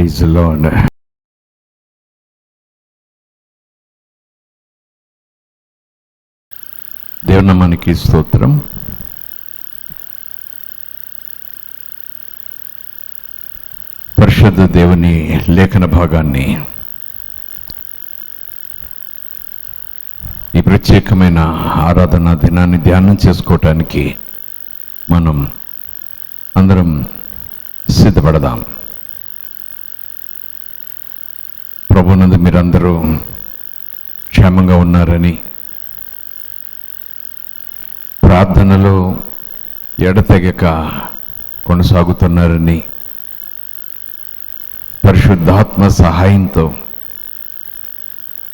Praise lord. దేవుని నామానికి స్తోత్రం. పరిశుద్ధ దేవుని లేఖన భాగాన్ని ఈ ప్రత్యేకమైన ఆరాధనా దినాన్ని ధ్యానం చేసుకోవటానికి మనం అందరం సిద్ధపడదాం. ప్రభునందు మీరందరూ క్షేమంగా ఉన్నారని, ప్రార్థనలో ఎడతెగక కొనసాగుతున్నారని, పరిశుద్ధాత్మ సహాయంతో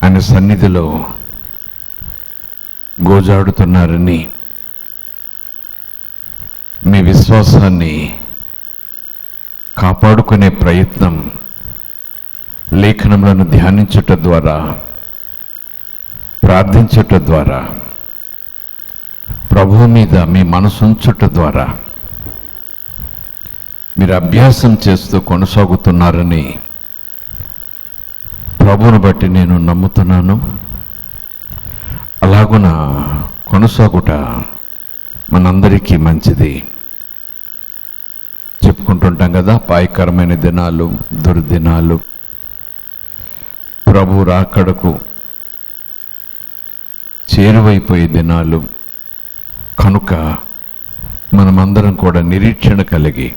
ఆయన సన్నిధిలో గోజాడుతున్నారని, మీ విశ్వాసాన్ని కాపాడుకునే ప్రయత్నం లేఖనములను ధ్యానించుట ద్వారా, ప్రార్థించుట ద్వారా, ప్రభువు మీద మీ మనసు ఉంచుట ద్వారా మీరు అభ్యాసం చేస్తూ కొనసాగుతున్నారని ప్రభువును బట్టి నేను నమ్ముతున్నాను. అలాగున కొనసాగుట మనందరికీ మంచిది. చెప్పుకుంటుంటాం కదా, పాయకరమైన దినాలు, దుర్దినాలు, ప్రభు రాకడకు చేరువైపోయే దినాలు. కనుక మనమందరం కూడా నిరీక్షణ కలిగి,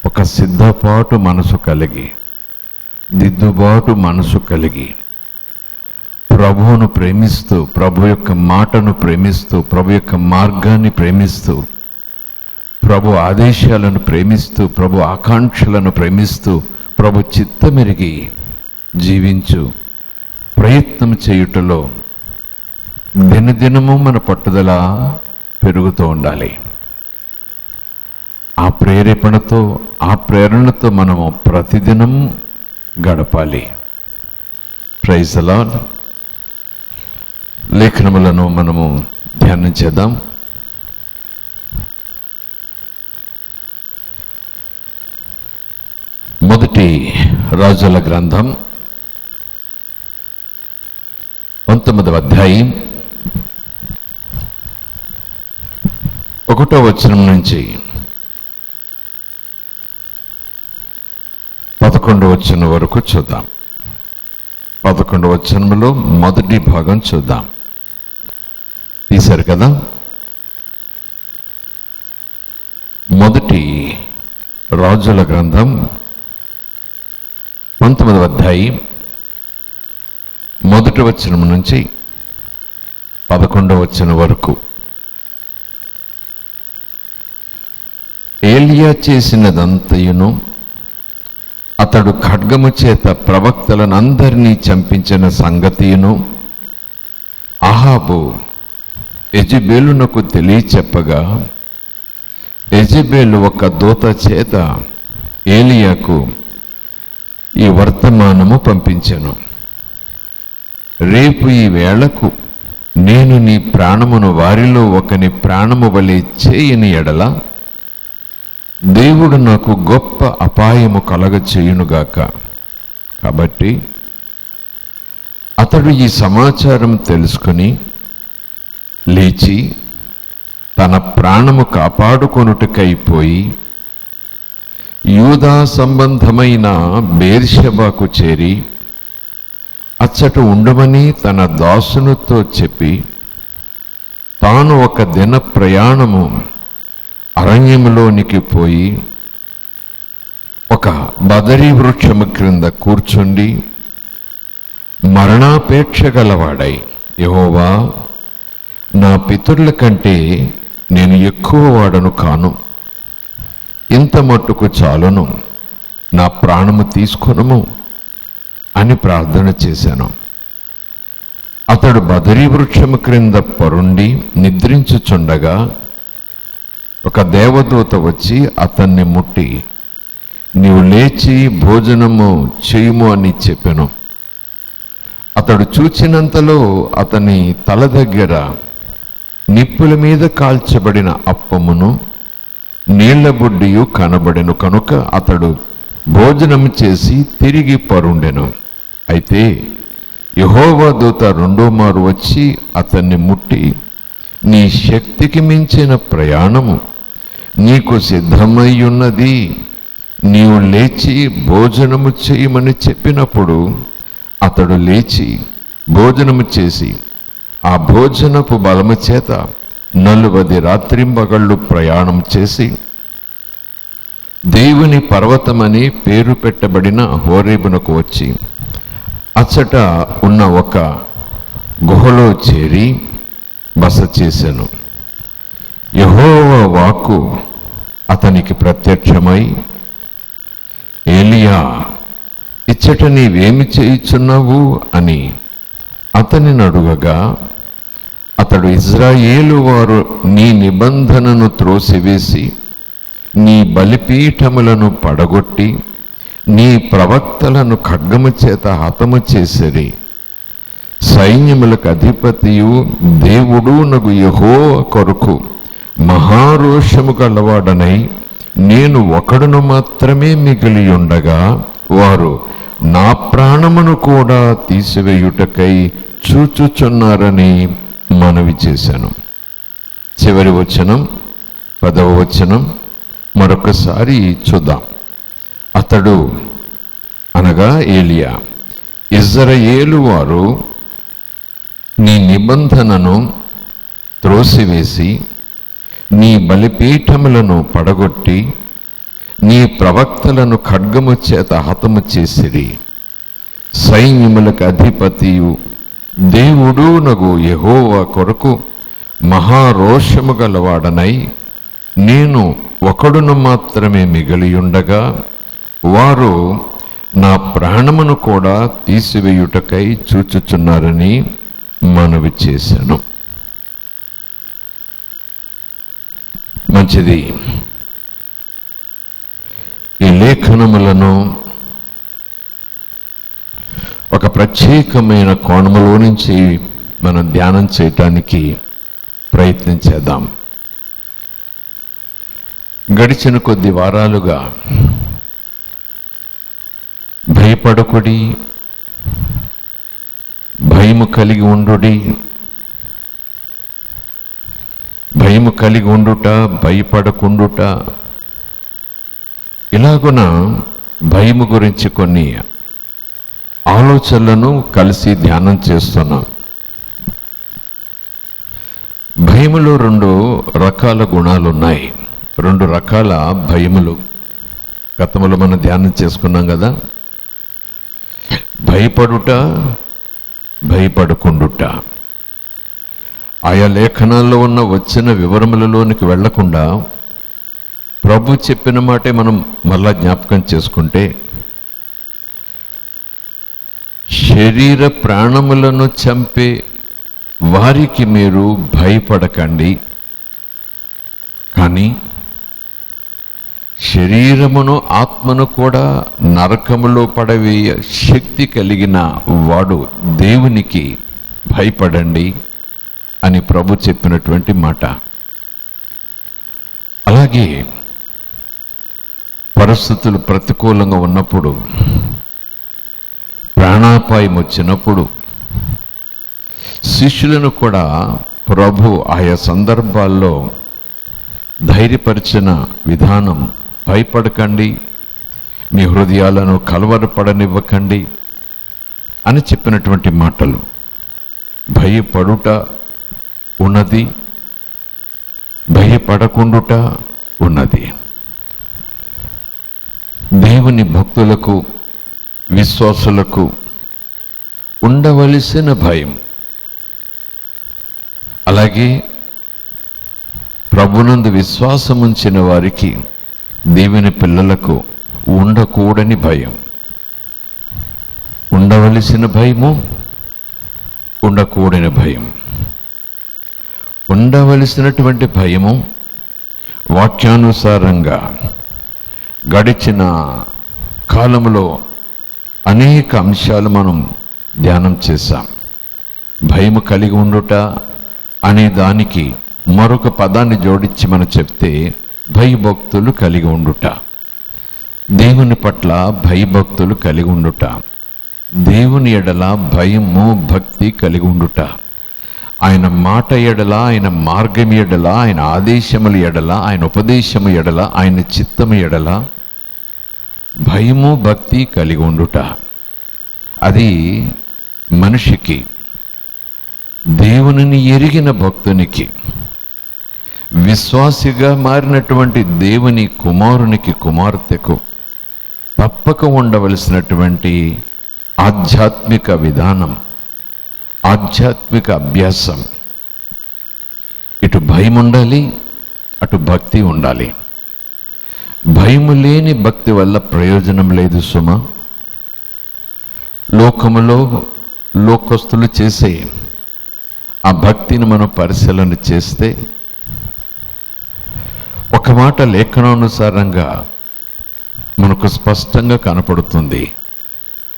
ఒక సిద్ధపాటు మనసు కలిగి, దిద్దుబాటు మనసు కలిగి, ప్రభువును ప్రేమిస్తూ, ప్రభు యొక్క మాటను ప్రేమిస్తూ, ప్రభు యొక్క మార్గాన్ని ప్రేమిస్తూ, ప్రభు ఆదేశాలను ప్రేమిస్తూ, ప్రభు ఆకాంక్షలను ప్రేమిస్తూ, ప్రభు చిత్తమెరిగి జీవించు ప్రయత్నం చేయుటలో దినదినము మన పట్టుదల పెరుగుతూ ఉండాలి. ఆ ప్రేరేపణతో, ఆ ప్రేరణతో మనము ప్రతిదినం గడపాలి. Praise the lord. లేఖనములను మనము ధ్యానం చేద్దాం. మొదటి రాజుల గ్రంథం 19వ అధ్యాయం 1వ వచనం నుంచి 11వ వచనం వరకు చూద్దాం. 11వ వచనంలో మొదటి భాగం చూద్దాం. తీశారు కదా? మొదటి రాజుల గ్రంథం 19వ అధ్యాయం 1వ వచనం నుంచి 11వ వచనం వరకు. ఏలియా చేసినదంతయును, అతడు ఖడ్గము చేత ప్రవక్తలనందరినీ చంపించిన సంగతియును అహాబు యెజెబెలునకు తెలియచెప్పగా, యెజెబెలు ఒక దూత చేత ఏలియాకు ఈ వర్తమానము పంపించెను. రేపు ఈ వేళకు నేను నీ ప్రాణమును వారిలో ఒకని ప్రాణము వలె చేయని ఎడల దేవుడు నాకు గొప్ప అపాయము కలగ చేయునుగాక. కాబట్టి అతడు ఈ సమాచారం తెలుసుకుని లేచి తన ప్రాణము కాపాడుకొనుటకైపోయి యూదా సంబంధమైన బేర్షెబాకు చేరి అచ్చట ఉండమని తన దాసునితో చెప్పి, తాను ఒక దిన ప్రయాణము అరణ్యములోనికి పోయి ఒక బదరీ వృక్షము క్రింద కూర్చుండి మరణాపేక్ష గలవాడై, యెహోవా, నా పితరుల కంటే నేను ఎక్కువ వాడను కాను, ఇంత మట్టుకు చాలును, నా ప్రాణము తీసుకొనుము అని ప్రార్థన చేశాను. అతడు బదరీ వృక్షము క్రింద పరుండి నిద్రించుచుండగా ఒక దేవదూత వచ్చి అతన్ని ముట్టి, నీవు లేచి భోజనము చేయుము అని చెప్పెను. అతడు చూచినంతలో అతని తల దగ్గర నిప్పుల మీద కాల్చబడిన అప్పమును నీళ్ల బుడ్డియు కనబడెను. కనుక అతడు భోజనం చేసి తిరిగి పరుండెను. అయితే యెహోవా దూత రెండో మారు వచ్చి అతన్ని ముట్టి, నీ శక్తికి మించిన ప్రయాణము నీకు సిద్ధమయ్యున్నది, నీవు లేచి భోజనము చేయమని చెప్పినప్పుడు అతడు లేచి భోజనము చేసి ఆ భోజనపు బలము చేత 40 రాత్రింబగళ్ళు ప్రయాణం చేసి దేవుని పర్వతమని పేరు పెట్టబడిన హోరేబునకు వచ్చి అచ్చట ఉన్న ఒక గుహలో చేరి బస చేసెను. యెహోవా వాక్కు అతనికి ప్రత్యక్షమై, ఏలియా, ఇచ్చట నీవేమి చేయుచున్నావు అని అతనిని అడుగగా, అతడు, ఇశ్రాయేలు వారు నీ నిబంధనను త్రోసివేసి నీ బలిపీఠములను పడగొట్టి నీ ప్రవక్తలను ఖడ్గము చేత హతము చేసిరి. సైన్యములకు అధిపతియు దేవుడు నగు యెహోవా కొరకు మహారోషము గలవాడనై నేను ఒకడును మాత్రమే మిగిలి ఉండగా వారు నా ప్రాణమును కూడా తీసివేయుటకై చూచుచున్నారని మనవి చేశాను. చివరి వచనం 10వ వచనం మరొకసారి చూద్దాం. అతడు అనగా ఏలియా, ఇశ్రాయేలు వారు నీ నిబంధనను త్రోసివేసి నీ బలిపీఠములను పడగొట్టి నీ ప్రవక్తలను ఖడ్గము చేత హతము చేసిరి. సైన్యములకు అధిపతియు దేవుడు నగు యెహోవా కొరకు మహారోషము గలవాడనై నేను ఒకడును మాత్రమే మిగిలియుండగా వారు నా ప్రాణమును కూడా తీసివేయుటకై చూచుచున్నారని మనవి చేశాను. మంచిది. ఈ లేఖనములను ఒక ప్రత్యేకమైన కోణములో నుంచి మనం ధ్యానం చేయటానికి ప్రయత్నం చేద్దాం. గడిచిన కొద్ది వారాలుగా భయపడకుడి, భయము కలిగి ఉండుడి, భయము కలిగి ఉండుట, భయపడకుండుట, ఇలాగున భయము గురించి కొన్ని ఆలోచనలను కలిసి ధ్యానం చేస్తున్నాం. భయములో 2 రకాల గుణాలు ఉన్నాయి. 2 రకాల భయములు గతంలో మనం ధ్యానం చేసుకున్నాం కదా. భయపడుట, భయపడకుండుట. ఆయా లేఖనాల్లో వచ్చిన వివరములలోనికి వెళ్లకుండా ప్రభు చెప్పిన మాటే మనం మళ్ళా జ్ఞాపకం చేసుకుంటే, శరీర ప్రాణములను చంపే వారికి మీరు భయపడకండి, కానీ శరీరమును ఆత్మను కూడా నరకములో పడవేయ శక్తి కలిగిన వాడు దేవునికి భయపడండి అని ప్రభు చెప్పినటువంటి మాట. అలాగే పరిస్థితులు ప్రతికూలంగా ఉన్నప్పుడు, ప్రాణాపాయం వచ్చినప్పుడు శిష్యులను కూడా ప్రభు ఆయా సందర్భాల్లో ధైర్యపరిచిన విధానం, భయపడకండి, మీ హృదయాలను కలవరపడనివ్వకండి అని చెప్పినటువంటి మాటలు. భయపడుట ఉన్నది, భయపడకుండుట ఉన్నది. దేవుని భక్తులకు, విశ్వాసులకు ఉండవలసిన భయం, అలాగే ప్రభునందు విశ్వాసముంచిన వారికి, దేవుని పిల్లలకు ఉండకూడని భయం. ఉండవలసిన భయము, ఉండకూడని భయం. ఉండవలసినటువంటి భయము వాక్యానుసారంగా గడిచిన కాలంలో అనేక అంశాలు మనం ధ్యానం చేశాం. భయము కలిగి ఉండుట అనే దానికి మరొక పదాన్ని జోడించి మనం చెప్తే భయభక్తులు కలిగి ఉండుట. దేవుని పట్ల భయభక్తులు కలిగి ఉండుట, దేవుని ఎడల భయము భక్తి కలిగి ఉండుట, ఆయన మాట ఎడల, ఆయన మార్గం ఎడల, ఆయన ఆదేశముల ఎడల, ఆయన ఉపదేశము ఎడల, ఆయన చిత్తము ఎడల భయము భక్తి కలిగి ఉండుట. అది మనిషికి, దేవునిని ఎరిగిన భక్తునికి, విశ్వాసిగా మారినటువంటి దేవుని కుమారునికి కుమార్తెకు తప్పక ఉండవలసినటువంటి ఆధ్యాత్మిక విధానం, ఆధ్యాత్మిక అభ్యాసం. ఇటు భయం ఉండాలి, అటు భక్తి ఉండాలి. భయము లేని భక్తి వల్ల ప్రయోజనం లేదు సుమ. లోకములో లోకస్తులు చేసే ఆ భక్తిని మనం పరిశీలన చేస్తే ఒక మాట లేఖనానుసారంగా మనకు స్పష్టంగా కనపడుతుంది.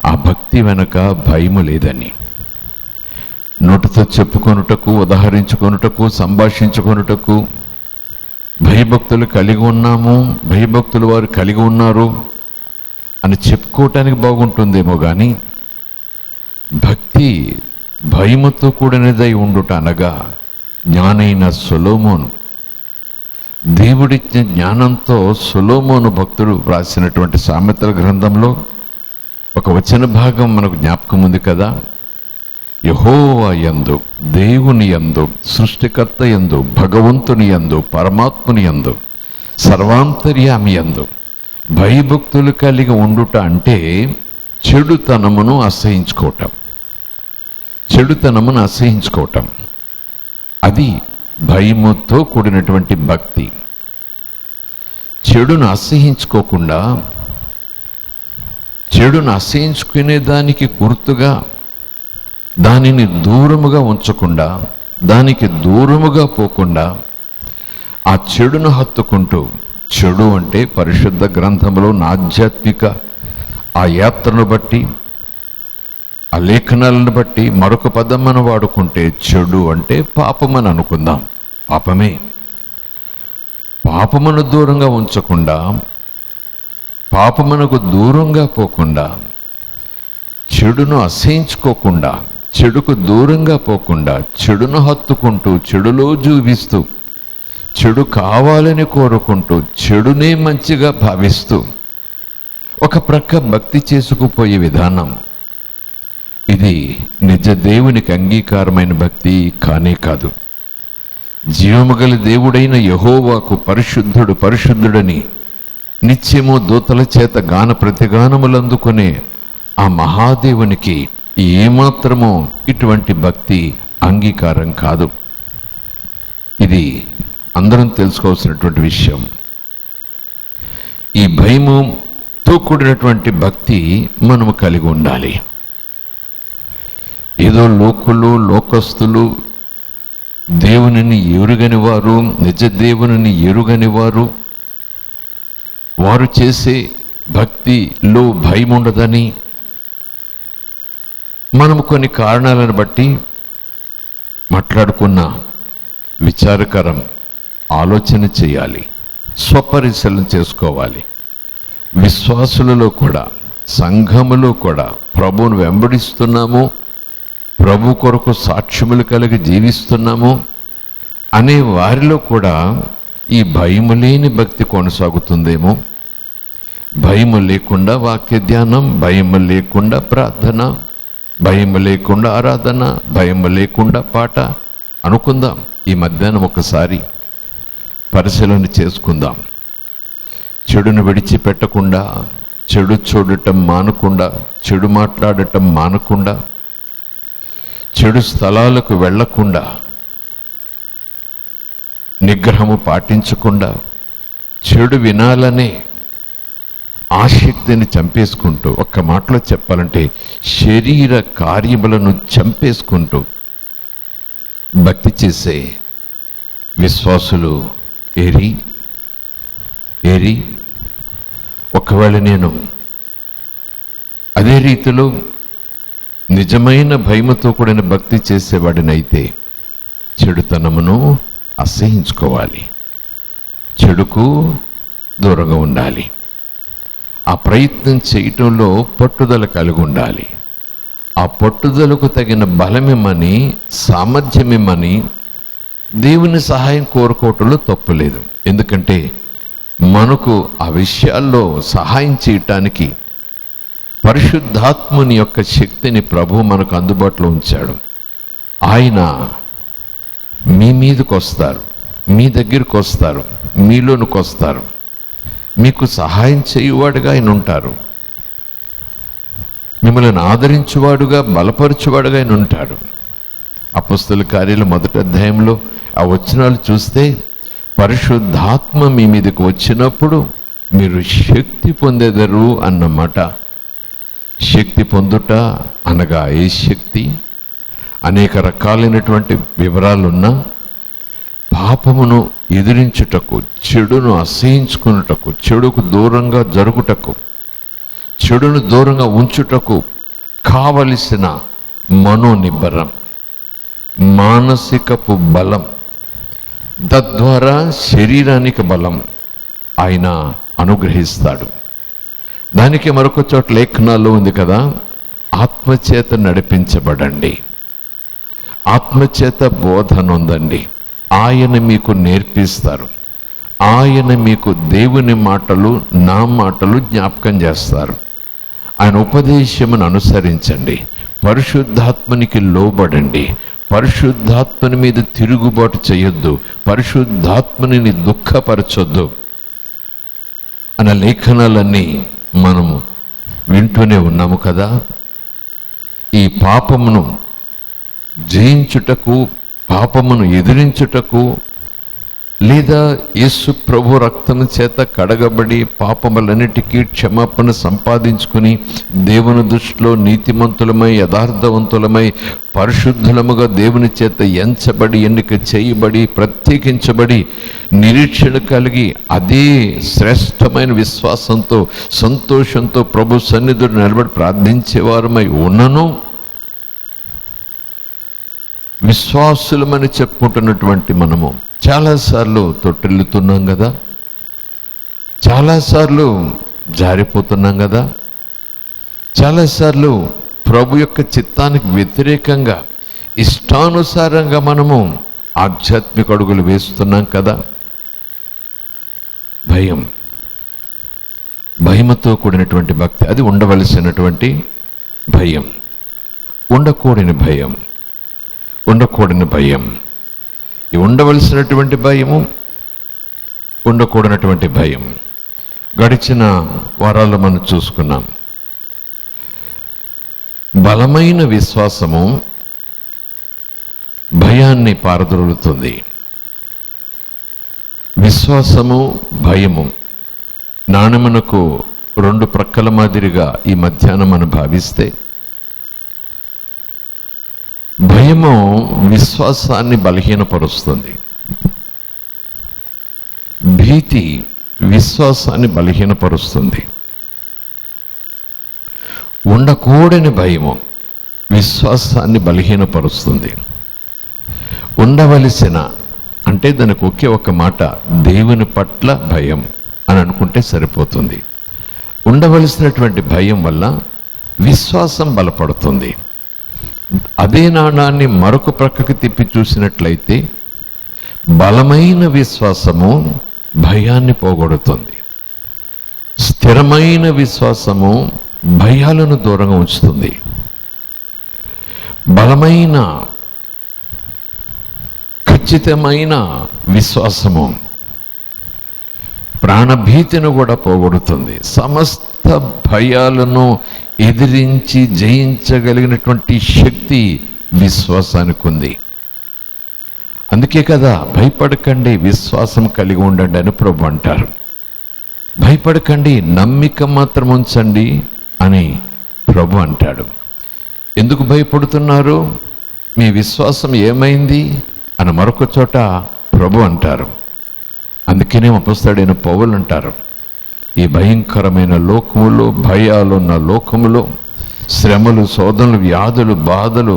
ఆ భక్తి వెనుక భయము లేదని. నోటితో చెప్పుకొనుటకు, ఉదాహరించుకొనుటకు, సంభాషించుకొనుటకు భయభక్తులు కలిగి ఉన్నాము, భయభక్తులు వారు కలిగి ఉన్నారు అని చెప్పుకోవటానికి బాగుంటుందేమో కానీ భక్తి భయముతో కూడినదై ఉండుట అనగా జ్ఞానైన సొలొమోను, దేవుడిచ్చిన జ్ఞానంతో సొలొమోను భక్తుడు రాసినటువంటి సామెతల గ్రంథంలో ఒక వచన భాగం మనకు జ్ఞాపకం ఉంది కదా. యెహోవా యందు, దేవుని యందు, సృష్టికర్త యందు, భగవంతుని యందు, పరమాత్ముని యందు, సర్వాంతర్యామి యందు భయభక్తులు కలిగి ఉండుట అంటే చెడుతనమును అసహించుకోవటం, చెడుతనమును అసహించుకోవటం. అది భయముతో కూడినటువంటి భక్తి. చెడును అసహించుకోకుండా, చెడును అసహించుకునే దానికి గుర్తుగా దానిని దూరముగా ఉంచకుండా, దానికి దూరముగా పోకుండా ఆ చెడును హత్తుకుంటూ, చెడు అంటే పరిశుద్ధ గ్రంథంలో ఆధ్యాత్మిక ఆ యాత్రను బట్టి, ఆ లేఖనాలను బట్టి మరొక పదం మనం వాడుకుంటే చెడు అంటే పాపమని అనుకుందాం. పాపమే. పాపమును దూరంగా ఉంచకుండా, పాపమునకు దూరంగా పోకుండా, చెడును అసహించుకోకుండా, చెడుకు దూరంగా పోకుండా, చెడును హత్తుకుంటూ, చెడులో జీవిస్తూ, చెడు కావాలని కోరుకుంటూ, చెడునే మంచిగా భావిస్తూ ఒక ప్రక్క భక్తి చేసుకుపోయే విధానం, ఇది నిజ దేవునికి అంగీకారమైన భక్తి కానే కాదు. జీవము గల దేవుడైన యెహోవాకు పరిశుద్ధుడు పరిశుద్ధుడని నిత్యము దూతల చేత గాన ప్రతిగానములందుకునే ఆ మహాదేవునికి ఏమాత్రమో ఇటువంటి భక్తి అంగీకారం కాదు. ఇది అందరం తెలుసుకోవాల్సినటువంటి విషయం. ఈ భయముతో కూడినటువంటి భక్తి మనము కలిగి ఉండాలి. ఏదో లోకులు, లోకస్తులు, దేవునిని ఎరుగని వారు, నిజ దేవునిని ఎరుగని వారు, వారు చేసే భక్తిలో భయం ఉండదని మనము కొన్ని కారణాలను బట్టి మాట్లాడుకున్న విచారకరం. ఆలోచన చేయాలి, స్వపరిశీలన చేసుకోవాలి. విశ్వాసులలో కూడా, సంఘములో కూడా ప్రభువును వెంబడిస్తున్నాము, ప్రభు కొరకు సాక్ష్యములు కలిగి జీవిస్తున్నాము అనే వారిలో కూడా ఈ భయము లేని భక్తి కొనసాగుతుందేమో. భయము లేకుండా వాక్య ధ్యానం, భయము లేకుండా ప్రార్థన, భయము లేకుండా ఆరాధన, భయము లేకుండా పాట అనుకుందాం. ఈ మధ్యాహ్నం ఒకసారి పరిశీలన చేసుకుందాం. చెడును విడిచిపెట్టకుండా, చెడు చూడటం మానకుండా, చెడు మాట్లాడటం మానకుండా, చెడు స్థలాలకు వెళ్ళకుండా, నిగ్రహము పాటించకుండా, చెడు వినాలనే ఆసక్తిని చంపేసుకుంటూ, ఒక్క మాటలో చెప్పాలంటే శరీర కార్యములను చంపేసుకుంటూ భక్తి చేసే విశ్వాసులు ఏరి ఒకవేళ నేను అదే రీతిలో నిజమైన భయముతో కూడిన భక్తి చేసేవాడినైతే చెడుతనమును అసహించుకోవాలి, చెడుకు దూరంగా ఉండాలి. ఆ ప్రయత్నం చేయటంలో పట్టుదల కలిగి ఉండాలి. ఆ పట్టుదలకు తగిన బలమిమ్మని, సామర్థ్యమిమ్మని దేవుని సహాయం కోరుకోవటంలో తప్పులేదు. ఎందుకంటే మనకు ఆ విషయాల్లో సహాయం చేయటానికి పరిశుద్ధాత్ముని యొక్క శక్తిని ప్రభువు మనకు అందుబాటులో ఉంచాడు. ఆయన మీ మీదకి వస్తారు, మీ దగ్గరికి వస్తారు, మీలోనికి వస్తారు, మీకు సహాయం చేయువాడుగా ఆయన ఉంటారు, మిమ్మల్ని ఆదరించువాడుగా, బలపరచువాడుగా ఆయన ఉంటాడు. అపొస్తలుల కార్యాలు 1వ అధ్యాయంలో ఆ వచనాలు చూస్తే పరిశుద్ధాత్మ మీ మీదకి వచ్చినప్పుడు మీరు శక్తి పొందెదరు అన్నమాట. శక్తి పొందుట అనగా ఏ శక్తి? అనేక రకాలైనటువంటి వివరాలున్నా పాపమును ఎదిరించుటకు, చెడును అసహించుకున్నటకు, చెడుకు దూరంగా జరుగుటకు, చెడును దూరంగా ఉంచుటకు కావలసిన మనోనిబ్బరం, మానసికపు బలం, తద్వారా శరీరానికి బలం ఆయన అనుగ్రహిస్తాడు. దానికి మరొక చోట లేఖనాల్లో ఉంది కదా, ఆత్మచేత నడిపించబడండి, ఆత్మచేత బోధన ఉందండి, ఆయన మీకు నేర్పిస్తారు, ఆయన మీకు దేవుని మాటలు, నా మాటలు జ్ఞాపకం చేస్తారు. ఆయన ఉపదేశమును అనుసరించండి, పరిశుద్ధాత్మనికి లోబడండి, పరిశుద్ధాత్మని మీద తిరుగుబాటు చేయొద్దు, పరిశుద్ధాత్మని దుఃఖపరచొద్దు అన్న లేఖనాలన్నీ మనము వింటూనే ఉన్నాము కదా. ఈ పాపమును జయించుటకు, పాపమును ఎదిరించుటకు, లేదా యేసు ప్రభు రక్తము చేత కడగబడి పాపములన్నిటికీ క్షమాపణ సంపాదించుకుని దేవుని దృష్టిలో నీతిమంతులమై, యథార్థవంతులమై, పరిశుద్ధులముగా దేవుని చేత ఎంచబడి, ఎన్నిక చేయబడి, ప్రత్యేకించబడి, నిరీక్షణ కలిగి అదే శ్రేష్టమైన విశ్వాసంతో, సంతోషంతో ప్రభు సన్నిధిలో నిలబడి ప్రార్థించేవారమై ఉన్నను, విశ్వాసులమని చెప్పుకుంటున్నటువంటి మనము చాలాసార్లు తొట్టిల్లుతున్నాం కదా, చాలాసార్లు జారిపోతున్నాం కదా, చాలాసార్లు ప్రభు యొక్క చిత్తానికి వ్యతిరేకంగా ఇష్టానుసారంగా మనము ఆధ్యాత్మిక అడుగులు వేస్తున్నాం కదా. భయముతో కూడినటువంటి భక్తి, అది ఉండవలసినటువంటి భయం, ఉండకూడని భయం, ఉండకూడని భయం. ఈ ఉండవలసినటువంటి భయము, ఉండకూడనటువంటి భయం గడిచిన వారాల్లో మనం చూసుకున్నాం. బలమైన విశ్వాసము భయాన్ని పారదోలుతుంది. విశ్వాసము, భయము నాణెమునకు 2 ప్రక్కల మాదిరిగా ఈ మధ్యాహ్నం మనం భావిస్తే, భయము విశ్వాసాన్ని బలహీనపరుస్తుంది, భీతి విశ్వాసాన్ని బలహీనపరుస్తుంది. ఉండకూడని భయము విశ్వాసాన్ని బలహీనపరుస్తుంది. ఉండవలసిన అంటే దానికి ఒకే ఒక మాట, దేవుని పట్ల భయం అని అనుకుంటే సరిపోతుంది. ఉండవలసినటువంటి భయం వల్ల విశ్వాసం బలపడుతుంది. అదే నాణాన్ని మరొక ప్రక్కకి తిప్పి చూసినట్లయితే బలమైన విశ్వాసము భయాన్ని పోగొడుతుంది, స్థిరమైన విశ్వాసము భయాలను దూరంగా ఉంచుతుంది. బలమైన ఖచ్చితమైన విశ్వాసము ప్రాణభీతిని కూడా పోగొడుతుంది. సమస్త భయాలను ఎదిరించి జయించగలిగినటువంటి శక్తి విశ్వాసానికి ఉంది. అందుకే కదా భయపడకండి, విశ్వాసం కలిగి ఉండండి అని ప్రభు అంటారు. భయపడకండి, నమ్మిక మాత్రం ఉంచండి అని ప్రభు అంటాడు. ఎందుకు భయపడుతున్నారు? మీ విశ్వాసం ఏమైంది అని మరొక చోట ప్రభు అంటారు. అందుకనే అపొస్తలుడైన పౌలు అంటారు, ఈ భయంకరమైన లోకములో, భయాలున్న లోకములో, శ్రమలు, శోధనలు, వ్యాధులు, బాధలు,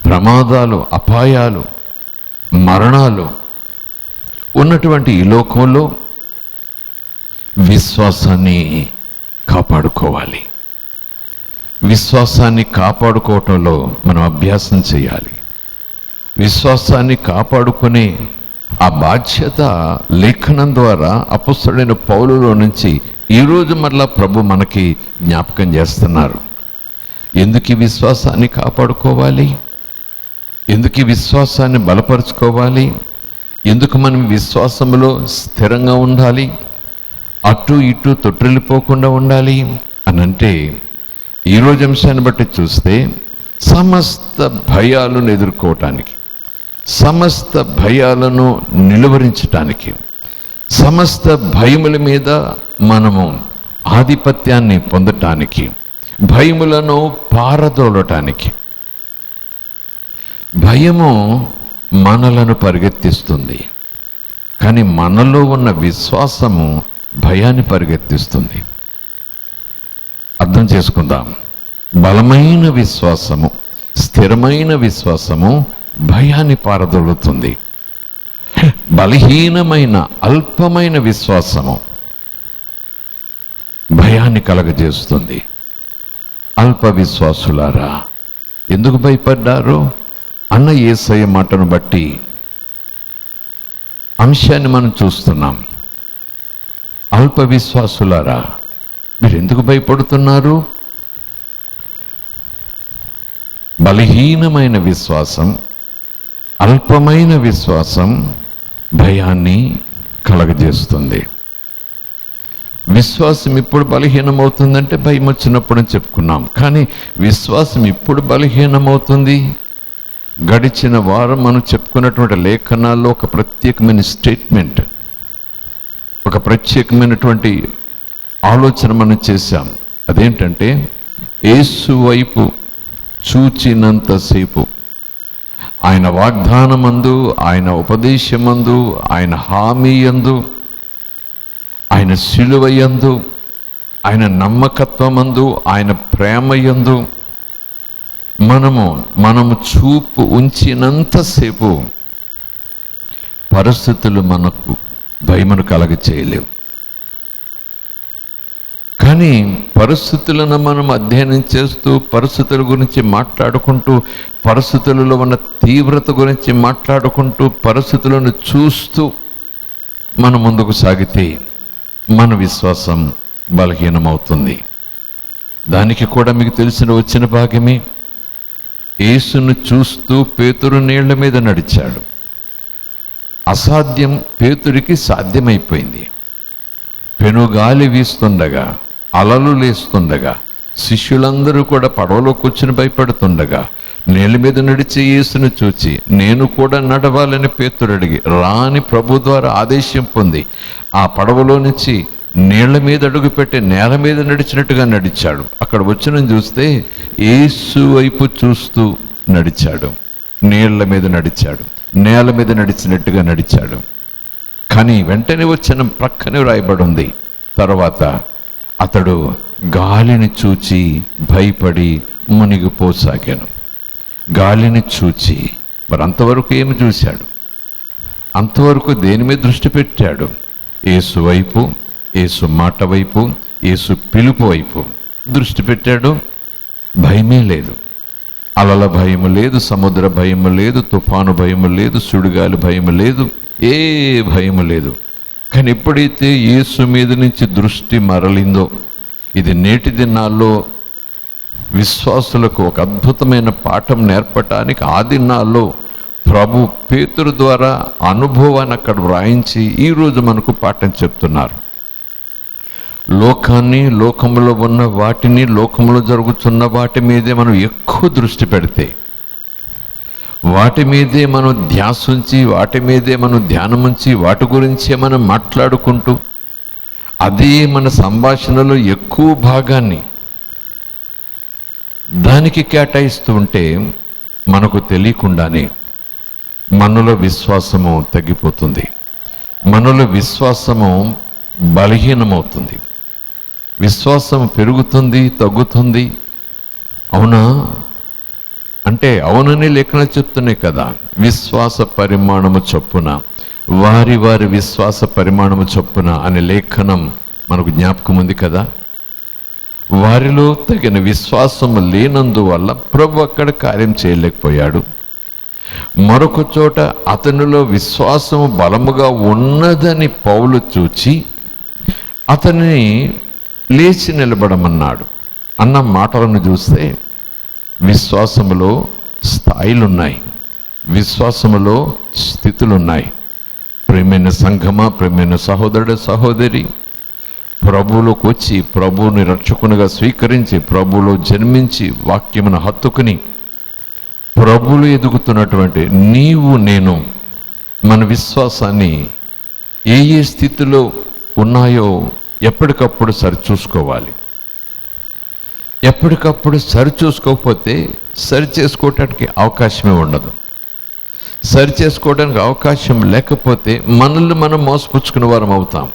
ప్రమాదాలు, అపాయాలు, మరణాలు ఉన్నటువంటి ఈ లోకంలో విశ్వాసాన్ని కాపాడుకోవాలి. విశ్వాసాన్ని కాపాడుకోవటంలో మనం అభ్యాసం చేయాలి. విశ్వాసాన్ని కాపాడుకునే ఆ బాధ్యత లేఖనం ద్వారా అపొస్తలుడైన పౌలులో నుంచి ఈరోజు మరలా ప్రభు మనకి జ్ఞాపకం చేస్తున్నారు. ఎందుకు ఈ విశ్వాసాన్ని కాపాడుకోవాలి? ఎందుకు ఈ విశ్వాసాన్ని బలపరుచుకోవాలి? ఎందుకు మనం విశ్వాసంలో స్థిరంగా ఉండాలి, అటు ఇటు తొట్టిల్లిపోకుండా ఉండాలి అని అంటే, ఈరోజు అంశాన్ని బట్టి చూస్తే సమస్త భయాలను ఎదుర్కోవటానికి, సమస్త భయాలను నిలువరించటానికి, సమస్త భయముల మీద మనము ఆధిపత్యాన్ని పొందటానికి, భయములను పారదోలటానికి. భయము మనలను పరిగెత్తిస్తుంది, కానీ మనలో ఉన్న విశ్వాసము భయాన్ని పరిగెత్తిస్తుంది. అర్థం చేసుకుందాం. బలమైన విశ్వాసము, స్థిరమైన విశ్వాసము భయాన్ని పారదోలుతుంది. బలహీనమైన అల్పమైన విశ్వాసము భయాన్ని కలగజేస్తుంది. అల్ప విశ్వాసులారా, ఎందుకు భయపడ్డారు అన్న యేసయ్య మాటను బట్టి అంశాన్ని మనం చూస్తున్నాం. అల్ప విశ్వాసులారా, మీరు ఎందుకు భయపడుతున్నారు? బలహీనమైన విశ్వాసం, అల్పమైన విశ్వాసం భయాన్ని కలగజేస్తుంది. విశ్వాసం ఇప్పుడు బలహీనమవుతుందంటే భయం వచ్చినప్పుడు అని చెప్పుకున్నాం. కానీ విశ్వాసం ఇప్పుడు బలహీనమవుతుంది. గడిచిన వారం మనం చెప్పుకున్నటువంటి లేఖనాల్లో ఒక ప్రత్యేకమైన స్టేట్మెంట్, ఒక ప్రత్యేకమైనటువంటి ఆలోచన మనం చేశాం. అదేంటంటే, యేసు వైపు చూచినంతసేపు, ఆయన వాగ్దానమందు, ఆయన ఉపదేశమందు, ఆయన హామీయందు, ఆయన శిలువయందు, ఆయన నమ్మకత్వమందు, ఆయన ప్రేమయందు మనము చూపు ఉంచినంతసేపు పరిస్థితులు మనకు భయమును కలగ చేయలేవు. కానీ పరిస్థితులను మనం అధ్యయనం చేస్తూ, పరిస్థితుల గురించి మాట్లాడుకుంటూ, పరిస్థితులలో ఉన్న తీవ్రత గురించి మాట్లాడుకుంటూ, పరిస్థితులను చూస్తూ మనం ముందుకు సాగితే మన విశ్వాసం బలహీనమవుతుంది. దానికి కూడా మీకు తెలిసిన వచ్చిన భాగమే, యేసును చూస్తూ పేతురు నీళ్ల మీద నడిచాడు. అసాధ్యం పేతురికి సాధ్యమైపోయింది. పెనుగాలి వీస్తుండగా, అలలు లేస్తుండగా, శిష్యులందరూ కూడా పడవలో కూర్చుని భయపడుతుండగా, నీళ్ళ మీద నడిచే యేసును చూచి నేను కూడా నడవాలని పేతురు అడిగి రాని ప్రభు ద్వారా ఆదేశం పొంది ఆ పడవలో నుంచి నీళ్ల మీద అడుగుపెట్టి నేల మీద నడిచినట్టుగా నడిచాడు. అక్కడ వచ్చిన చూస్తే యేసు వైపు చూస్తూ నడిచాడు. నీళ్ల మీద నడిచాడు, నేల మీద నడిచినట్టుగా నడిచాడు. కానీ వెంటనే వచ్చిన ప్రక్కనే రాయబడి ఉంది, తర్వాత అతడు గాలిని చూచి భయపడి మునిగిపోసాగాను. గాలిని చూచి, మరి అంతవరకు ఏమి చూశాడు? అంతవరకు దేని మీద దృష్టి పెట్టాడు? యేసు వైపు, యేసు మాట వైపు, యేసు పిలుపు వైపు దృష్టి పెట్టాడు. భయమే లేదు. అలల భయము లేదు, సముద్ర భయము లేదు, తుఫాను భయము లేదు, సుడిగాలి భయము లేదు, ఏ భయము లేదు. కానీ ఎప్పుడైతే యేసు మీద నుంచి దృష్టి మరలిందో, ఇది నేటి దినాల్లో విశ్వాసులకు ఒక అద్భుతమైన పాఠం నేర్పటానికి ఆ దినాల్లో ప్రభు పేతురు ద్వారా అనుభవాన్ని అక్కడ వ్రాయించి ఈరోజు మనకు పాఠం చెప్తున్నారు. లోకాన్ని, లోకంలో ఉన్న వాటిని, లోకంలో జరుగుతున్న వాటి మీదే మనం ఎక్కువ దృష్టి పెడితే, వాటి మీదే మనం ధ్యాస ఉంచి, వాటి మీదే మనం ధ్యానం ఉంచి, వాటి గురించే మనం మాట్లాడుకుంటూ, అదే మన సంభాషణలో ఎక్కువ భాగాన్ని దానికి కేటాయిస్తూ ఉంటే మనకు తెలియకుండానే మనలో విశ్వాసము తగ్గిపోతుంది, మనలో విశ్వాసము బలహీనమవుతుంది, విశ్వాసం పెరుగుతుంది, తగ్గుతుంది. అవునా అంటే అవునని లేఖనాలు చెప్తున్నాయి కదా. విశ్వాస పరిమాణము చొప్పున, వారి వారి విశ్వాస పరిమాణము చొప్పున అనే లేఖనం మనకు జ్ఞాపకం ఉంది కదా. వారిలో తగిన విశ్వాసము లేనందువల్ల ప్రభు అక్కడ కార్యం చేయలేకపోయాడు. మరొక చోట అతనిలో విశ్వాసము బలముగా ఉన్నదని పౌలు చూచి అతనిని లేచి నిలబడమన్నాడు అన్న మాటలను చూస్తే విశ్వాసములో స్థాయిలున్నాయి, విశ్వాసములో స్థితులున్నాయి. ప్రియమైన సంఘమా, ప్రియమైన సహోదరుడు సహోదరి, ప్రభువులోకి వచ్చి ప్రభువుని రక్షకునిగా స్వీకరించి ప్రభువులో జన్మించి వాక్యమును హత్తుకుని ప్రభువులు ఎదుగుతున్నటువంటి నీవు నేను మన విశ్వాసాన్ని ఏ ఏ స్థితిలో ఉన్నాయో ఎప్పటికప్పుడు సరిచూసుకోవాలి. ఎప్పటికప్పుడు సరిచూసుకోకపోతే సరిచేసుకోవటానికి అవకాశమే ఉండదు. సరిచేసుకోవడానికి అవకాశం లేకపోతే మనల్ని మనం మోసపుచ్చుకునే వారం అవుతాం.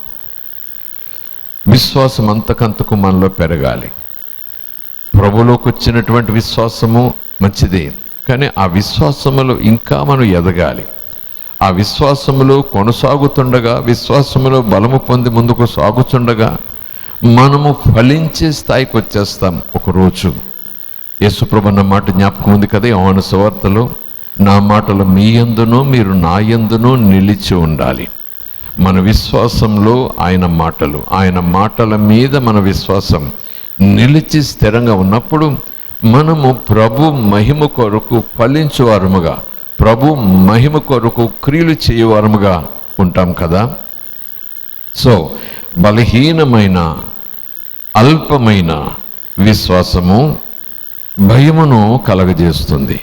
విశ్వాసం అంతకంతకు మనలో పెరగాలి. ప్రభులోకి వచ్చినటువంటి విశ్వాసము మంచిదే, కానీ ఆ విశ్వాసములో ఇంకా మనం ఎదగాలి. ఆ విశ్వాసములో కొనసాగుతుండగా, విశ్వాసములో బలము పొంది ముందుకు సాగుతుండగా మనము ఫలించే స్థాయికి వచ్చేస్తాం ఒకరోజు. యేసుప్రభు అన్న మాట జ్ఞాపకం ఉంది కదా యోహాను సువార్తలో, నా మాటలు మీ యందును మీరు నా యందును నిలిచి ఉండాలి. మన విశ్వాసంలో ఆయన మాటల మీద మన విశ్వాసం నిలిచి స్థిరంగా ఉన్నప్పుడు మనము ప్రభు మహిమ కొరకు ఫలించువారముగా, ప్రభు మహిమ కొరకు క్రియలు చేయవారముగా ఉంటాం కదా. సో బలహీనమైన అల్పమైన విశ్వాసము భయమును కలగజేస్తుంది,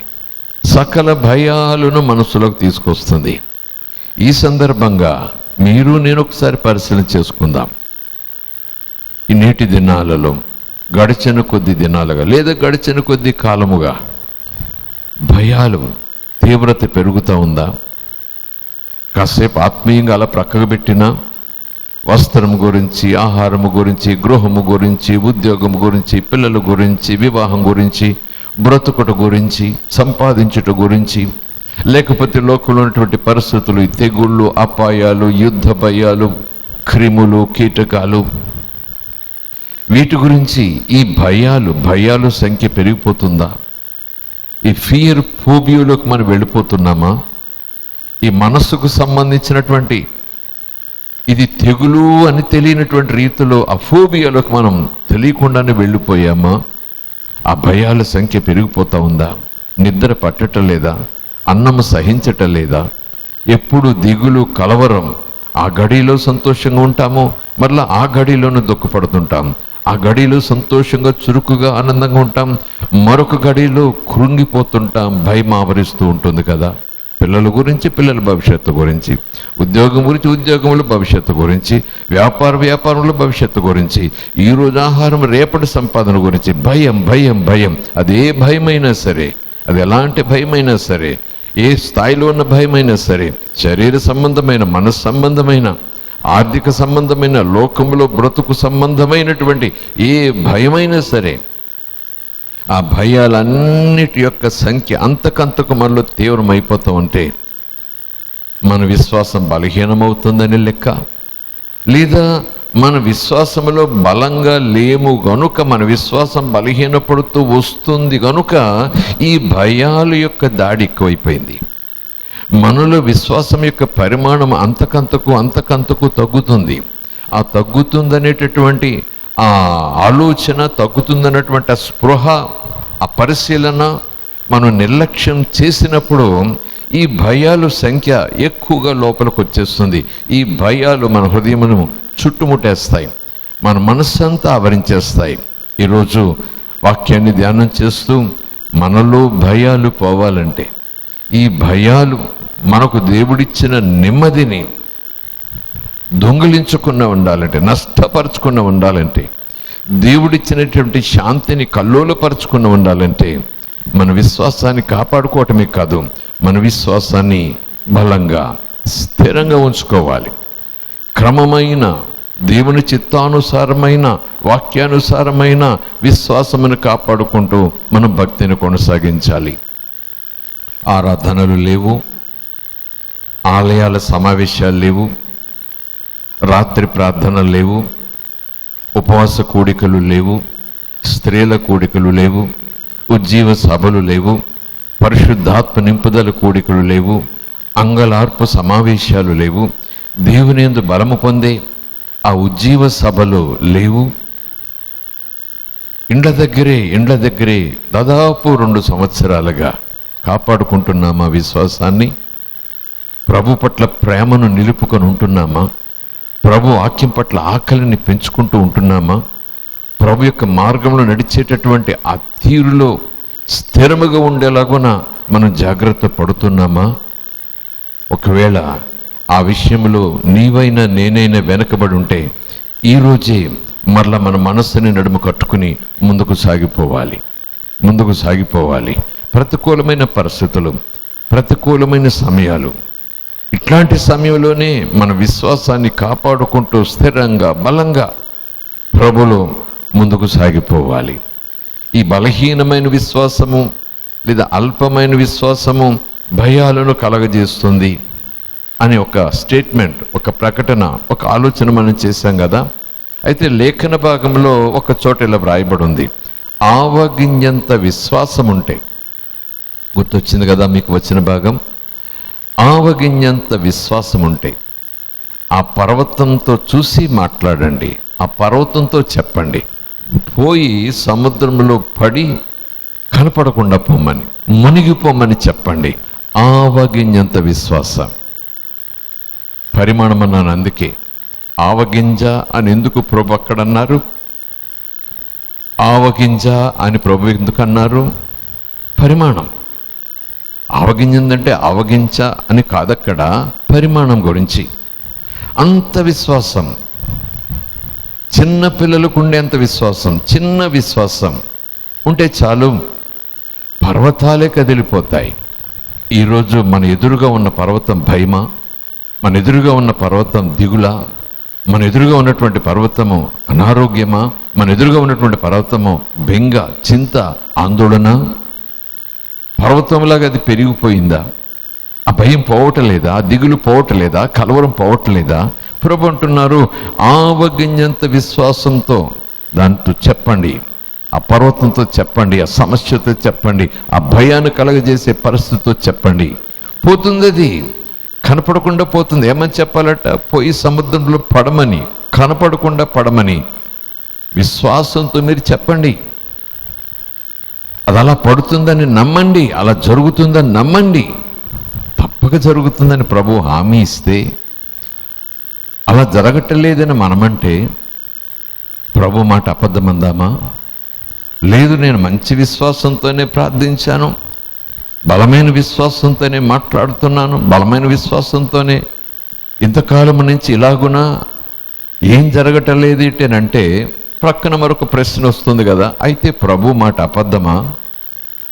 సకల భయాలను మనసులోకి తీసుకొస్తుంది. ఈ సందర్భంగా మీరు నేను ఒకసారి పరిశీలన చేసుకుందాం. ఈ నేటి దినాలలో గడిచిన కొద్ది దినాలుగా లేదా గడిచిన కొద్ది కాలముగా భయాలు తీవ్రత పెరుగుతూ ఉందా? కాసేపు ఆత్మీయంగా అలా ప్రక్కకు పెట్టినా వస్త్రము గురించి, ఆహారము గురించి, గృహము గురించి, ఉద్యోగం గురించి, పిల్లల గురించి, వివాహం గురించి, బ్రతుకుట గురించి, సంపాదించుట గురించి, లేకపోతే లోకంలో ఉన్నటువంటి పరిస్థితులు, తెగుళ్ళు, అపాయాలు, యుద్ధ భయాలు, క్రిములు, కీటకాలు, వీటి గురించి ఈ భయాలు సంఖ్య పెరిగిపోతుందా? ఈ ఫియర్ ఫోబియాలోకి మనం వెళ్ళిపోతున్నామా? ఈ మనస్సుకు సంబంధించినటువంటి ఇది తెగులు అని తెలియనటువంటి రీతిలో ఆ ఫోబియాలోకి మనం తెలియకుండానే వెళ్ళిపోయామా? ఆ భయాల సంఖ్య పెరిగిపోతూ ఉందా? నిద్ర పట్టటం లేదా? అన్నము సహించటం లేదా? ఎప్పుడు దిగులు, కలవరం. ఆ గడిలో సంతోషంగా ఉంటాము, మరలా ఆ గడిలోనే దుఃఖపడుతుంటాం. ఆ గడిలో సంతోషంగా, చురుకుగా, ఆనందంగా ఉంటాం, మరొక గడిలో కృంగిపోతుంటాం. భయం ఆవరిస్తూ ఉంటుంది కదా. పిల్లల గురించి, పిల్లల భవిష్యత్తు గురించి, ఉద్యోగం గురించి, ఉద్యోగముల భవిష్యత్తు గురించి, వ్యాపారంలో భవిష్యత్తు గురించి, ఈరోజు ఆహారం, రేపటి సంపాదన గురించి భయం భయం భయం. అదే భయమైనా సరే, అది ఎలాంటి భయమైనా సరే, ఏ స్థాయిలో ఉన్న భయమైనా సరే, శరీర సంబంధమైన, మనస్ సంబంధమైన, ఆర్థిక సంబంధమైన, లోకంలో బ్రతుకు సంబంధమైనటువంటి ఏ భయమైనా సరే, ఆ భయాలన్నిటి యొక్క సంఖ్య అంతకంతకు మనలో తీవ్రమైపోతూ ఉంటే మన విశ్వాసం బలహీనమవుతుందని లెక్క. లేదా మన విశ్వాసంలో బలంగా లేము గనుక, మన విశ్వాసం బలహీనపడుతూ వస్తుంది గనుక ఈ భయాల యొక్క దాడి ఎక్కువైపోయింది. మనలో విశ్వాసం యొక్క పరిమాణం అంతకంతకు తగ్గుతుంది. ఆ తగ్గుతుందనేటటువంటి ఆ ఆలోచన, తగ్గుతుందన్నటువంటి ఆ స్పృహ, ఆ పరిశీలన మనం నిర్లక్ష్యం చేసినప్పుడు ఈ భయాలు సంఖ్య ఎక్కువగా లోపలికి వచ్చేస్తుంది. ఈ భయాలు మన హృదయమును చుట్టుముట్టేస్తాయి, మన మనస్సంతా ఆవరించేస్తాయి. ఈరోజు వాక్యాన్ని ధ్యానం చేస్తూ మనలో భయాలు పోవాలంటే, ఈ భయాలు మనకు దేవుడిచ్చిన నెమ్మదిని దొంగిలించకుండా ఉండాలంటే, నష్టపరచకుండా ఉండాలంటే, దేవుడిచ్చినటువంటి శాంతిని కల్లోలపరచకుండా ఉండాలంటే మన విశ్వాసాన్ని కాపాడుకోవటమే కాదు, మన విశ్వాసాన్ని బలంగా స్థిరంగా ఉంచుకోవాలి. క్రమమైన దేవుని చిత్తానుసారమైన, వాక్యానుసారమైన విశ్వాసమును కాపాడుకుంటూ మన భక్తిని కొనసాగించాలి. ఆరాధనలు లేవు, ఆలయాల సమావేశాలు లేవు, రాత్రి ప్రార్థనలు లేవు, ఉపవాస కూడికలు లేవు, స్త్రీల కూడికలు లేవు, ఉజ్జీవ సభలు లేవు, పరిశుద్ధాత్మ నింపుదల కూడికలు లేవు, అంగలార్పు సమావేశాలు లేవు, దేవుని యందు బలము పొందే ఆ ఉజ్జీవ సభలు లేవు. ఇండ్ల దగ్గరే దాదాపు 2 సంవత్సరాలుగా కాపాడుకుంటున్నామా విశ్వాసాన్ని? ప్రభు పట్ల ప్రేమను నిలుపుకొని ఉంటున్నామా? ప్రభు వాక్యం పట్ల ఆకలిని పెంచుకుంటూ ఉంటున్నామా? ప్రభు యొక్క మార్గంలో నడిచేటటువంటి ఆ తీరులో స్థిరముగా ఉండేలాగున మనం జాగ్రత్త పడుతున్నామా? ఒకవేళ ఆ విషయంలో నీవైనా నేనైనా వెనకబడి ఉంటే ఈరోజే మరలా మన మనస్సుని నడుము కట్టుకుని ముందుకు సాగిపోవాలి. ప్రతికూలమైన పరిస్థితులు, ప్రతికూలమైన సమయాలు, ఇట్లాంటి సమయంలోనే మన విశ్వాసాన్ని కాపాడుకుంటూ స్థిరంగా బలంగా ప్రభులో ముందుకు సాగిపోవాలి. ఈ బలహీనమైన విశ్వాసము లేదా అల్పమైన విశ్వాసము భయాలను కలగజేస్తుంది అని ఒక స్టేట్మెంట్, ఒక ప్రకటన, ఒక ఆలోచన మనం చేశాం కదా. అయితే లేఖన భాగంలో ఒక చోట ఇలా వ్రాయబడి ఉంది, ఆవగింజంత విశ్వాసం ఉంటే. గుర్తొచ్చింది కదా మీకు వచ్చిన భాగం? ఆవగింజంత విశ్వాసం ఉంటే ఆ పర్వతంతో చూసి మాట్లాడండి, ఆ పర్వతంతో చెప్పండి, పోయి సముద్రంలో పడి కనపడకుండా పొమ్మని, మునిగిపోమ్మని చెప్పండి. ఆవగింజంత విశ్వాసం. పరిమాణం అన్నాను, అందుకే ఆవగింజ అని ఎందుకు ప్రభు అక్కడ అన్నారు? ఆవగింజ అని ప్రభు ఎందుకు అన్నారు? పరిమాణం. ఆవగింజందంటే ఆవగింజ అని కాదక్కడ, పరిమాణం గురించి. అంత విశ్వాసం, చిన్న పిల్లలకు ఉండేంత విశ్వాసం, చిన్న విశ్వాసం ఉంటే చాలు, పర్వతాలే కదిలిపోతాయి. ఈరోజు మన ఎదురుగా ఉన్న పర్వతం భయమా? మన ఎదురుగా ఉన్న పర్వతం దిగులా? మన ఎదురుగా ఉన్నటువంటి పర్వతము అనారోగ్యమా? మన ఎదురుగా ఉన్నటువంటి పర్వతము బెంగ, చింత, ఆందోళన? పర్వతంలాగా అది పెరిగిపోయిందా? ఆ భయం పోవటలేదా? ఆ దిగులు పోవటలేదా? కలవరం పోవట్లేదా? ప్రభు అంటున్నారు, ఆవగింజంత విశ్వాసంతో దాంతో చెప్పండి, ఆ పర్వతంతో చెప్పండి, ఆ సమస్యతో చెప్పండి, ఆ భయాన్ని కలగజేసే పరిస్థితితో చెప్పండి. పోతుంది, అది కనపడకుండా పోతుంది. ఏమని చెప్పాలట? పోయి సముద్రంలో పడమని, కనపడకుండా పడమని విశ్వాసంతో మీరు చెప్పండి. అది అలా పడుతుందని నమ్మండి, అలా జరుగుతుందని నమ్మండి. తప్పక జరుగుతుందని ప్రభు హామీ ఇస్తే, అలా జరగటలేదని మనమంటే ప్రభు మాట అబద్ధమందామా? లేదు, నేను మంచి విశ్వాసంతోనే ప్రార్థించాను, బలమైన విశ్వాసంతోనే మాట్లాడుతున్నాను, బలమైన విశ్వాసంతోనే ఇంతకాలం నుంచి ఇలాగునా, ఏం జరగటలేదు అంటే ప్రక్కన మరొక ప్రశ్న వస్తుంది కదా, అయితే ప్రభు మాట అబద్ధమా?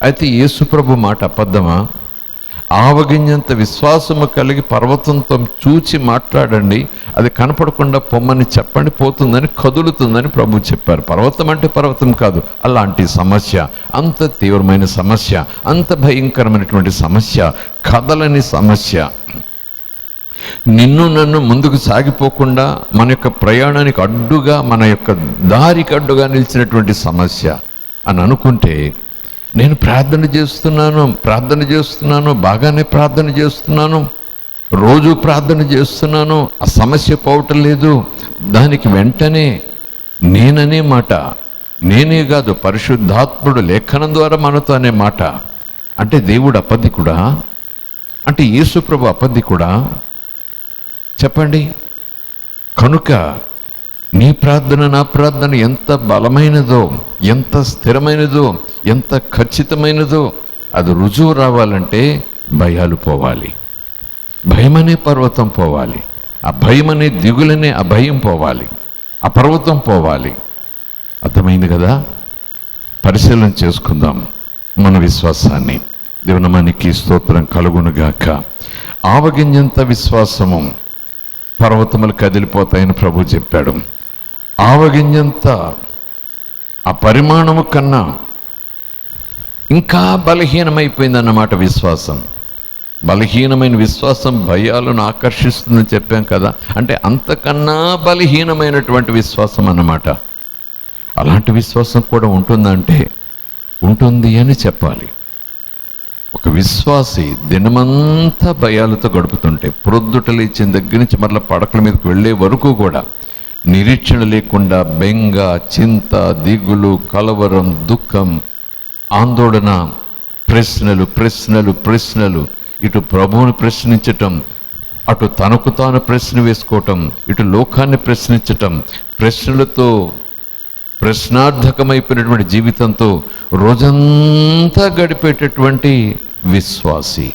అయితే యేసు ప్రభు మాట అబద్ధమా? ఆవగింజంత విశ్వాసము కలిగి పర్వతంతో చూచి మాట్లాడండి, అది కనపడకుండా పొమ్మని చెప్పండి, పోతుందని, కదులుతుందని ప్రభు చెప్పారు. పర్వతం అంటే పర్వతం కాదు, అలాంటి సమస్య, అంత తీవ్రమైన సమస్య, అంత భయంకరమైనటువంటి సమస్య, కదలని సమస్య, నిన్ను నన్ను ముందుకు సాగిపోకుండా మన యొక్క ప్రయాణానికి అడ్డుగా, మన యొక్క దారికి అడ్డుగా నిలిచినటువంటి సమస్య అని అనుకుంటే, నేను ప్రార్థన చేస్తున్నాను, బాగానే ప్రార్థన చేస్తున్నాను, రోజు ప్రార్థన చేస్తున్నాను, ఆ సమస్య పోవటం లేదు. దానికి వెంటనే నేననే మాట, నేనే కాదు పరిశుద్ధాత్ముడు లేఖనం ద్వారా మనతో అనే మాట, అంటే దేవుడు అబద్ధికుడా? అంటే యేసు ప్రభు అబద్ధికుడా? చెప్పండి. కనుక నీ ప్రార్థన, నా ప్రార్థన ఎంత బలమైనదో, ఎంత స్థిరమైనదో, ఎంత ఖచ్చితమైనదో, అది రుజువు రావాలంటే భయాలు పోవాలి, భయమనే పర్వతం పోవాలి, ఆ భయమనే దిగులనే ఆ భయం పోవాలి, ఆ పర్వతం పోవాలి. అర్థమైంది కదా? పరిశీలన చేసుకుందాం మన విశ్వాసాన్ని. దేవునామానికి స్తోత్రం కలుగునుగాక. ఆవగింజంత విశ్వాసము పర్వతములు కదిలిపోతాయని ప్రభు చెప్పాడు. ఆవగింజంత ఆ పరిమాణము కన్నా ఇంకా బలహీనమైపోయిందన్నమాట విశ్వాసం. బలహీనమైన విశ్వాసం భయాలను ఆకర్షిస్తుందని చెప్పాం కదా, అంటే అంతకన్నా బలహీనమైనటువంటి విశ్వాసం అన్నమాట. అలాంటి విశ్వాసం కూడా ఉంటుందంటే ఉంటుంది అని చెప్పాలి. ఒక విశ్వాసి దినమంతా భయాలతో గడుపుతుంటే ప్రొద్దుట లేచిన దగ్గర నుంచి మరలా పడకల మీదకి వెళ్ళే వరకు కూడా నిరీక్షణ లేకుండా బెంగ, చింత, దిగులు, కలవరం, దుఃఖం, ఆందోళన, ప్రశ్నలు ప్రశ్నలు ప్రశ్నలు, ఇటు ప్రభువుని ప్రశ్నించటం, అటు తనకు తాను ప్రశ్న వేసుకోవటం, ఇటు లోకాన్ని ప్రశ్నించటం, ప్రశ్నలతో ప్రశ్నార్థకమైపోయినటువంటి జీవితంతో రోజంతా గడిపేటటువంటి విశ్వాసి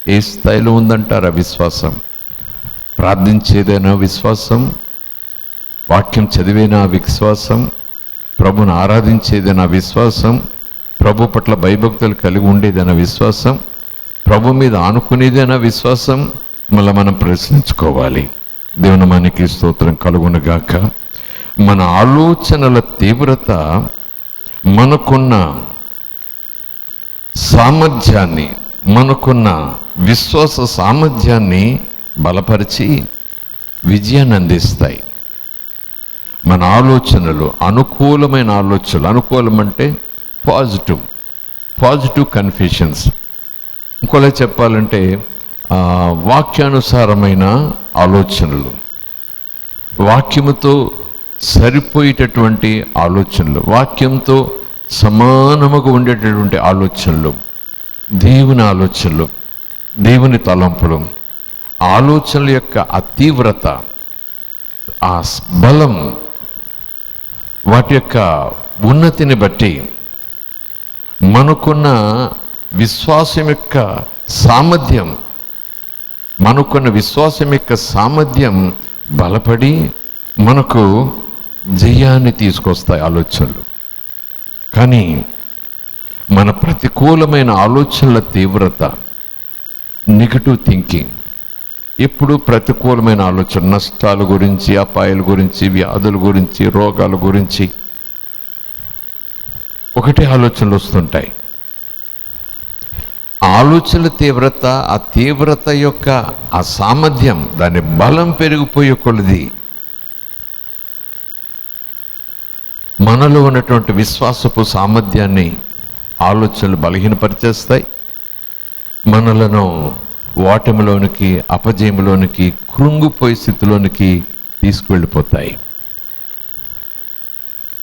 ఏ స్థాయిలో ఉందంటారా విశ్వాసం? ప్రార్థించేదైనా విశ్వాసం, వాక్యం చదివేనా విశ్వాసం, ప్రభుని ఆరాధించేదైనా విశ్వాసం, ప్రభు పట్ల భయభక్తులు కలిగి ఉండేదైనా విశ్వాసం, ప్రభు మీద ఆనుకునేదైనా విశ్వాసం? మళ్ళీ మనం ప్రశ్నించుకోవాలి. దేవుని మనకి స్తోత్రం కలుగునుగాక. మన ఆలోచనల తీవ్రత మనకున్న సామర్థ్యాన్ని, మనకున్న విశ్వాస సామర్థ్యాన్ని బలపరిచి విజయాన్ని అందిస్తాయి. మన ఆలోచనలు అనుకూలమైన ఆలోచనలు, అనుకూలం అంటే పాజిటివ్ కన్ఫెషన్స్. ఇంకోలా చెప్పాలంటే వాక్యానుసారమైన ఆలోచనలు, వాక్యముతో సరిపోయేటటువంటి ఆలోచనలు, వాక్యంతో సమానముగా ఉండేటటువంటి ఆలోచనలు, దేవుని ఆలోచనలు, దేవుని తలంపులు, ఆలోచనల యొక్క ఆ తీవ్రత, ఆ బలం, వాటి యొక్క ఉన్నతిని బట్టి మనకున్న విశ్వాసం యొక్క సామర్థ్యం బలపడి మనకు జయాన్ని తీసుకొస్తాయి ఆలోచనలు. కానీ మన ప్రతికూలమైన ఆలోచనల తీవ్రత, నెగటివ్ థింకింగ్, ఎప్పుడు ప్రతికూలమైన ఆలోచన, నష్టాల గురించి, అపాయాల గురించి, వ్యాధుల గురించి, రోగాల గురించి ఒకటే ఆలోచనలు వస్తుంటాయి. ఆలోచనల తీవ్రత, ఆ తీవ్రత యొక్క ఆ సామర్థ్యం, దాని బలం పెరిగిపోయే కొలది మనలో ఉన్నటువంటి విశ్వాసపు సామర్థ్యాన్ని ఆలోచనలు బలహీనపరిచేస్తాయి. మనలను ఓటమిలోనికి, అపజయంలోనికి, కృంగిపోయే స్థితిలోనికి తీసుకువెళ్ళిపోతాయి.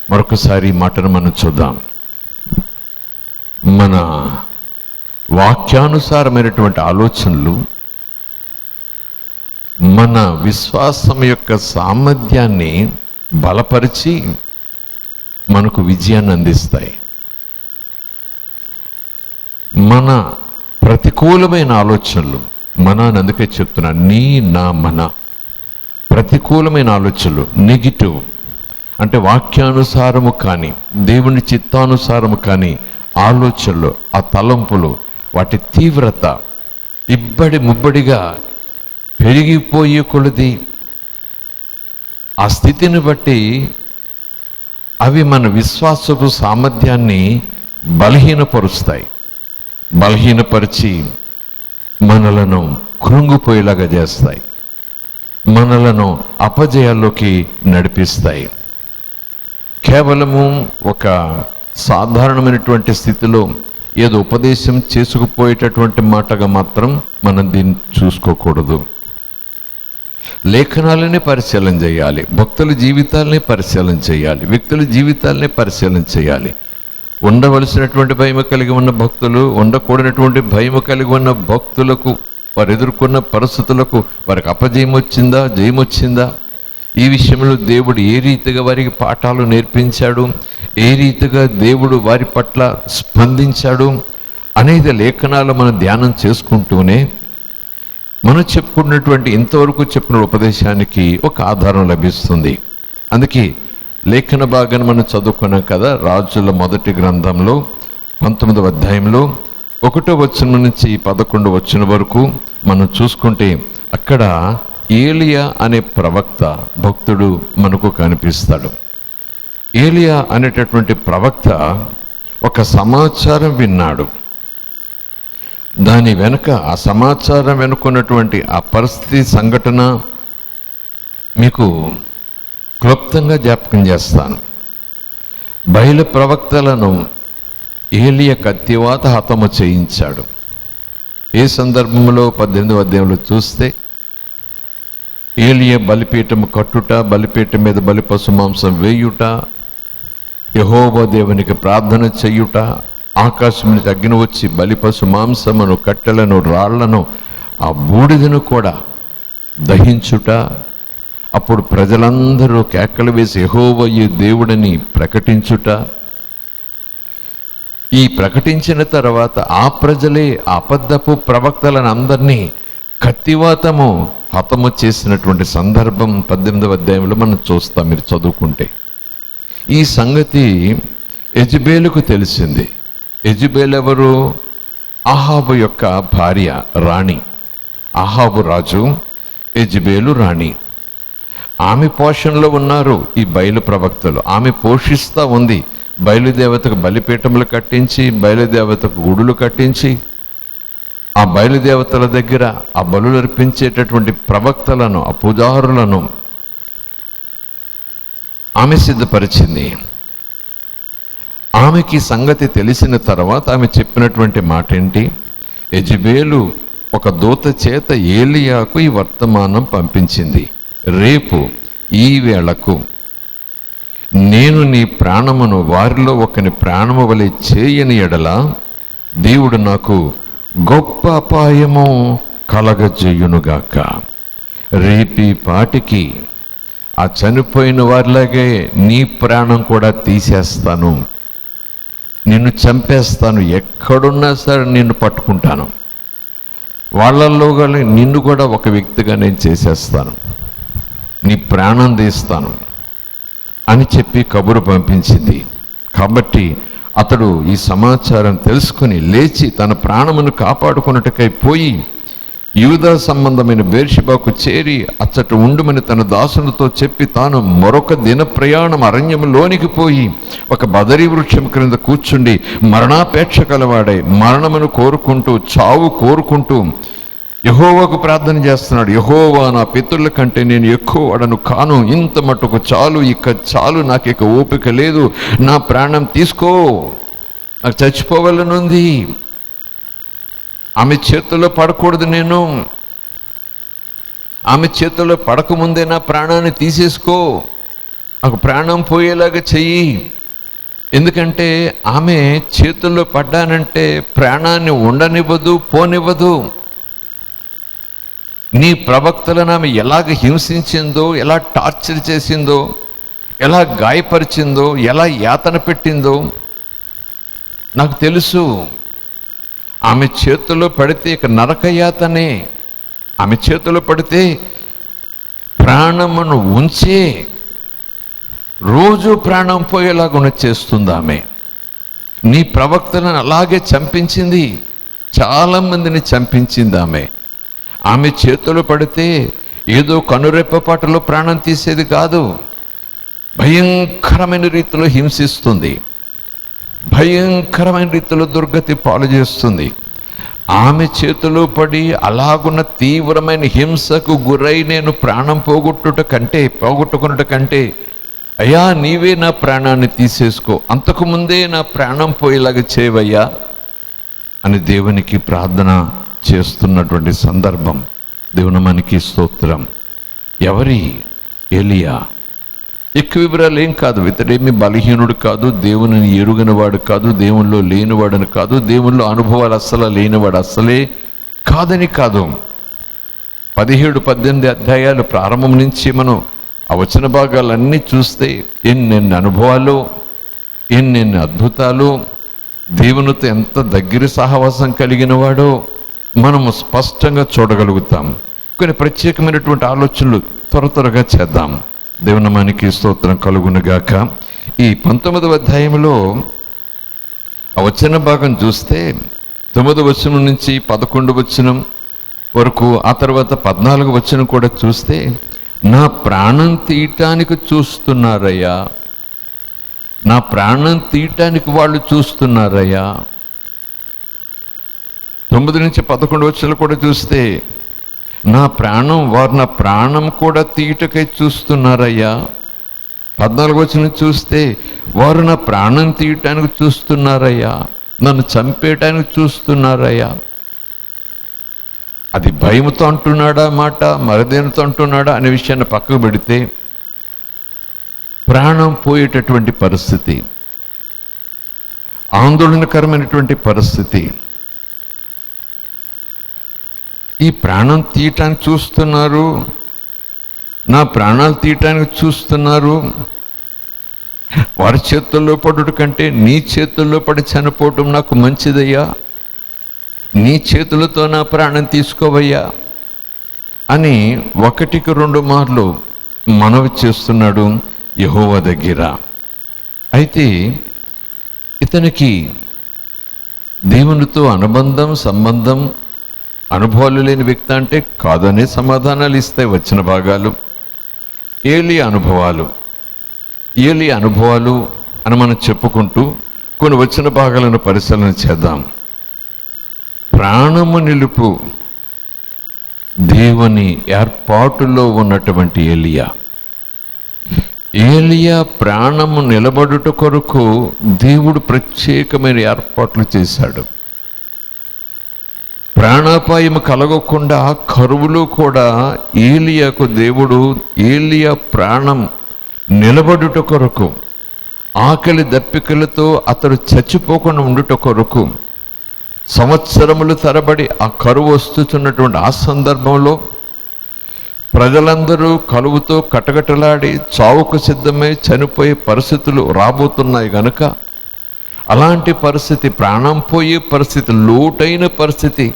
మరొకసారి ఈ మాటను మనం చూద్దాం. మన వాక్యానుసారమైనటువంటి ఆలోచనలు మన విశ్వాసం యొక్క సామర్థ్యాన్ని బలపరిచి మనకు విజయాన్ని అందిస్తాయి. మన ప్రతికూలమైన ఆలోచనలు, అని అందుకే చెప్తున్నా, మన ప్రతికూలమైన ఆలోచనలు, నెగిటివ్ అంటే వాక్యానుసారము కానీ, దేవుని చిత్తానుసారము కానీ ఆలోచనలు, ఆ తలంపులు, వాటి తీవ్రత ముబ్బడిగా పెరిగిపోయే కొలది ఆ స్థితిని బట్టి అవి మన విశ్వాసపు సామర్థ్యాన్ని బలహీనపరిచి మనలను కృంగిపోయేలాగా చేస్తాయి, మనలను అపజయాల్లోకి నడిపిస్తాయి. కేవలము ఒక సాధారణమైనటువంటి స్థితిలో ఏదో ఉపదేశం చేసుకుపోయేటటువంటి మాటగా మాత్రం మనం దీన్ని చూసుకోకూడదు. లేఖనాలనే పరిశీలన చేయాలి, భక్తుల జీవితాలనే పరిశీలన చేయాలి, వ్యక్తుల జీవితాలనే పరిశీలన చేయాలి. ఉండవలసినటువంటి భయము కలిగి ఉన్న భక్తులు, ఉండకూడనటువంటి భయము కలిగి ఉన్న భక్తులకు, వారు ఎదుర్కొన్న పరిస్థితులకు వారికి అపజయం వచ్చిందా, జయం వచ్చిందా, ఈ విషయంలో దేవుడు ఏ రీతిగా వారికి పాఠాలు నేర్పించాడు, ఏ రీతిగా దేవుడు వారి పట్ల స్పందించాడు అనేది లేఖనాలు మనం ధ్యానం చేసుకుంటూనే మనం చెప్పుకున్నటువంటి ఇంతవరకు చెప్పిన ఉపదేశానికి ఒక ఆధారం లభిస్తుంది. అందుకే లేఖన భాగాన్ని మనం చదువుకున్నాం కదా, రాజుల మొదటి గ్రంథంలో 19వ అధ్యాయంలో 1వ వచనం నుంచి 11వ వచనం వరకు మనం చూసుకుంటే అక్కడ ఏలియా అనే ప్రవక్త భక్తుడు మనకు కనిపిస్తాడు. ఏలియా అనేటటువంటి ప్రవక్త ఒక సమాచారం విన్నాడు. దాని వెనుక, ఆ సమాచారం వెనుకున్నటువంటి ఆ పరిస్థితి, సంఘటన మీకు క్లుప్తంగా జ్ఞాపకం చేస్తాను. బయలు ప్రవక్తలను ఏలియా కత్తివాత హతము చేయించాడు. ఏ సందర్భంలో 18వ అధ్యాయంలో చూస్తే ఏలియా బలిపీఠం కట్టుట, బలిపీఠం మీద బలిపశు మాంసం వేయుట, యెహోవా దేవునికి ప్రార్థన చేయుట, ఆకాశం నుంచి అగ్ని వచ్చి బలిపశు మాంసమును, కట్టెలను, రాళ్లను, ఆ బూడిదను కూడా దహించుట, అప్పుడు ప్రజలందరూ కేకలు వేసి యెహోవాయే దేవుడని ప్రకటించుట. ఈ ప్రకటించిన తర్వాత ఆ ప్రజలే అబద్ధపు ప్రవక్తలను అందరినీ కత్తివాతము హతము చేసినటువంటి సందర్భం 18వ అధ్యాయంలో మనం చూస్తాం. మీరు చదువుకుంటే ఈ సంగతి యెజెబెలుకు తెలిసింది. యెజెబెలు ఎవరు? అహాబు యొక్క భార్య, రాణి. అహాబు రాజు, యెజెబెలు రాణి. ఆమె పోషణలో ఉన్నారు ఈ బయలు ప్రవక్తలు. ఆమె పోషిస్తూ ఉంది. బయలుదేవతకు బలిపీఠములు కట్టించి, బయలుదేవతకు గుడులు కట్టించి, ఆ బయలుదేవతల దగ్గర ఆ బలులు అర్పించేటటువంటి ప్రవక్తలను, ఆ పూజారులను ఆమె సిద్ధపరిచింది. ఆమెకి సంగతి తెలిసిన తర్వాత ఆమె చెప్పినటువంటి మాట ఏంటి? యెజెబెలు ఒక దూత చేత ఏలియాకు ఈ వర్తమానం పంపించింది. రేపు ఈ వేళకు నేను నీ ప్రాణమును వారిలో ఒకని ప్రాణము వలె చేయని ఎడల దేవుడు నాకు గొప్ప అపాయము కలగజేయునుగాక. రేపీ పాటికి ఆ చనిపోయిన వారిలాగే నీ ప్రాణం కూడా తీసేస్తాను, నిన్ను చంపేస్తాను, ఎక్కడున్నా సరే నిన్ను పట్టుకుంటాను, వాళ్ళల్లో నిన్ను కూడా ఒక వ్యక్తిగా నేను చేసేస్తాను, నీ ప్రాణం తీస్తాను అని చెప్పి కబురు పంపించింది. కాబట్టి అతడు ఈ సమాచారం తెలుసుకుని లేచి తన ప్రాణమును కాపాడుకున్నట్టుకై పోయి యూదా సంబంధమైన బేర్షెబాకు చేరి అచ్చట ఉండుమని తన దాసునితో చెప్పి తాను మరొక దిన ప్రయాణం అరణ్యంలోనికి పోయి ఒక బదరీ వృక్షం క్రింద కూర్చుండి మరణాపేక్ష కలవాడై మరణమును కోరుకుంటూ, చావు కోరుకుంటూ యెహోవాకు ప్రార్థన చేస్తున్నాడు. యెహోవా, నా పితరుల కంటే నేను ఎక్కువ వాడను కాను, ఇంత మటుకు చాలు, ఇక చాలు, నాకు ఇక ఓపిక లేదు, నా ప్రాణం తీసుకో, నాకు చచ్చిపోవాలనుంది, ఆమె చేతుల్లో పడకూడదు, నేను ఆమె చేతుల్లో పడకముందే నా ప్రాణాన్ని తీసేసుకో, నాకు ప్రాణం పోయేలాగా చెయ్యి. ఎందుకంటే ఆమె చేతుల్లో పడ్డానంటే ప్రాణాన్ని ఉండనివ్వదు, పోనివ్వదు. నీ ప్రవక్తలను ఆమె ఎలాగ హింసించిందో, ఎలా టార్చర్ చేసిందో, ఎలా గాయపరిచిందో, ఎలా యాతన పెట్టిందో నాకు తెలుసు. ఆమె చేతుల్లో పడితే ఇక నరకయాతనే. ఆమె చేతుల్లో పడితే ప్రాణమును ఉంచే రోజు ప్రాణం పోయేలాగా చేస్తుంది ఆమె. నీ ప్రవక్తలను అలాగే చంపించింది, చాలామందిని చంపించింది ఆమె. ఆమె చేతులు పడితే ఏదో కనురెప్పపాటులో ప్రాణం తీసేది కాదు, భయంకరమైన రీతిలో హింసిస్తుంది, భయంకరమైన రీతిలో దుర్గతి పాలు చేస్తుంది. ఆమె చేతిలో పడి అలాగున్న తీవ్రమైన హింసకు గురై నేను ప్రాణం పోగొట్టుకున్నట కంటే అయ్యా నీవే నా ప్రాణాన్ని తీసేసుకో, అంతకుముందే నా ప్రాణం పోయేలాగా చేయవయ్యా అని దేవునికి ప్రార్థన చేస్తున్నటువంటి సందర్భం. దేవుని మనకి స్తోత్రం. ఎవరి? ఏలియా. ఎక్కువ వివరాలు ఏం కాదు. ఇతడేమి బలహీనుడు కాదు, దేవుని ఎరుగనివాడు కాదు, దేవుల్లో లేనివాడని కాదు, దేవుల్లో అనుభవాలు అస్సలు లేనివాడు అస్సలే కాదని కాదు. 17-18 అధ్యాయాలు ప్రారంభం నుంచి మనం ఆ వచన భాగాలన్నీ చూస్తే ఎన్నెన్ని అనుభవాలు, ఎన్నెన్ని అద్భుతాలు, దేవునితో ఎంత దగ్గర సహవాసం కలిగిన వాడో మనము స్పష్టంగా చూడగలుగుతాం. కొన్ని ప్రత్యేకమైనటువంటి ఆలోచనలు త్వరగా చేద్దాం. దేవుని మనకి స్తోత్రం కలుగునుగాక. ఈ 19వ అధ్యాయంలో ఆ వచన భాగం చూస్తే 9వ వచనం నుంచి 11వ వచనం వరకు, ఆ తర్వాత 14వ వచనం కూడా చూస్తే నా ప్రాణం తీయటానికి చూస్తున్నారయ్యా, నా ప్రాణం తీయటానికి వాళ్ళు చూస్తున్నారయ్యా. 9 నుంచి 11 వచనాలు కూడా చూస్తే వారు నా ప్రాణం కూడా తీయటకై చూస్తున్నారయ్యా. 14 చూస్తే, వారు నా ప్రాణం తీయటానికి చూస్తున్నారయ్యా, నన్ను చంపేయటానికి చూస్తున్నారయ్యా. అది భయంతో అంటున్నాడా మాట, మరదేనితో అంటున్నాడా అనే విషయాన్ని పక్కకు పెడితే, ప్రాణం పోయేటటువంటి పరిస్థితి, ఆందోళనకరమైనటువంటి పరిస్థితి. ఈ ప్రాణం తీయటానికి చూస్తున్నారు, నా ప్రాణాలు తీయటానికి చూస్తున్నారు. వారి చేతుల్లో పడుట కంటే నీ చేతుల్లో పడి చనిపోవటం నాకు మంచిదయ్యా, నీ చేతులతో నా ప్రాణం తీసుకోవయ్యా అని 1-2 మార్లు మనవి చేస్తున్నాడు యెహోవా దగ్గర. అయితే ఇతనికి దేవునితో అనుబంధం, సంబంధం, అనుభవాలు లేని వ్యక్తి అంటే కాదనే సమాధానాలు ఇస్తాయి వచ్చిన భాగాలు. ఏలియా అనుభవాలు అని మనం చెప్పుకుంటూ కొన్ని వచ్చిన భాగాలను పరిశీలన చేద్దాం. ప్రాణము నిలుపు దేవుని ఏర్పాటులో ఉన్నటువంటి ఏలియా ప్రాణము నిలబడుట కొరకు దేవుడు ప్రత్యేకమైన ఏర్పాట్లు చేశాడు. ప్రాణాపాయము కలగకుండా కరువులో కూడా ఏలియాకు దేవుడు ఏలియా ప్రాణం నిలబడుట కొరకు, ఆకలి దప్పికలతో అతడు చచ్చిపోకుండా ఉండుట కొరకు సంవత్సరములు తరబడి ఆ కరువు వస్తున్నటువంటి ఆ సందర్భంలో ప్రజలందరూ కలువుతో కటకటలాడి చావుకు సిద్ధమై చనిపోయే పరిస్థితులు రాబోతున్నాయి గనుక, అలాంటి పరిస్థితి, ప్రాణం పోయే పరిస్థితి, లోటైన పరిస్థితి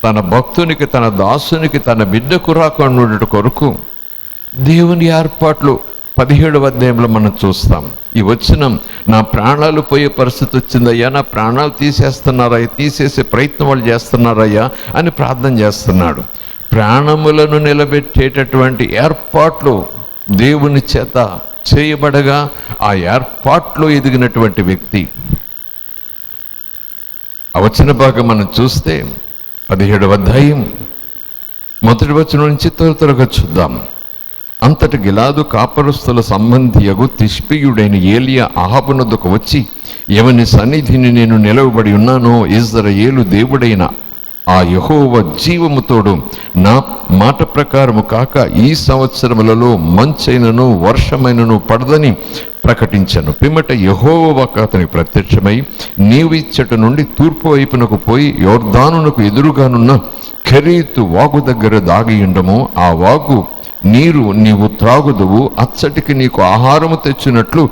తన భక్తునికి, తన దాసునికి, తన బిడ్డకు రాకుండా కొరకు దేవుని ఏర్పాట్లు 17వ అధ్యాయంలో మనం చూస్తాం. ఈ వచనం, నా ప్రాణాలు పోయే పరిస్థితి వచ్చిందయ్యా, నా ప్రాణాలు తీసేస్తున్నారయ్యా, తీసేసే ప్రయత్నం వాళ్ళు చేస్తున్నారయ్యా అని ప్రార్థన చేస్తున్నాడు. ప్రాణములను నిలబెట్టేటటువంటి ఏర్పాట్లు దేవుని చేత చేయబడగా ఆ ఏర్పాట్లో ఎదిగినటువంటి వ్యక్తి. ఆ వచ్చిన భాగం మనం చూస్తే 17వ అధ్యాయం 1వ వచనం నుంచి త్వరగా చూద్దాం. అంతటి గిలాదు కాపరస్తుల సంబంధియగు తిష్బీయుడైన ఏలియా అహాబునొద్దకు వచ్చి, ఎవని సన్నిధిని నేను నిలవబడి ఉన్నానో ఇజ్రాయేలు దేవుడైన ఆ యెహోవా జీవముతోడు నా మాట ప్రకారము కాక ఈ సంవత్సరములలో మంచైనను వర్షమైనను పడదని ప్రకటించను. పిమ్మట యెహోవా అతనికి ప్రత్యక్షమై, నీవు ఇచ్చట నుండి తూర్పు వైపునకు పోయి యోర్దానునకు ఎదురుగానున్న కెరీతు వాగు దగ్గర దాగియుండము, ఆ వాగు నీరు నీవు త్రాగుదువు, అచ్చటికి నీకు ఆహారము తెచ్చినట్లు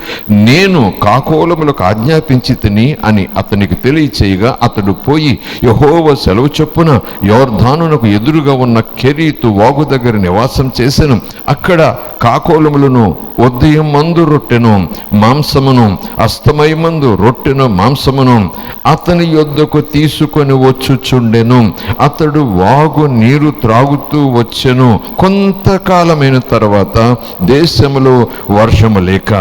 నేను కాకోలములకు ఆజ్ఞాపించి తిని అని అతనికి తెలియచేయగా, అతడు పోయి యెహోవా సెలవు చొప్పున యోర్దానునకు ఎదురుగా ఉన్న కెరీతు వాగు దగ్గర నివాసం చేసెను. అక్కడ కాకోలములను ఉదయం మందు రొట్టెను మాంసమును, అస్తమయమందు రొట్టెను మాంసమును అతని యొద్దకు తీసుకొని వచ్చుచుండెను. అతడు వాగు నీరు త్రాగుతూ వచ్చెను. కొంతకాలమైన తర్వాత దేశములో వర్షము లేక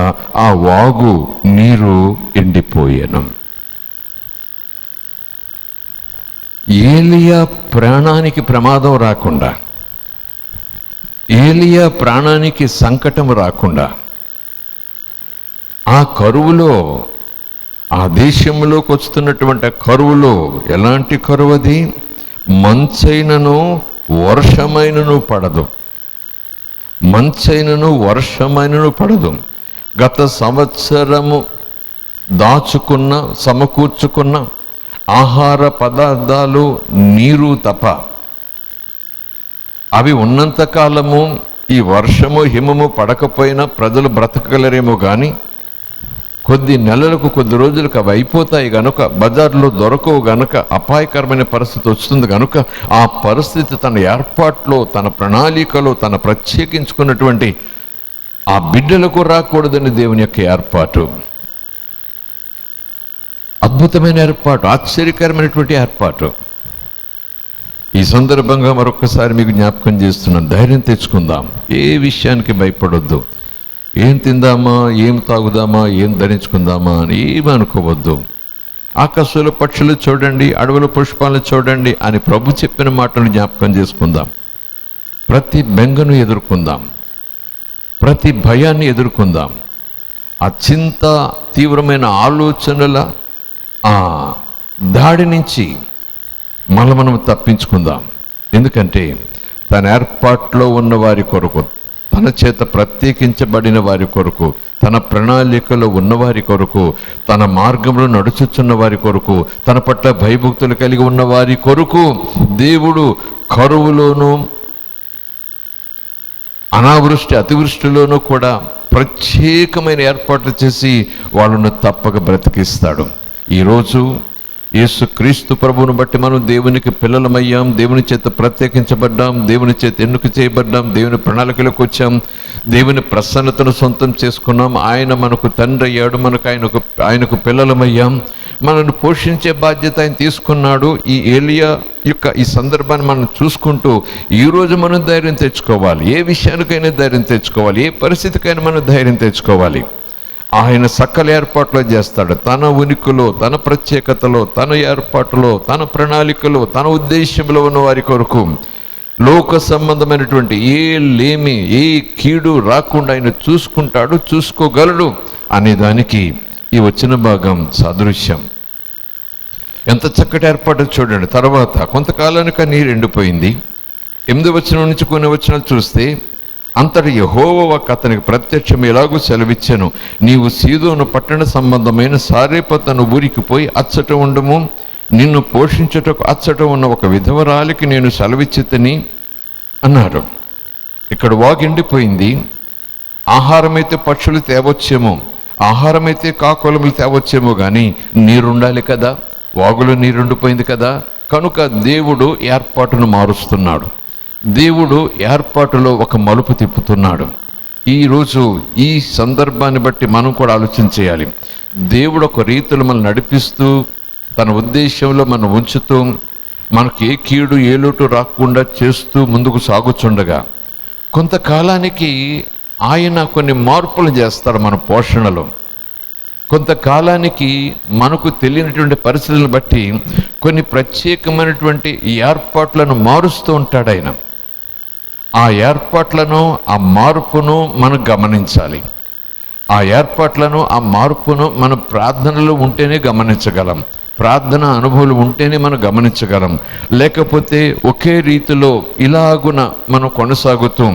ఆ వాగు నీరు ఎండిపోయెను. ఏలియా ప్రాణానికి ప్రమాదం రాకుండా, ఏలియా ప్రాణానికి సంకటం రాకుండా, ఆ కరువులో, ఆ దేశంలోకి వస్తున్నటువంటి కరువులో, ఎలాంటి కరువు అది? మంచైనను వర్షమైనను పడదు, మంచైనను వర్షమైనను పడదు. గత సంవత్సరము దాచుకున్న, సమకూర్చుకున్న ఆహార పదార్థాలు, నీరు తప్ప, అవి ఉన్నంతకాలము ఈ వర్షము హిమము పడకపోయినా ప్రజలు బ్రతకగలరేమో కానీ కొద్ది నెలలకు, కొద్ది రోజులకు అవి అయిపోతాయి గనుక, బజార్లో దొరకవు గనుక, అపాయకరమైన పరిస్థితి వస్తుంది కనుక, ఆ పరిస్థితి తన ఏర్పాట్లో, తన ప్రణాళికలో, తన ప్రత్యేకించుకున్నటువంటి ఆ బిడ్డలకు రాకూడదని దేవుని యొక్క ఏర్పాటు. అద్భుతమైన ఏర్పాటు, ఆశ్చర్యకరమైనటువంటి ఏర్పాటు. ఈ సందర్భంగా మరొకసారి మీకు జ్ఞాపకం చేస్తున్నాను, ధైర్యం తెచ్చుకుందాం, ఏ విషయానికి భయపడొద్దు. ఏం తిందామా, ఏం తాగుదామా, ఏం ధరించుకుందామా అని ఏమి అనుకోవద్దు. ఆకాశంలో పక్షులు చూడండి, అడవుల పుష్పాలను చూడండి అని ప్రభు చెప్పిన మాటను జ్ఞాపకం చేసుకుందాం. ప్రతి బెంగను ఎదుర్కొందాం, ప్రతి భయాన్ని ఎదుర్కొందాం. ఆ చింత, తీవ్రమైన ఆలోచనల ఆ దాడి నుంచి మనం తప్పించుకుందాం. ఎందుకంటే తన ఏర్పాట్లో ఉన్న వారి కొరకు, తన చేత ప్రత్యేకించబడిన వారి కొరకు, తన ప్రణాళికలో ఉన్నవారి కొరకు, తన మార్గంలో నడుచుచున్న వారి కొరకు, తన పట్ల భయభక్తులు కలిగి ఉన్న వారి కొరకు దేవుడు కరువులోనూ అనావృష్టి అతివృష్టిలోనూ కూడా ప్రత్యేకమైన ఏర్పాట్లు చేసి వాళ్ళను తప్పక బ్రతికిస్తాడు. ఈరోజు యేసుక్రీస్తు ప్రభువును బట్టి మనం దేవునికి పిల్లలమయ్యాం, దేవుని చేత ప్రత్యేకించబడ్డాం, దేవుని చేత ఎన్నిక చేయబడ్డాం, దేవుని ప్రణాళికలకు వచ్చాం, దేవుని ప్రసన్నతను సొంతం చేసుకున్నాం. ఆయన మనకు తండ్రి అయ్యాడు, ఆయనకు పిల్లలమయ్యాం. మనల్ని పోషించే బాధ్యత ఆయన తీసుకున్నాడు. ఈ ఏలియా యొక్క ఈ సందర్భాన్ని మనం చూసుకుంటూ ఈరోజు మనం ధైర్యం తెచ్చుకోవాలి. ఏ విషయానికైనా ధైర్యం తెచ్చుకోవాలి, ఏ పరిస్థితికైనా మనం ధైర్యం తెచ్చుకోవాలి. ఆయన సకల ఏర్పాట్లు చేస్తాడు. తన ఉనికిలో, తన ప్రత్యేకతలో, తన ఏర్పాటులో, తన ప్రణాళికలో, తన ఉద్దేశంలో ఉన్న వారి కొరకు లోక సంబంధమైనటువంటి ఏ లేమి, ఏ కీడు రాకుండా ఆయన చూసుకుంటాడు, చూసుకోగలడు అనే దానికి ఈ వచ్చిన భాగం సాదృశ్యం. ఎంత చక్కటి ఏర్పాటు చూడండి. తర్వాత కొంతకాలానికి ఆ నీరు ఎండిపోయింది. 8వ వచనం నుంచి కొన్ని వచనాలు చూస్తే, అంతటి యెహోవా వాక్కు అతనికి ప్రత్యక్షం ఎలాగూ సెలవిచ్చెను, నీవు సీదోను పట్టణ సంబంధమైన సారేపతను ఊరికి పోయి అచ్చట ఉండము, నిన్ను పోషించుటకు అచ్చట ఉన్న ఒక విధవరాలికి నేను సెలవిచ్చితిని అన్నాడు. ఇక్కడ వాగు ఎండిపోయింది. ఆహారమైతే పక్షులు తేవచ్చేమో, ఆహారమైతే కాకులములు తేవచ్చేమో, కానీ నీరుండాలి కదా. వాగులో నీరుండిపోయింది కదా. కనుక దేవుడు ఏర్పాటును మారుస్తున్నాడు. దేవుడు ఏర్పాటులో ఒక మలుపు తిప్పుతున్నాడు. ఈరోజు ఈ సందర్భాన్ని బట్టి మనం కూడా ఆలోచన చేయాలి. దేవుడు ఒక రీతిలో మనం నడిపిస్తూ, తన ఉద్దేశంలో మనం ఉంచుతూ, మనకు ఏ కీడు ఏ లోటు రాకుండా చేస్తూ ముందుకు సాగుచుండగా కొంతకాలానికి ఆయన కొన్ని మార్పులు చేస్తాడు మన పోషణలో. కొంతకాలానికి మనకు తెలియనటువంటి పరిస్థితులను బట్టి కొన్ని ప్రత్యేకమైనటువంటి ఏర్పాట్లను మారుస్తూ ఉంటాడు ఆయన. ఆ ఏర్పాట్లను, ఆ మార్పును మనం గమనించాలి. ఆ ఏర్పాట్లను, ఆ మార్పును మన ప్రార్థనలో ఉంటేనే గమనించగలం. ప్రార్థన అనుభవాలు ఉంటేనే మనం గమనించగలం. లేకపోతే ఒకే రీతిలో ఇలాగున మనం కొనసాగుతూ,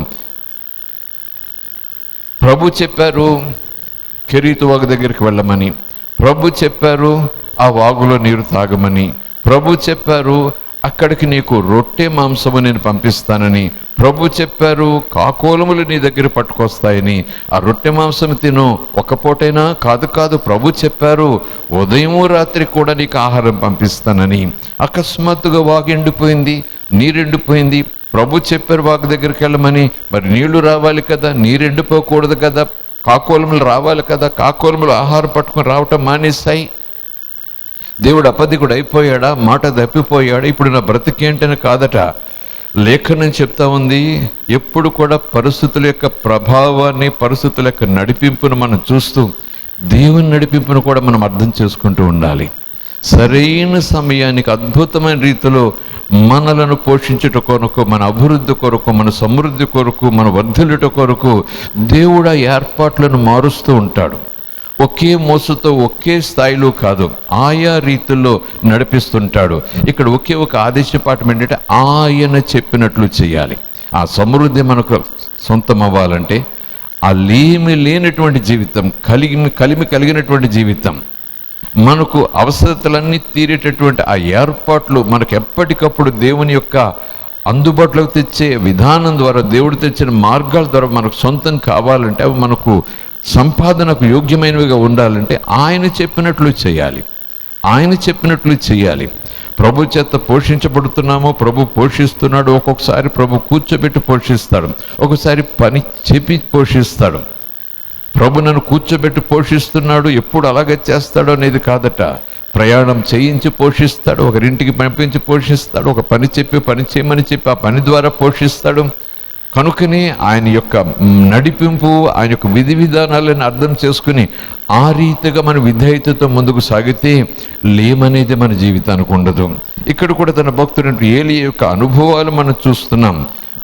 ప్రభు చెప్పారు కెరీతు వాగు దగ్గరికి వెళ్ళమని, ప్రభు చెప్పారు ఆ వాగులో నీరు తాగమని, ప్రభు చెప్పారు అక్కడికి నీకు రొట్టె మాంసము నేను పంపిస్తానని, ప్రభు చెప్పారు కాకోలములు నీ దగ్గర పట్టుకొస్తాయని, ఆ రొట్టె మాంసం తిను, ఒక పూటైనా కాదు ప్రభు చెప్పారు ఉదయము రాత్రి కూడా నీకు ఆహారం పంపిస్తానని. అకస్మాత్తుగా వాగు ఎండిపోయింది, నీరెండిపోయింది. ప్రభు చెప్పారు వాగు దగ్గరికి వెళ్ళమని, మరి నీళ్లు రావాలి కదా, నీరెండిపోకూడదు కదా, కాకోలములు రావాలి కదా, కాకోలములు ఆహారం పట్టుకొని రావటం మానేశాయి. దేవుడు అబద్ధికుడు అయిపోయాడా, మాట తప్పిపోయాడా, ఇప్పుడు నా బ్రతికేంటని కాదట. లేఖనం చెప్తా ఉంది, ఎప్పుడు కూడా పరిస్థితుల యొక్క ప్రభావాన్ని, పరిస్థితుల యొక్క నడిపింపును మనం చూస్తూ దేవుని నడిపింపును కూడా మనం అర్థం చేసుకుంటూ ఉండాలి. సరైన సమయానికి అద్భుతమైన రీతిలో మనలను పోషించుట కొరకు, మన అభివృద్ధి కొరకు, మన సమృద్ధి కొరకు, మన వర్ధిల్లుట కొరకు దేవుడు ఆ ఏర్పాట్లను మారుస్తూ ఉంటాడు. ఒకే మోసతో ఒకే స్థాయిలో కాదు, ఆయా రీతుల్లో నడిపిస్తుంటాడు. ఇక్కడ ఒకే ఒక ఆదేశపాఠం ఏంటంటే ఆయన చెప్పినట్లు చేయాలి. ఆ సమృద్ధి మనకు సొంతం అవ్వాలంటే ఆ లేనటువంటి జీవితం, కలిమి కలిగినటువంటి జీవితం, మనకు అవసరతలన్నీ తీరేటటువంటి ఆ ఏర్పాట్లు మనకు ఎప్పటికప్పుడు దేవుని యొక్క అందుబాటులోకి తెచ్చే విధానం ద్వారా, దేవుడు తెచ్చిన మార్గాల ద్వారా మనకు సొంతం కావాలంటే, అవి మనకు సంపాదనకు యోగ్యమైనవిగా ఉండాలంటే ఆయన చెప్పినట్లు చేయాలి. ఆయన చెప్పినట్లు చేయాలి. ప్రభు చేత పోషించబడుతున్నామో, ప్రభు పోషిస్తున్నాడు. ఒక్కొక్కసారి ప్రభు కూర్చోబెట్టి పోషిస్తాడు, ఒకసారి పని చెప్పి పోషిస్తాడు. ప్రభు నన్ను కూర్చోబెట్టి పోషిస్తున్నాడు, ఎప్పుడు అలాగే చేస్తాడో అనేది కాదట. ప్రయాణం చేయించి పోషిస్తాడు, ఒకరింటికి పంపించి పోషిస్తాడు, ఒక పని చెప్పి పని చేయమని చెప్పి ఆ పని ద్వారా పోషిస్తాడు. కనుకనే ఆయన యొక్క నడిపింపు, ఆయన యొక్క విధి విధానాలను అర్థం చేసుకుని ఆ రీతిగా మన విధేయతతో ముందుకు సాగితే లేమనేది మన జీవితానికి ఉండదు. ఇక్కడ కూడా తన భక్తుడు ఏలియా యొక్క అనుభవాలు మనం చూస్తున్నాం.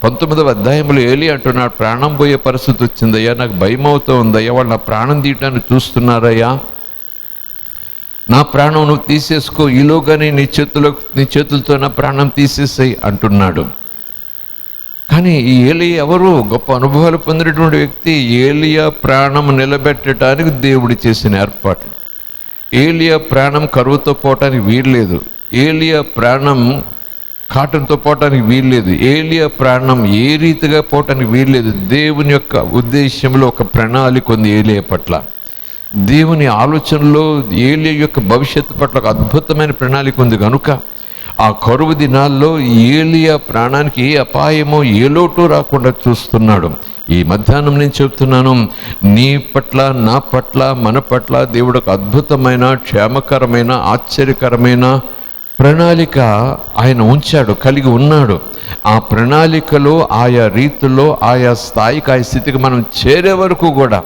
19వ అధ్యాయంలో ఏలి అంటున్నాడు, ప్రాణం పోయే పరిస్థితి వచ్చిందయ్యా, నాకు భయం అవుతూ ఉందయ్యా, వాళ్ళు నా ప్రాణం తీయటానికి చూస్తున్నారయ్యా, నా ప్రాణం నువ్వు తీసేసుకో, ఈలోగానే నీ చేతులతో నా ప్రాణం తీసేసాయి అంటున్నాడు. కానీ ఈ ఏలియా ఎవరు? గొప్ప అనుభవాలు పొందినటువంటి వ్యక్తి. ఏలియా ప్రాణం నిలబెట్టడానికి దేవుడు చేసిన ఏర్పాట్లు. ఏలియా ప్రాణం కరువుతో పోవటానికి వీల్లేదు, ఏలియా ప్రాణం కాటంతో పోవటానికి వీల్లేదు, ఏలియా ప్రాణం ఏ రీతిగా పోవటానికి వీల్లేదు. దేవుని యొక్క ఉద్దేశంలో ఒక ప్రణాళిక ఉంది ఏలియా పట్ల. దేవుని ఆలోచనలో ఏలియా యొక్క భవిష్యత్తు పట్ల ఒక అద్భుతమైన ప్రణాళిక ఉంది. కనుక ఆ కరువు దినాల్లో ఏలియా ప్రాణానికి ఏ అపాయమో ఏ లోటు రాకుండా చూస్తున్నాడు. ఈ మధ్యాహ్నం నేను చెప్తున్నాను, నీ పట్ల, నా పట్ల, మన పట్ల దేవుడు ఒక అద్భుతమైన, క్షేమకరమైన, ఆశ్చర్యకరమైన ప్రణాళిక ఆయన ఉంచాడు, కలిగి ఉన్నాడు. ఆ ప్రణాళికలో ఆయా రీతుల్లో ఆయా స్థాయికి, ఆయా స్థితికి మనం చేరే వరకు కూడా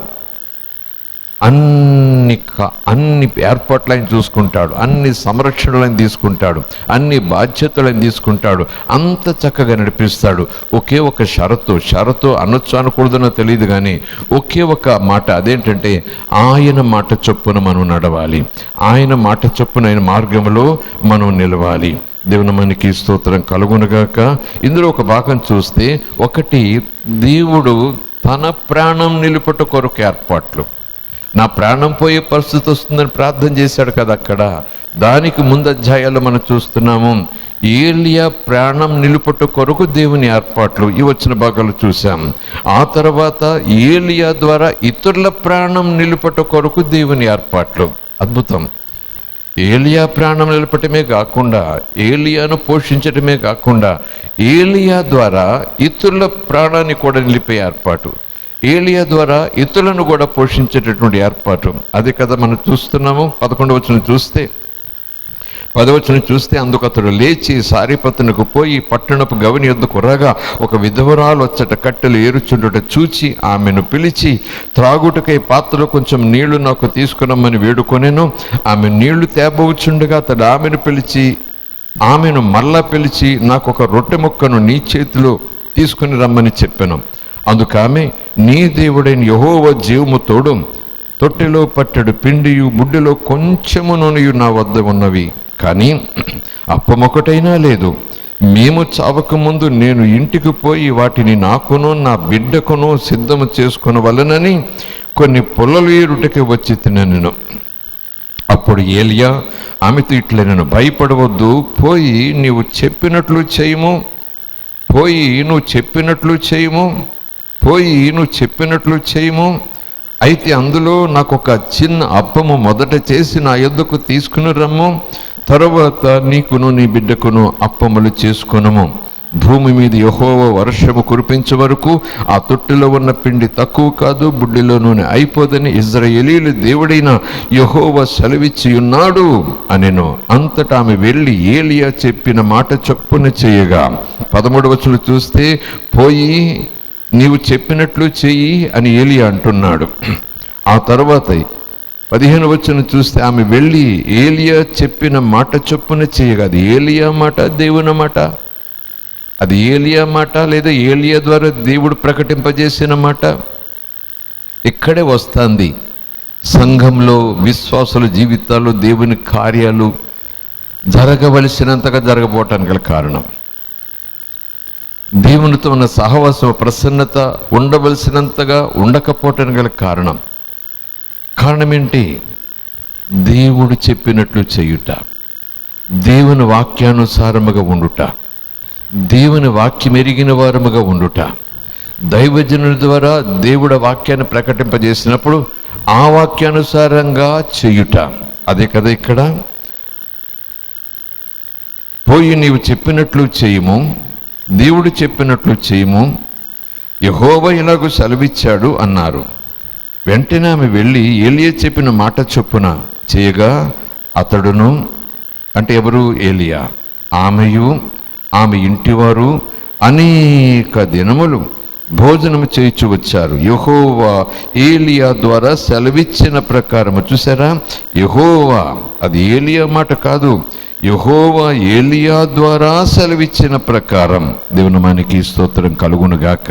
అన్ని ఏర్పాట్లు ఆయన చూసుకుంటాడు, అన్ని సంరక్షణలు ఆయన తీసుకుంటాడు, అన్ని బాధ్యతలు ఆయన తీసుకుంటాడు, అంత చక్కగా నడిపిస్తాడు. ఒకే ఒక షరతు అనొచ్చు అనకూడదనో తెలియదు, కానీ ఒకే ఒక మాట, అదేంటంటే ఆయన మాట చొప్పున మనం నడవాలి, ఆయన మాట చొప్పున ఆయన మార్గంలో మనం నిలవాలి. దేవుని మనకి స్తోత్రం కలుగునుగాక. ఇందులో ఒక భాగం చూస్తే, ఒకటి, దేవుడు తన ప్రాణం నిలుపుట కొరకు ఏర్పాట్లు. నా ప్రాణం పోయే పరిస్థితి వస్తుందని ప్రార్థన చేశాడు కదా అక్కడ. దానికి ముందు అధ్యాయాల్లో మనం చూస్తున్నాము, ఏలియా ప్రాణం నిలుపుట కొరకు దేవుని ఏర్పాట్లు. ఈ వచ్చిన భాగాలు చూసాం. ఆ తర్వాత ఏలియా ద్వారా ఇతరుల ప్రాణం నిలుపుట కొరకు దేవుని ఏర్పాట్లు. అద్భుతం. ఏలియా ప్రాణం నిలపటమే కాకుండా, ఏలియాను పోషించటమే కాకుండా, ఏలియా ద్వారా ఇతరుల ప్రాణాన్ని కూడా నిలిపే ఏర్పాటు, ఏలియా ద్వారా ఇతరులను కూడా పోషించేటటువంటి ఏర్పాటు. అది కదా మనం చూస్తున్నాము. 11వ వచనం చూస్తే, 10వ వచనం చూస్తే, అందుకు అతడు లేచి సారిపత్తునకు పోయి పట్టణపు గవిని యొద్దకు రాగా ఒక విధవరాలు వచ్చట కట్టెలు ఏరుచుండుట చూచి ఆమెను పిలిచి, త్రాగుటకై పాత్రలో కొంచెం నీళ్లు నాకు తీసుకురమ్మని వేడుకొనెను. ఆమె నీళ్లు తేబోచుండగా అతడు ఆమెను మళ్ళా పిలిచి, నాకు ఒక రొట్టె ముక్కను నీ చేతిలో తీసుకుని రమ్మని చెప్పాను. అందుకు ఆమె, నీ దేవుడైన యెహోవా జీవము తోడు, తొట్టెలో పట్టెడు పిండియు బుడ్డిలో కొంచెము నూనెయు నా వద్ద ఉన్నవి, కానీ అప్పమొకటైనా లేదు. మేము చావకముందు నేను ఇంటికి పోయి వాటిని నాకును నా బిడ్డకును సిద్ధము చేసుకొనవలెనని కొన్ని పుల్లలు ఏరుటకి వచ్చి తినెను. అప్పుడు ఏలియా ఆమెతో ఇట్లనెను, భయపడవద్దు, పోయి నువ్వు చెప్పినట్లు చేయము, అయితే అందులో నాకు ఒక చిన్న అప్పము మొదట చేసి నా యొద్దకు తీసుకుని రమ్ము, తరువాత నీకును నీ బిడ్డకును అప్పములు చేసుకొనుము. భూమి మీద యెహోవా వర్షము కురిపించే వరకు ఆ తొట్టిలో ఉన్న పిండి తక్కువ కాదు, బుడ్డిలో నూనె అయిపోదని ఇశ్రాయేలీయుల దేవుడైన యెహోవా సెలవిచ్చి ఉన్నాడు అనెను. అంతటా ఆమె వెళ్ళి ఏలియా చెప్పిన మాట చొప్పున చేయగా, 13వ వచనం చూస్తే, పోయి నీవు చెప్పినట్లు చెయ్యి అని ఏలియా అంటున్నాడు. ఆ తర్వాత 15వ వచనం చూస్తే, ఆమె వెళ్ళి ఏలియా చెప్పిన మాట చొప్పున చేయగా, అది ఏలియా మాట, దేవుని మాట, అది ఏలియా మాట లేదా ఏలియా ద్వారా దేవుడు ప్రకటింపజేసిన మాట. ఇక్కడే వస్తుంది సంఘంలో విశ్వాసుల జీవితాల్లో దేవుని కార్యాలు జరగవలసినంతగా జరగబోటానికి గల కారణం. దేవునితో ఉన్న సహవాసం, ప్రసన్నత ఉండవలసినంతగా ఉండకపోవటానికి గల కారణం ఏంటి? దేవుడు చెప్పినట్లు చేయుట, దేవుని వాక్యానుసారముగా ఉండుట, దేవుని వాక్యం ఎరిగిన వారముగా ఉండుట, దైవజనుల ద్వారా దేవుడి వాక్యాన్ని ప్రకటింపజేసినప్పుడు ఆ వాక్యానుసారంగా చేయుట. అదే కదా ఇక్కడ, పోయి నీవు చెప్పినట్లు చేయము, దేవుడు చెప్పినట్లు చేయము, యెహోవా ఇలాగూ సెలవిచ్చాడు అన్నారు. వెంటనే ఆమె వెళ్ళి ఏలియా చెప్పిన మాట చొప్పున చేయగా, అతడును, అంటే ఎవరు? ఏలియా, ఆమెయు ఆమె ఇంటివారు అనేక దినములు భోజనము చేయించు వచ్చారు. యెహోవా ఏలియా ద్వారా సెలవిచ్చిన ప్రకారము. చూసారా, యెహోవా, అది ఏలియా మాట కాదు, యెహోవా ఏలియా ద్వారా సెలవిచ్చిన ప్రకారం దేవుని మనకి స్తోత్రం కలుగునుగాక.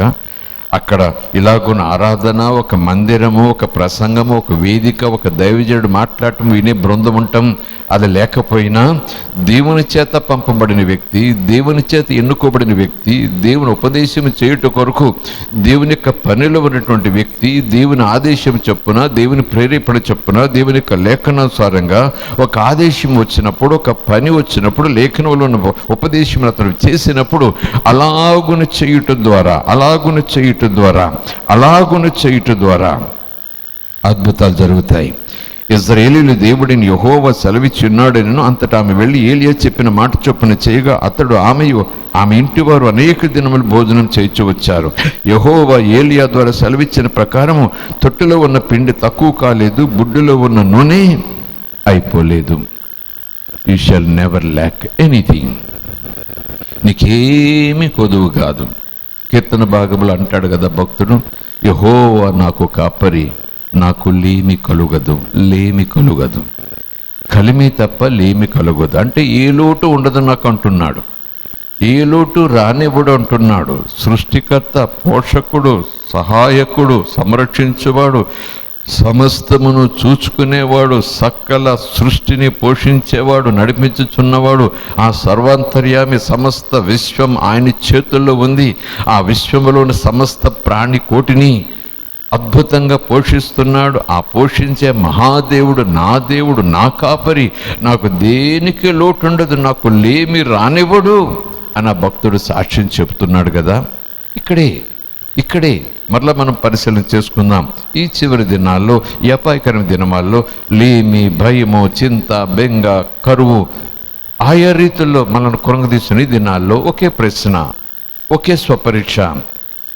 అక్కడ ఇలాగున్న ఆరాధన, ఒక మందిరము, ఒక ప్రసంగము, ఒక వేదిక, ఒక దైవజనుడు మాట్లాడటం, వినే బృందం ఉండటం అది లేకపోయినా దేవుని చేత పంపబడిన వ్యక్తి, దేవుని చేత ఎన్నుకోబడిన వ్యక్తి, దేవుని ఉపదేశం చేయుట కొరకు దేవుని యొక్క పనిలో ఉన్నటువంటి వ్యక్తి, దేవుని ఆదేశం చొప్పున, దేవుని ప్రేరేపణ చొప్పున, దేవుని యొక్క లేఖనానుసారంగా ఒక ఆదేశం వచ్చినప్పుడు, ఒక పని వచ్చినప్పుడు, లేఖనంలో ఉన్న ఉపదేశం అతను చేసినప్పుడు అలాగున చేయుట ద్వారా అద్భుతాలు జరుగుతాయి. ఇశ్రాయేలీయులు దేవుడిని యెహోవా సెలవిచ్చి ఉన్నాడని అంతటా ఆమె వెళ్ళి ఏలియా చెప్పిన మాట చొప్పున చేయగా అతడు ఆమె ఇంటి వారు అనేక దినములు భోజనం చేయించి వచ్చారు. యెహోవా ఏలియా ద్వారా సెలవిచ్చిన ప్రకారము తొట్టిలో ఉన్న పిండి తక్కువ కాలేదు, బుడ్డులో ఉన్న నూనె అయిపోలేదు. You shall never lakh anything. నీకేమీ కొదువు కాదు. కీర్తన భాగములు అంటాడు కదా భక్తుడు, యెహోవా నాకు కాపరి, నాకు లేమి కలుగదు. కలిమి తప్ప లేమి కలుగదు అంటే ఏ లోటు ఉండదు నాకు అంటున్నాడు. ఏ లోటు రానివ్వడు అంటున్నాడు. సృష్టికర్త, పోషకుడు, సహాయకుడు, సంరక్షించువాడు, సమస్తమును చూచుకునేవాడు, సకల సృష్టిని పోషించేవాడు, నడిపించుచున్నవాడు, ఆ సర్వాంతర్యామి, సమస్త విశ్వం ఆయన చేతుల్లో ఉంది. ఆ విశ్వంలోని సమస్త ప్రాణి కోటిని అద్భుతంగా పోషిస్తున్నాడు. ఆ పోషించే మహాదేవుడు, నా దేవుడు, నా కాపరి, నాకు దేనికి లోటు ఉండదు, నాకు లేమి రానివ్వడు అని ఆ భక్తుడు సాక్ష్యం చెప్తున్నాడు కదా. ఇక్కడే మరలా మనం పరిశీలన చేసుకుందాం. ఈ చివరి దినాల్లో, ఈ అపాయకరమైన దినమాల్లో లేమి, భయము, చింత, బెంగ, కరువు ఆయా రీతుల్లో మనల్ని కృంగదీసిన ఈ దినాల్లో ఒకే ప్రశ్న, ఒకే స్వపరీక్ష.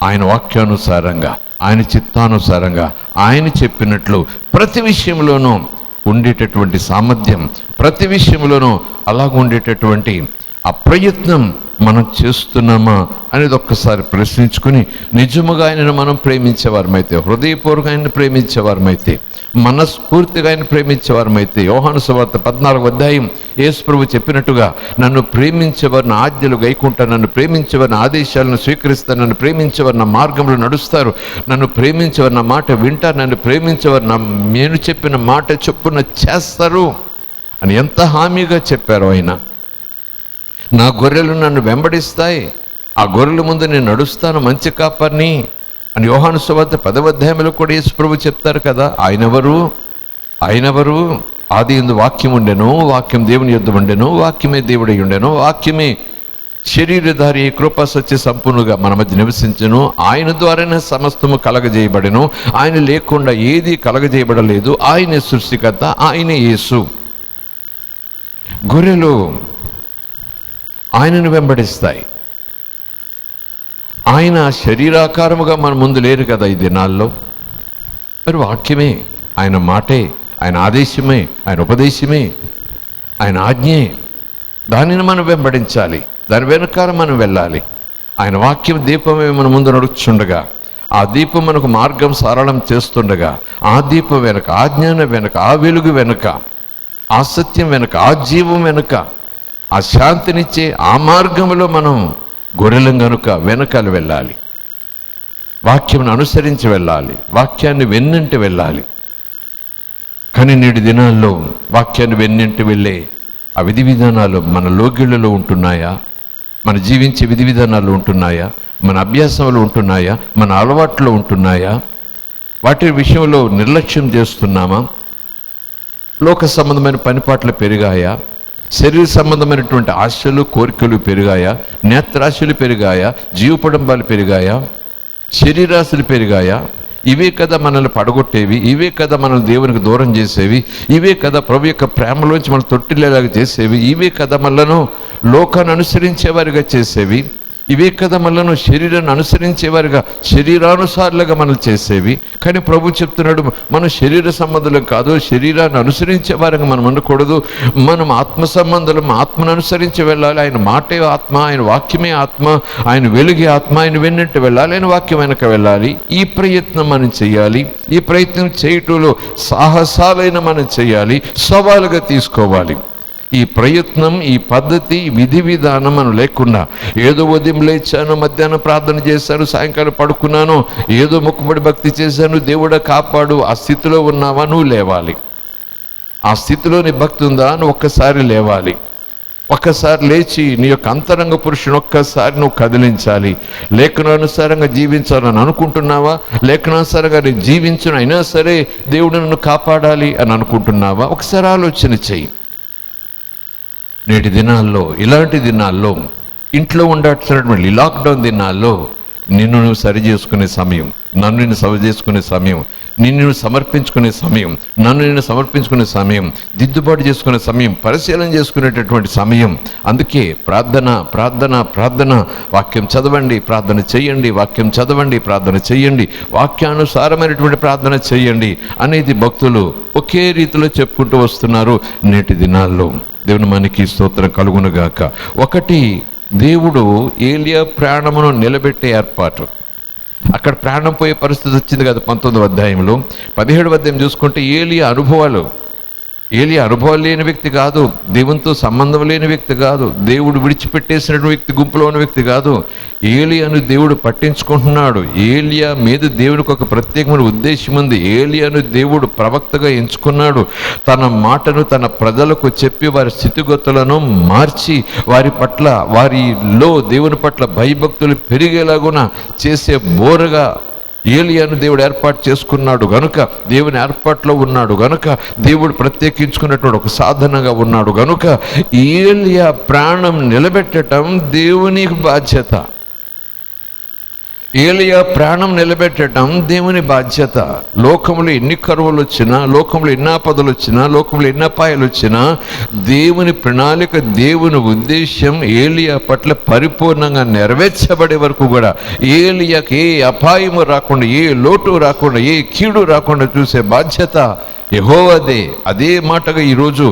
ఆయన వాక్యానుసారంగా, ఆయన చిత్తానుసారంగా, ఆయన చెప్పినట్లు ప్రతి విషయంలోనూ ఉండేటటువంటి సామర్థ్యం, ప్రతి విషయంలోనూ అలాగ ఉండేటటువంటి ఆ ప్రయత్నం మనం చేస్తున్నామా అనేది ఒక్కసారి ప్రశ్నించుకుని, నిజముగా ఆయనను మనం ప్రేమించేవారమైతే, హృదయపూర్వకంగా ఆయన్ని ప్రేమించేవారమైతే, మనస్ఫూర్తిగా ఆయన ప్రేమించేవారమైతే, యోహాను సువార్త 14వ అధ్యాయం యేసు ప్రభువు చెప్పినట్టుగా నన్ను ప్రేమించేవారిని ఆజ్ఞలు గైకుంటారు, నన్ను ప్రేమించేవారిని ఆదేశాలను స్వీకరిస్తారు, నన్ను ప్రేమించేవారు నా మార్గంలో నడుస్తారు, నన్ను ప్రేమించేవారు నా మాట వింటారు, నన్ను ప్రేమించేవారు నేను చెప్పిన మాట చొప్పున చేస్తారు అని ఎంత హామీగా చెప్పారు ఆయన. నా గొర్రెలు నన్ను వెంబడిస్తాయి, ఆ గొర్రెల ముందు నేను నడుస్తాను, మంచి కాపర్ని అని యోహాను సువార్త 10వ అధ్యాయంలో కూడా యేసు ప్రభువు చెప్తారు కదా. ఆయనెవరు? ఆది యందు వాక్యం ఉండెను, వాక్యం దేవుని యొద్ద ఉండెను, వాక్యమే దేవుడై ఉండెను, వాక్యమే శరీరధారి కృపా సత్య సంపూర్ణంగా మన మధ్య నివసించెను, ఆయన ద్వారానే సమస్తము కలగజేయబడెను, ఆయన లేకుండా ఏది కలగజేయబడలేదు, ఆయనే సృష్టికర్త, ఆయనే యేసు. గొర్రెలు ఆయనను వెంబడిస్తాయి. ఆయన శరీరాకారముగా మన ముందు లేరు కదా ఈ దినాల్లో. మరి వాక్యమే, ఆయన మాటే, ఆయన ఆదేశమే, ఆయన ఉపదేశమే, ఆయన ఆజ్ఞే, దానిని మనం వెంబడించాలి, దాని వెనకాల మనం వెళ్ళాలి. ఆయన వాక్యం దీపమే మన ముందు నడుచుండగా, ఆ దీపం మనకు మార్గం సరళం చేస్తుండగా, ఆ దీపం వెనుక, ఆ జ్ఞానం వెనుక, ఆ వెలుగు వెనుక, ఆ సత్యం వెనుక, ఆ జీవం వెనుక, ఆ శాంతినిచ్చే ఆ మార్గంలో మనం గొర్రెలం గనుక వెనకాల వెళ్ళాలి, వాక్యం అనుసరించి వెళ్ళాలి, వాక్యాన్ని వెన్నంటి వెళ్ళాలి. కానీ నేటి దినాల్లో వాక్యాన్ని వెన్నంటి వెళ్ళే ఆ విధి విధానాలు మన లోగిళ్లలో ఉంటున్నాయా? మన జీవించే విధి విధానాలు ఉంటున్నాయా? మన అభ్యాసంలో ఉంటున్నాయా? మన అలవాట్లో ఉంటున్నాయా? వాటి విషయంలో నిర్లక్ష్యం చేస్తున్నామా? లోక సంబంధమైన పనిపాట్లు పెరిగాయా? శరీర సంబంధమైనటువంటి ఆశలు, కోరికలు పెరిగాయా? నేత్రాశలు పెరిగాయా? జీవపడంబాలు పెరిగాయా? శరీరాశలు పెరిగాయా? ఇవే కదా మనల్ని పడగొట్టేవి, ఇవే కదా మనల్ని దేవునికి దూరం చేసేవి, ఇవే కదా ప్రభు యొక్క ప్రేమలోంచి మనం తొట్టిల్లేలాగా చేసేవి, ఇవే కదా మనలను లోకాన్ని అనుసరించేవారిగా చేసేవి, ఇవే కదా మనలను శరీరాన్ని అనుసరించేవారిగా, శరీరానుసారులుగా మనం చేసేవి. కానీ ప్రభు చెప్తున్నాడు, మనం శరీర సంబంధులం కాదు, శరీరాన్ని అనుసరించే వారిగా మనం అనకూడదు, మనం ఆత్మ సంబంధులం, ఆత్మను అనుసరించి వెళ్ళాలి. ఆయన మాటే ఆత్మ, ఆయన వాక్యమే ఆత్మ, ఆయన వెలుగే ఆత్మ, ఆయన వెన్నట్టు వెళ్ళాలి, ఆయన వాక్యం వెనక వెళ్ళాలి. ఈ ప్రయత్నం మనం చేయాలి. ఈ ప్రయత్నం చేయటంలో సాహసాలైన మనం చేయాలి, సవాలుగా తీసుకోవాలి. ఈ ప్రయత్నం, ఈ పద్ధతి, విధి విధానం మనం లేకుండా ఏదో ఉదయం లేచాను, మధ్యాహ్నం ప్రార్థన చేశాను, సాయంకాలం పడుకున్నాను, ఏదో మొక్కుబడి భక్తి చేశాను, దేవుడా కాపాడు, ఆ స్థితిలో ఉన్నావా? నువ్వు లేవాలి. ఆ స్థితిలో నీ భక్తి ఉందా? నువ్వు ఒక్కసారి లేవాలి. ఒక్కసారి లేచి నీ యొక్క అంతరంగ పురుషుని ఒక్కసారి నువ్వు కదిలించాలి. లేఖనానుసారంగా జీవించాలని అనుకుంటున్నావా? లేఖనానుసారంగా నేను జీవించను, అయినా సరే దేవుడు నన్ను కాపాడాలి అని అనుకుంటున్నావా? ఒకసారి ఆలోచన చెయ్యి. నేటి దినాల్లో, ఇలాంటి దినాల్లో, ఇంట్లో ఉండాల్సినటువంటి లాక్డౌన్ దినాల్లో నిన్ను నువ్వు సరి చేసుకునే సమయం, నన్ను నేను సరి చేసుకునే సమయం, నిన్ను సమర్పించుకునే సమయం, నన్ను నేను సమర్పించుకునే సమయం, దిద్దుబాటు చేసుకునే సమయం, పరిశీలన చేసుకునేటటువంటి సమయం. అందుకే ప్రార్థన ప్రార్థన ప్రార్థన. వాక్యం చదవండి, ప్రార్థన చెయ్యండి, వాక్యం చదవండి, ప్రార్థన చెయ్యండి, వాక్యానుసారమైనటువంటి ప్రార్థన చెయ్యండి అనేది భక్తులు ఒకే రీతిలో చెప్పుకుంటూ వస్తున్నారు నేటి దినాల్లో. దేవుని మనకి స్తోత్రం కలుగునుగాక. ఒకటి, దేవుడు ఏలియా ప్రాణమును నిలబెట్టే ఏర్పాటు. అక్కడ ప్రాణం పోయే పరిస్థితి వచ్చింది కదా 19వ అధ్యాయంలో. 17వ అధ్యాయం చూసుకుంటే ఏలియా అనుభవాలు లేని వ్యక్తి కాదు, దేవునితో సంబంధం లేని వ్యక్తి కాదు, దేవుడు విడిచిపెట్టేసిన వ్యక్తి, గుంపులో ఉన్న వ్యక్తి కాదు. ఏలియాను దేవుడు పట్టించుకుంటున్నాడు. ఏలియా మీద దేవుడికి ఒక ప్రత్యేకమైన ఉద్దేశం ఉంది. ఏలియాను దేవుడు ప్రవక్తగా ఎంచుకున్నాడు. తన మాటను తన ప్రజలకు చెప్పి వారి స్థితిగతులను మార్చి వారిలో దేవుని పట్ల భయభక్తులు పెరిగేలాగున చేసే బోరగా ఏలియాను దేవుడు ఏర్పాటు చేసుకున్నాడు గనుక, దేవుని ఏర్పాట్లో ఉన్నాడు గనుక, దేవుడు ప్రత్యేకించుకున్నటువంటి ఒక సాధనంగా ఉన్నాడు గనుక ఏలియా ప్రాణం నిలబెట్టడం దేవుని బాధ్యత. ఏలియా ప్రాణం నిలబెట్టడం దేవుని బాధ్యత. లోకంలో ఎన్ని కరువులు వచ్చినా, లోకంలో ఎన్ని ఆపదలు వచ్చినా, లోకంలో ఎన్ని అపాయాలు వచ్చినా, దేవుని ప్రణాళిక, దేవుని ఉద్దేశం ఏలియా పట్ల పరిపూర్ణంగా నెరవేర్చబడే వరకు కూడా ఏలియాకి ఏ అపాయము రాకుండా, ఏ లోటు రాకుండా, ఏ కీడు రాకుండా చూసే బాధ్యత యెహోవాదే. అదే మాటగా ఈరోజు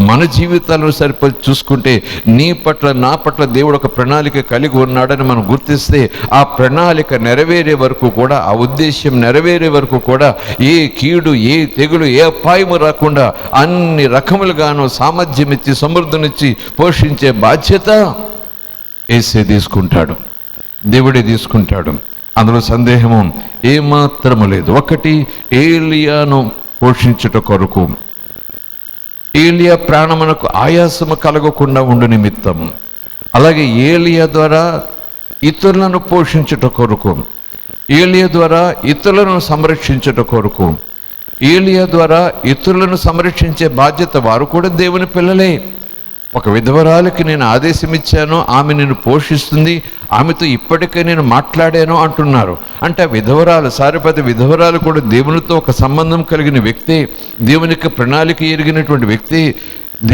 మన జీవితాలను సరిపోయి చూసుకుంటే నీ పట్ల, నా పట్ల దేవుడు ఒక ప్రణాళిక కలిగి ఉన్నాడని మనం గుర్తిస్తే ఆ ప్రణాళిక నెరవేరే వరకు కూడా, ఆ ఉద్దేశం నెరవేరే వరకు కూడా ఏ కీడు, ఏ తెగులు, ఏ అపాయము రాకుండా అన్ని రకములుగాను సామర్థ్యం ఇచ్చి, సమృద్ధినిచ్చి పోషించే బాధ్యత యేసే తీసుకుంటాడు, దేవుడే తీసుకుంటాడు. అందులో సందేహము ఏమాత్రము లేదు. ఒకటి, ఏలియాను పోషించుట కొరకు, ఏలియా ప్రాణమునకు ఆయాసము కలగకుండా ఉండు నిమిత్తం, అలాగే ఏలియా ద్వారా ఇతరులను పోషించుట కొరకు, ఏలియా ద్వారా ఇతరులను సంరక్షించుట కొరకు, ఏలియా ద్వారా ఇతరులను సంరక్షించే బాధ్యత వారు కూడా దేవుని పిల్లలే. ఒక విధవరాలకి నేను ఆదేశం ఇచ్చాను, ఆమె నిన్ను పోషిస్తుంది, ఆమెతో ఇప్పటికే నేను మాట్లాడాను అంటున్నారు. అంటే ఆ విధవరాలు, సారిపతి విధవరాలు కూడా దేవునితో ఒక సంబంధం కలిగిన వ్యక్తి, దేవునికి ప్రణాళిక ఎరిగినటువంటి వ్యక్తి,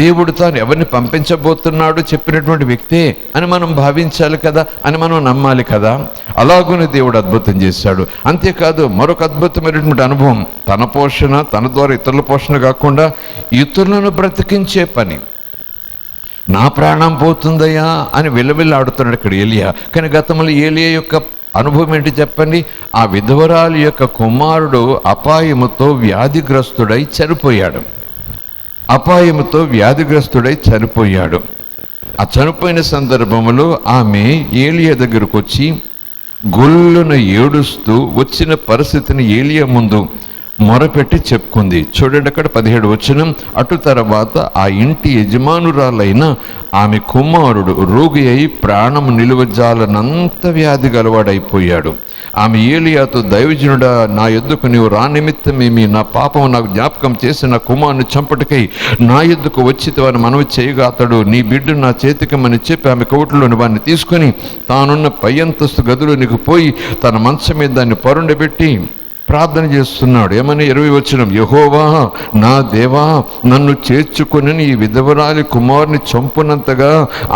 దేవుడు తాను ఎవరిని పంపించబోతున్నాడో చెప్పినటువంటి వ్యక్తే అని మనం భావించాలి కదా, అని మనం నమ్మాలి కదా. అలాగనే దేవుడు అద్భుతం చేశాడు. అంతేకాదు మరొక అద్భుతమైనటువంటి అనుభవం, తన పోషణ, తన ద్వారా ఇతరుల పోషణ కాకుండా ఇతరులను బ్రతికించే పని. నా ప్రాణం పోతుందయ్యా అని విలవిల్లాడుతున్నాడు ఇక్కడ ఏలియా. కానీ గతంలో ఏలియా యొక్క అనుభవం ఏంటి చెప్పండి? ఆ విధవరాలు యొక్క కుమారుడు అపాయముతో వ్యాధిగ్రస్తుడై చనిపోయాడు. ఆ చనిపోయిన సందర్భంలో ఆమె ఏలియా దగ్గరకు వచ్చి గొల్లున ఏడుస్తూ వచ్చిన పరిస్థితిని ఏలియా ముందు మొరపెట్టి చెప్పుకుంది. చూడండి అక్కడ 17వ వచనం. అటు తర్వాత ఆ ఇంటి యజమానురాలైన ఆమె కుమారుడు రోగి అయి ప్రాణము నిలువజాలనంత వ్యాధి గలవాడైపోయాడు. ఆమె ఏలియాతో, దైవజనుడా, నా యొద్దకు నీవు రా నిమిత్తమేమి, నా పాపము నాకు జ్ఞాపకం చేసి నా కుమారుని చంపటికై నా యొద్దకు వచ్చితవని మనవి చేయగా అతడు నీ బిడ్డను నా చేతికమని చెప్పి ఆమె కౌటిలోని వాడిని తీసుకొని తానున్న పై అంతస్తు గదిలోనికి పోయి తన మంచం మీద దాన్ని పరుండబెట్టి ప్రార్థన చేస్తున్నాడు. ఏమని? 20వ వచనం. యెహోవా నా దేవా, నన్ను చేర్చుకొని ఈ విధవరాలి కుమారుని చంపునంతగా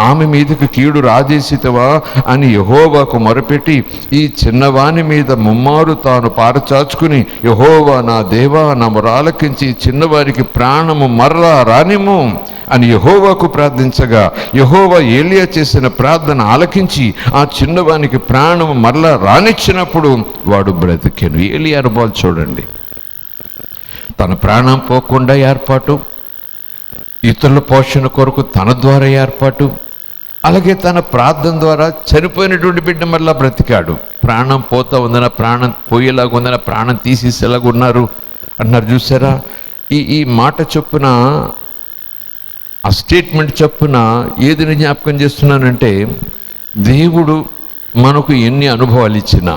ఆమె మీదకి కీడు రాజేసితవా అని యెహోవాకు మొరపెట్టి ఈ చిన్నవాని మీద ముమ్మారు తాను పారచాచుకుని, యెహోవా నా దేవా, నా మొరాలకించి చిన్నవారికి ప్రాణము మరలా రానిము అని యెహోవాకు ప్రార్థించగా యెహోవా ఏలియా చేసిన ప్రార్థన ఆలకించి ఆ చిన్నవానికి ప్రాణము మరలా రానిచ్చినప్పుడు వాడు బ్రతికెను. ఏలియా అనుభవాలు చూడండి. తన ప్రాణం పోకుండా ఏర్పాటు, ఇతరుల పోషణ కొరకు తన ద్వారా ఏర్పాటు, అలాగే తన ప్రార్థన ద్వారా చనిపోయినటువంటి బిడ్డ మళ్ళా బ్రతికాడు. ప్రాణం పోతా ఉందన, ప్రాణం పోయేలాగా ఉందన, ప్రాణం తీసేసేలాగా ఉన్నారు అన్నారు. చూసారా, ఈ మాట చొప్పున, ఆ స్టేట్మెంట్ చొప్పున ఏది జ్ఞాపకం చేస్తున్నానంటే, దేవుడు మనకు ఎన్ని అనుభవాలు ఇచ్చినా,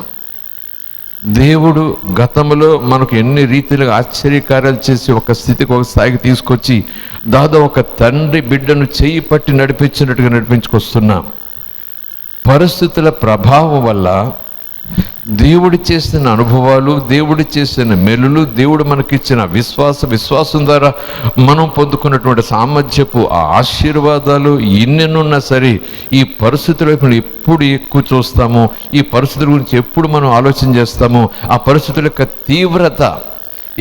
దేవుడు గతంలో మనకు ఎన్ని రీతిలుగా ఆశ్చర్యకార్యాలు చేసి ఒక స్థితికి, ఒక స్థాయికి తీసుకొచ్చి దాదాపు ఒక తండ్రి బిడ్డను చేయి పట్టి నడిపించినట్టుగా నడిపించుకొస్తున్నాం. పరిస్థితుల ప్రభావం వల్ల దేవుడు చేసిన అనుభవాలు, దేవుడు చేసిన మెలులు, దేవుడు మనకిచ్చిన విశ్వాసం ద్వారా మనం పొందుకున్నటువంటి సామర్థ్యపు ఆ ఆశీర్వాదాలు ఎన్నెన్నున్నా సరే, ఈ పరిస్థితుల వైపు ఎప్పుడు ఎక్కువ చూస్తామో, ఈ పరిస్థితుల గురించి ఎప్పుడు మనం ఆలోచన చేస్తామో, ఆ పరిస్థితుల యొక్క తీవ్రత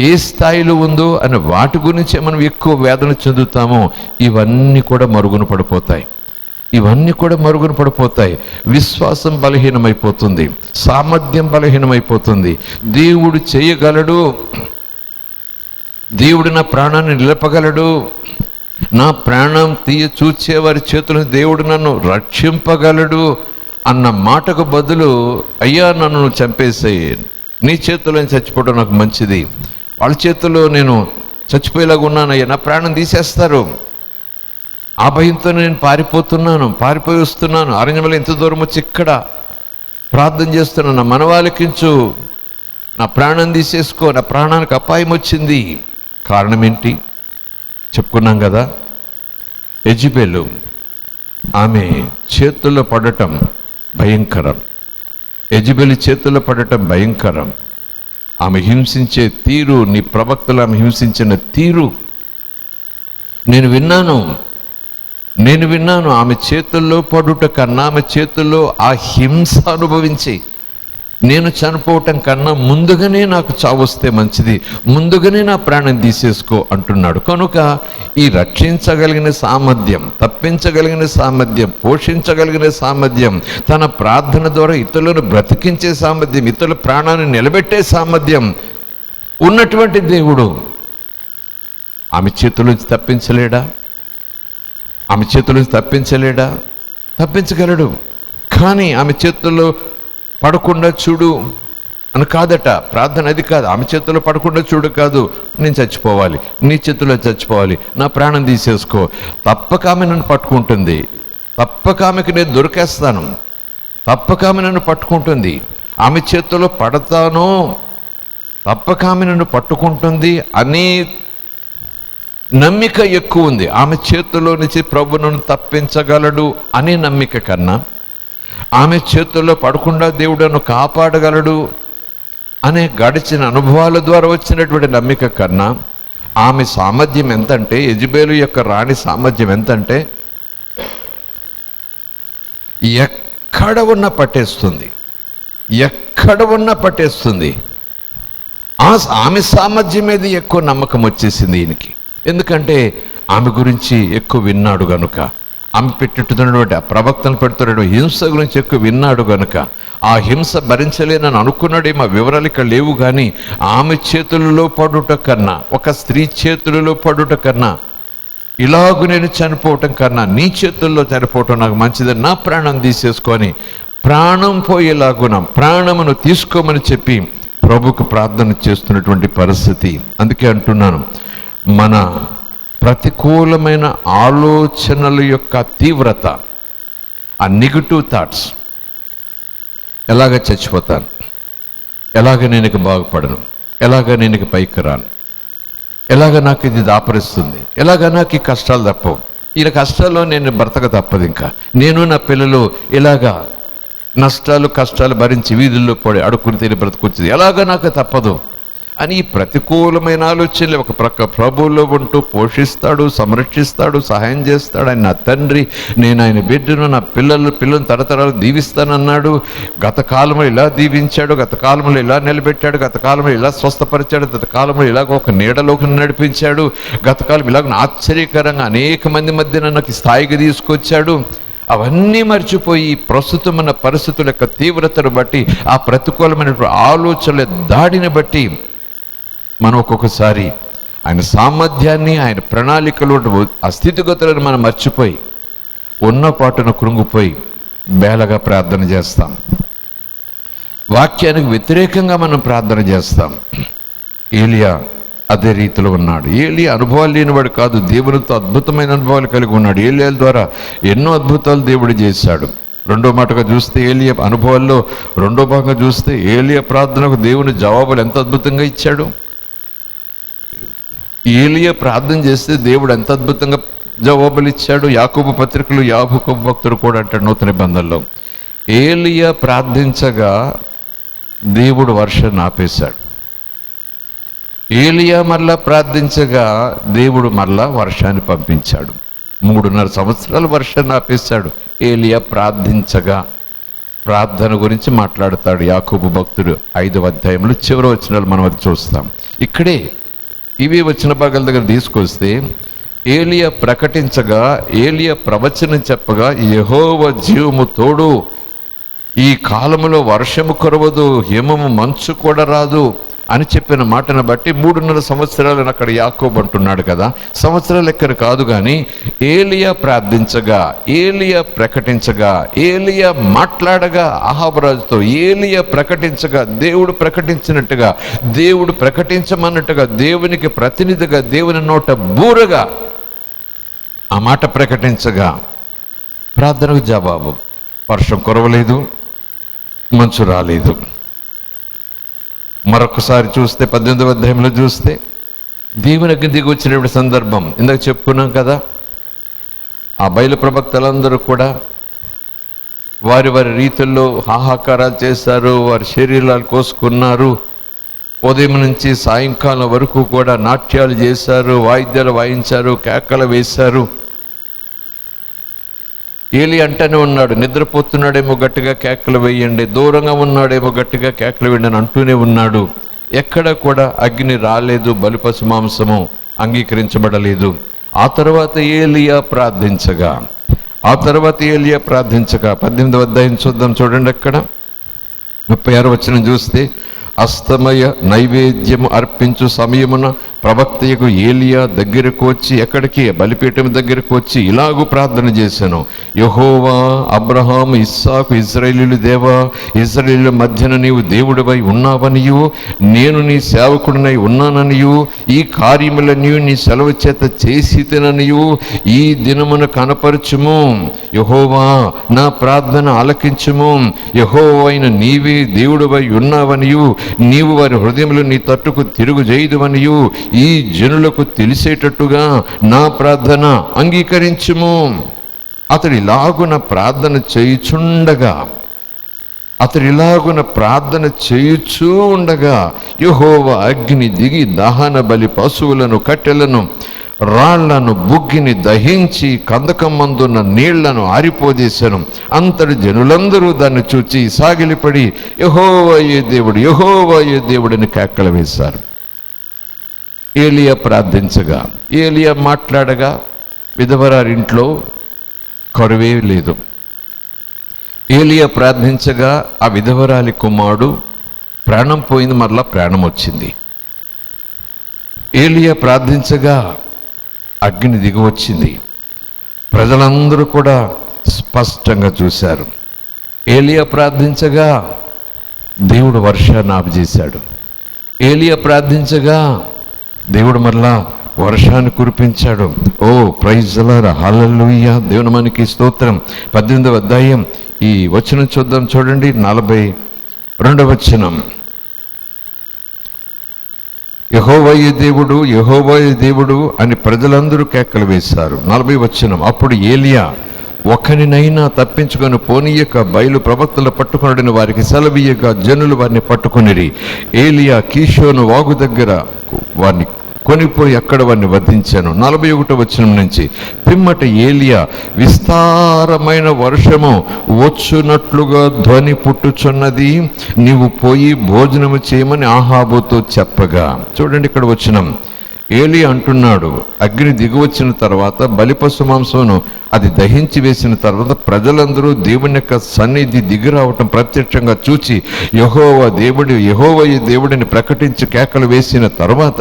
ఏ స్థాయిలో ఉందో అని వాటి గురించే మనం ఎక్కువ వేదన చెందుతామో, ఇవన్నీ కూడా మరుగున పడిపోతాయి. విశ్వాసం బలహీనమైపోతుంది, సామర్థ్యం బలహీనమైపోతుంది. దేవుడు చేయగలడు, దేవుడు నా ప్రాణాన్ని నిలపగలడు, నా ప్రాణం చూచేవారి చేతులను దేవుడు నన్ను రక్షింపగలడు అన్న మాటకు బదులు, అయ్యా నన్ను చంపేసేయి, నీ చేతుల్లో చచ్చిపోవడం నాకు మంచిది, వాళ్ళ చేతుల్లో నేను చచ్చిపోయేలాగా ఉన్నానయ్యా, నా ప్రాణం తీసేస్తారు, ఆ భయంతో నేను పారిపోయి వస్తున్నాను, అరణ్యంలో ఎంత దూరం వచ్చి ఇక్కడ ప్రార్థన చేస్తున్నాను, నా మనవాలకించు, నా ప్రాణం తీసేసుకో, నా ప్రాణానికి అపాయం వచ్చింది. కారణం ఏంటి చెప్పుకున్నాం కదా, యెజెబెలు ఆమె చేతుల్లో పడటం భయంకరం. యెజెబెలు చేతుల్లో పడటం భయంకరం. ఆమె హింసించే తీరు, నీ ప్రవక్తలు ఆమె హింసించిన తీరు నేను విన్నాను. ఆమె చేతుల్లో పడుట కన్నా, ఆమె చేతుల్లో ఆ హింస అనుభవించి నేను చనిపోవటం కన్నా ముందుగానే నాకు చావు వస్తే మంచిది, ముందుగానే నా ప్రాణం తీసేసుకో అంటున్నాడు. కనుక ఈ రక్షించగలిగిన సామర్థ్యం, తప్పించగలిగిన సామర్థ్యం, పోషించగలిగిన సామర్థ్యం, తన ప్రార్థన ద్వారా ఇతరులను బ్రతికించే సామర్థ్యం, ఇతరుల ప్రాణాన్ని నిలబెట్టే సామర్థ్యం ఉన్నటువంటి దేవుడు ఆమె చేతుల్లోంచి తప్పించగలడు. కానీ ఆమె చేతుల్లో పడకుండా చూడు అని కాదట ప్రార్థన. అది కాదు, ఆమె చేతుల్లో పడకుండా చూడు కాదు, నేను చచ్చిపోవాలి, నీ చేతుల్లో చచ్చిపోవాలి, నా ప్రాణం తీసేసుకో. తప్పక ఆమె నన్ను పట్టుకుంటుంది, తప్పక ఆమెకి నేను దొరికేస్తాను, తప్పక ఆమె నన్ను పట్టుకుంటుంది, ఆమె చేతుల్లో పడతాను, తప్పక ఆమె నన్ను పట్టుకుంటుంది అని నమ్మిక ఎక్కువ ఉంది. ఆమె చేతుల్లో నుంచి ప్రభు నన్ను తప్పించగలడు అనే నమ్మిక కన్నా, ఆమె చేతుల్లో పడకుండా దేవుడు నన్ను కాపాడగలడు అనే గడిచిన అనుభవాల ద్వారా వచ్చినటువంటి నమ్మిక కన్నా, ఆమె సామర్థ్యం ఎంతంటే, యెజెబెలు యొక్క రాణి సామర్థ్యం ఎంతంటే, ఎక్కడ ఉన్నా పట్టేస్తుంది. ఆమె సామర్థ్యం మీద ఎక్కువ నమ్మకం వచ్చేసింది ఈయనకి. ఎందుకంటే ఆమె గురించి ఎక్కువ విన్నాడు గనుక, ఆమె పెట్టుతున్నటువంటి ఆ ప్రవక్తను పెడుతున్నటువంటి హింస గురించి ఎక్కువ విన్నాడు గనుక, ఆ హింస భరించలేనని అనుకున్నాడేమో, వివరాలు ఇక్కడ లేవు. కానీ ఆమె చేతులలో పడుట కన్నా, ఒక స్త్రీ చేతులలో పడుట కన్నా, ఇలాగూ నేను చనిపోవటం కన్నా నీ చేతుల్లో చనిపోవటం నాకు మంచిదని, నా ప్రాణం తీసేసుకొని ప్రాణం పోయేలాగున ప్రాణమును తీసుకోమని చెప్పి ప్రభుకు ప్రార్థన చేస్తున్నటువంటి పరిస్థితి. అందుకే అంటున్నాను, మన ప్రతికూలమైన ఆలోచనల యొక్క తీవ్రత, ఆ నెగటివ్ థాట్స్, ఎలాగ చచ్చిపోతాను, ఎలాగ నేను బాగుపడను, ఎలాగ నేను పైకి రాను, ఎలాగ నాకు ఇది దాపరిస్తుంది, ఎలాగ నాకు ఈ కష్టాలు తప్పవు, ఈ కష్టాల్లో నేను బ్రతక తప్పదు, ఇంకా నేను నా పిల్లలు ఇలాగా నష్టాలు కష్టాలు భరించి వీధుల్లో పడి అడుక్కుని తిని బ్రతకొచ్చింది, ఎలాగ నాకు తప్పదు అని ప్రతికూలమైన ఆలోచనలు ఒక ప్రక్క ప్రభువులో ఉంటూ పోషిస్తాడు, సంరక్షిస్తాడు, సహాయం చేస్తాడు. ఆయన నా తండ్రి, నేను ఆయన బిడ్డను, నా పిల్లలను తరతరాలు దీవిస్తానన్నాడు. గత కాలంలో ఇలా దీవించాడు, గత కాలంలో ఇలా నిలబెట్టాడు, గత కాలంలో ఇలా స్వస్థపరిచాడు, గత కాలంలో ఇలాగ ఒక నీడలోకి నడిపించాడు, గత కాలం ఇలాగ ఆశ్చర్యకరంగా అనేక మంది మధ్య నాకు స్థాయికి తీసుకొచ్చాడు. అవన్నీ మర్చిపోయి ప్రస్తుతం ఉన్న పరిస్థితుల యొక్క తీవ్రతను బట్టి, ఆ ప్రతికూలమైనటువంటి ఆలోచనల దాడిని బట్టి మనం ఒక్కొక్కసారి ఆయన సామర్థ్యాన్ని, ఆయన ప్రణాళికలు, ఆ స్థితిగతులను మనం మర్చిపోయి ఉన్న పాటును కృంగిపోయి బేలగా ప్రార్థన చేస్తాం. వాక్యానికి వ్యతిరేకంగా మనం ప్రార్థన చేస్తాం. ఏలియా అదే రీతిలో ఉన్నాడు. ఏలియా అనుభవాలు లేనివాడు కాదు, దేవునితో అద్భుతమైన అనుభవాలు కలిగి ఉన్నాడు. ఏలియాల ద్వారా ఎన్నో అద్భుతాలు దేవుడు చేశాడు. రెండో మాటగా చూస్తే ఏలియా అనుభవాల్లో రెండో భాగంగా చూస్తే ఏలియా ప్రార్థనకు దేవుని జవాబులు ఎంత అద్భుతంగా ఇచ్చాడు. ఏలియా ప్రార్థన చేస్తే దేవుడు ఎంత అద్భుతంగా జవాబులు ఇచ్చాడు. యాకోబు పత్రికలు యాకోబు భక్తుడు కూడా అంటాడు నూతన నిబంధనలో, ఏలియా ప్రార్థించగా దేవుడు వర్షాన్ని ఆపేశాడు. ఏలియా మరలా ప్రార్థించగా దేవుడు మరలా వర్షాన్ని పంపించాడు. 3.5 సంవత్సరాలు వర్షాన్ని ఆపేశాడు. ఏలియా ప్రార్థించగా. ప్రార్థన గురించి మాట్లాడతాడు యాకోబు భక్తుడు 5వ అధ్యాయంలో చివరి వచనాలు మనం అది చూస్తాం. ఇక్కడే ఇవి వచ్చిన భాగాల దగ్గర తీసుకొస్తే ఏలియా ప్రకటించగా, ఏలియా ప్రవచనం చెప్పగా, యెహోవా జీవము తోడు, ఈ కాలములో వర్షము కురవదు, హిమము మంచు కూడా రాదు అని చెప్పిన మాటను బట్టి 3.5 సంవత్సరాలను అక్కడ యాకోబు అంటున్నాడు కదా. సంవత్సరాలు ఎక్కడ కాదు, కానీ ఏలియా ప్రార్థించగా, ఏలియా ప్రకటించగా, ఏలియా మాట్లాడగా అహాబు రాజుతో, ఏలియా ప్రకటించగా, దేవుడు ప్రకటించినట్టుగా, దేవుడు ప్రకటించమన్నట్టుగా, దేవునికి ప్రతినిధిగా, దేవుని నోట బూరగా ఆ మాట ప్రకటించగా ప్రార్థనకు జవాబు. వర్షం కురవలేదు, మంచు రాలేదు. మరొకసారి చూస్తే 18వ అధ్యాయంలో చూస్తే దేవుని అగ్ని దిగి వచ్చినటువంటి సందర్భం ఇందాక చెప్పుకున్నాం కదా. ఆ బయలు ప్రవక్తలందరూ కూడా వారి వారి రీతుల్లో హాహాకారాలు చేశారు, వారి శరీరాలు కోసుకున్నారు. ఉదయం నుంచి సాయంకాలం వరకు కూడా నాట్యాలు చేశారు, వాయిద్యాలు వాయించారు, కేకలు వేశారు. ఏలి అంటనే ఉన్నాడు, నిద్రపోతున్నాడేమో గట్టిగా కేకలు వేయండి, దూరంగా ఉన్నాడేమో గట్టిగా కేకలు వేయండి అని అంటూనే ఉన్నాడు. ఎక్కడ కూడా అగ్ని రాలేదు, బలిపశు మాంసము అంగీకరించబడలేదు. ఆ తర్వాత ఏలియా ప్రార్థించగా 18వ అధ్యాయం చూద్దాం, చూడండి. అక్కడ 36వ వచనం చూస్తే, అస్తమయ నైవేద్యము అర్పించు సమయమున ప్రవక్తయకు ఏలియా దగ్గరకు వచ్చి, ఎక్కడికి? బలిపీఠం దగ్గరకు వచ్చి ఇలాగూ ప్రార్థన చేశాను, యెహోవా అబ్రహాము ఇస్సాకు ఇశ్రాయేలీయుల దేవా, ఇశ్రాయేలీయుల మధ్యన నీవు దేవుడివై ఉన్నావనియు, నేను నీ సేవకుడినై ఉన్నాననియు, ఈ కార్యములన్నీ నీ సెలవు చేత చేసితేననియు ఈ దినమున కనపరచుము. యెహోవా నా ప్రార్థన ఆలకించుము. యెహోవైన నీవే దేవుడివై ఉన్నావనియు, నీవు వారి హృదయములు నీ తట్టుకు తిరుగు చేయదువనియు ఈ జనులకు తెలిసేటట్టుగా నా ప్రార్థన అంగీకరించుము. అతడు ఇలాగున ప్రార్థన చేయుచూ ఉండగా యెహోవా అగ్ని దిగి దహన బలి పశువులను, కట్టెలను, రాళ్లను, బుగ్గిని దహించి కందకమందున్న నీళ్లను ఆరిపోజేశాను. అంతటి జనులందరూ దాన్ని చూచి సాగిలిపడి యెహోవాయే దేవుడు, యెహోవాయే దేవుడిని కేకలు వేశారు. ఏలియా ప్రార్థించగా, ఏలియా మాట్లాడగా విధవరారింట్లో కరువే లేదు. ఏలియా ప్రార్థించగా ఆ విధవరాలి కుమారుడు ప్రాణం పోయింది, మరలా ప్రాణం వచ్చింది. ఏలియా ప్రార్థించగా అగ్ని దిగి వచ్చింది. ప్రజలందరూ కూడా స్పష్టంగా చూశారు. ఏలియా ప్రార్థించగా దేవుడు వర్షాన్ని ఆపుచేశాడు. ఏలియా ప్రార్థించగా దేవుడు మరలా వర్షాన్ని కురిపించాడు. ఓ ప్రైజ్ ది లార్డ్, హల్లెలూయా, దేవుని మనకి స్తోత్రం. 18వ అధ్యాయం ఈ వచనం చూద్దాం, చూడండి. 42వ వచనం, యెహోవాయే దేవుడు, యెహోవాయే దేవుడు అని ప్రజలందరూ కేకలు వేశారు. 40వ వచనం, అప్పుడు ఏలియా ఒకరినైనా తప్పించుకొని పోనీయక బయలు ప్రవక్తలు పట్టుకొనడని వారికి సెలవీయక జనులు వారిని పట్టుకొనిరి. ఏలియా కీషోను వాగు దగ్గర వారిని కొనిపోయి అక్కడ వారిని వధించాను. 41వ వచనం నుంచి, పిమ్మట ఏలియా విస్తారమైన వర్షము వచ్చునట్లుగా ధ్వని పుట్టుచున్నది, నీవు పోయి భోజనము చేయమని ఆహాబుతో చెప్పగా. చూడండి ఇక్కడ వచనం, ఏలి అంటున్నాడు, అగ్ని దిగివచ్చిన తర్వాత బలిపశు మాంసమును అది దహించి వేసిన తర్వాత ప్రజలందరూ దేవుని యొక్క సన్నిధి దిగి రావటం ప్రత్యక్షంగా చూచి యెహోవా దేవుడిని ప్రకటించి కేకలు వేసిన తర్వాత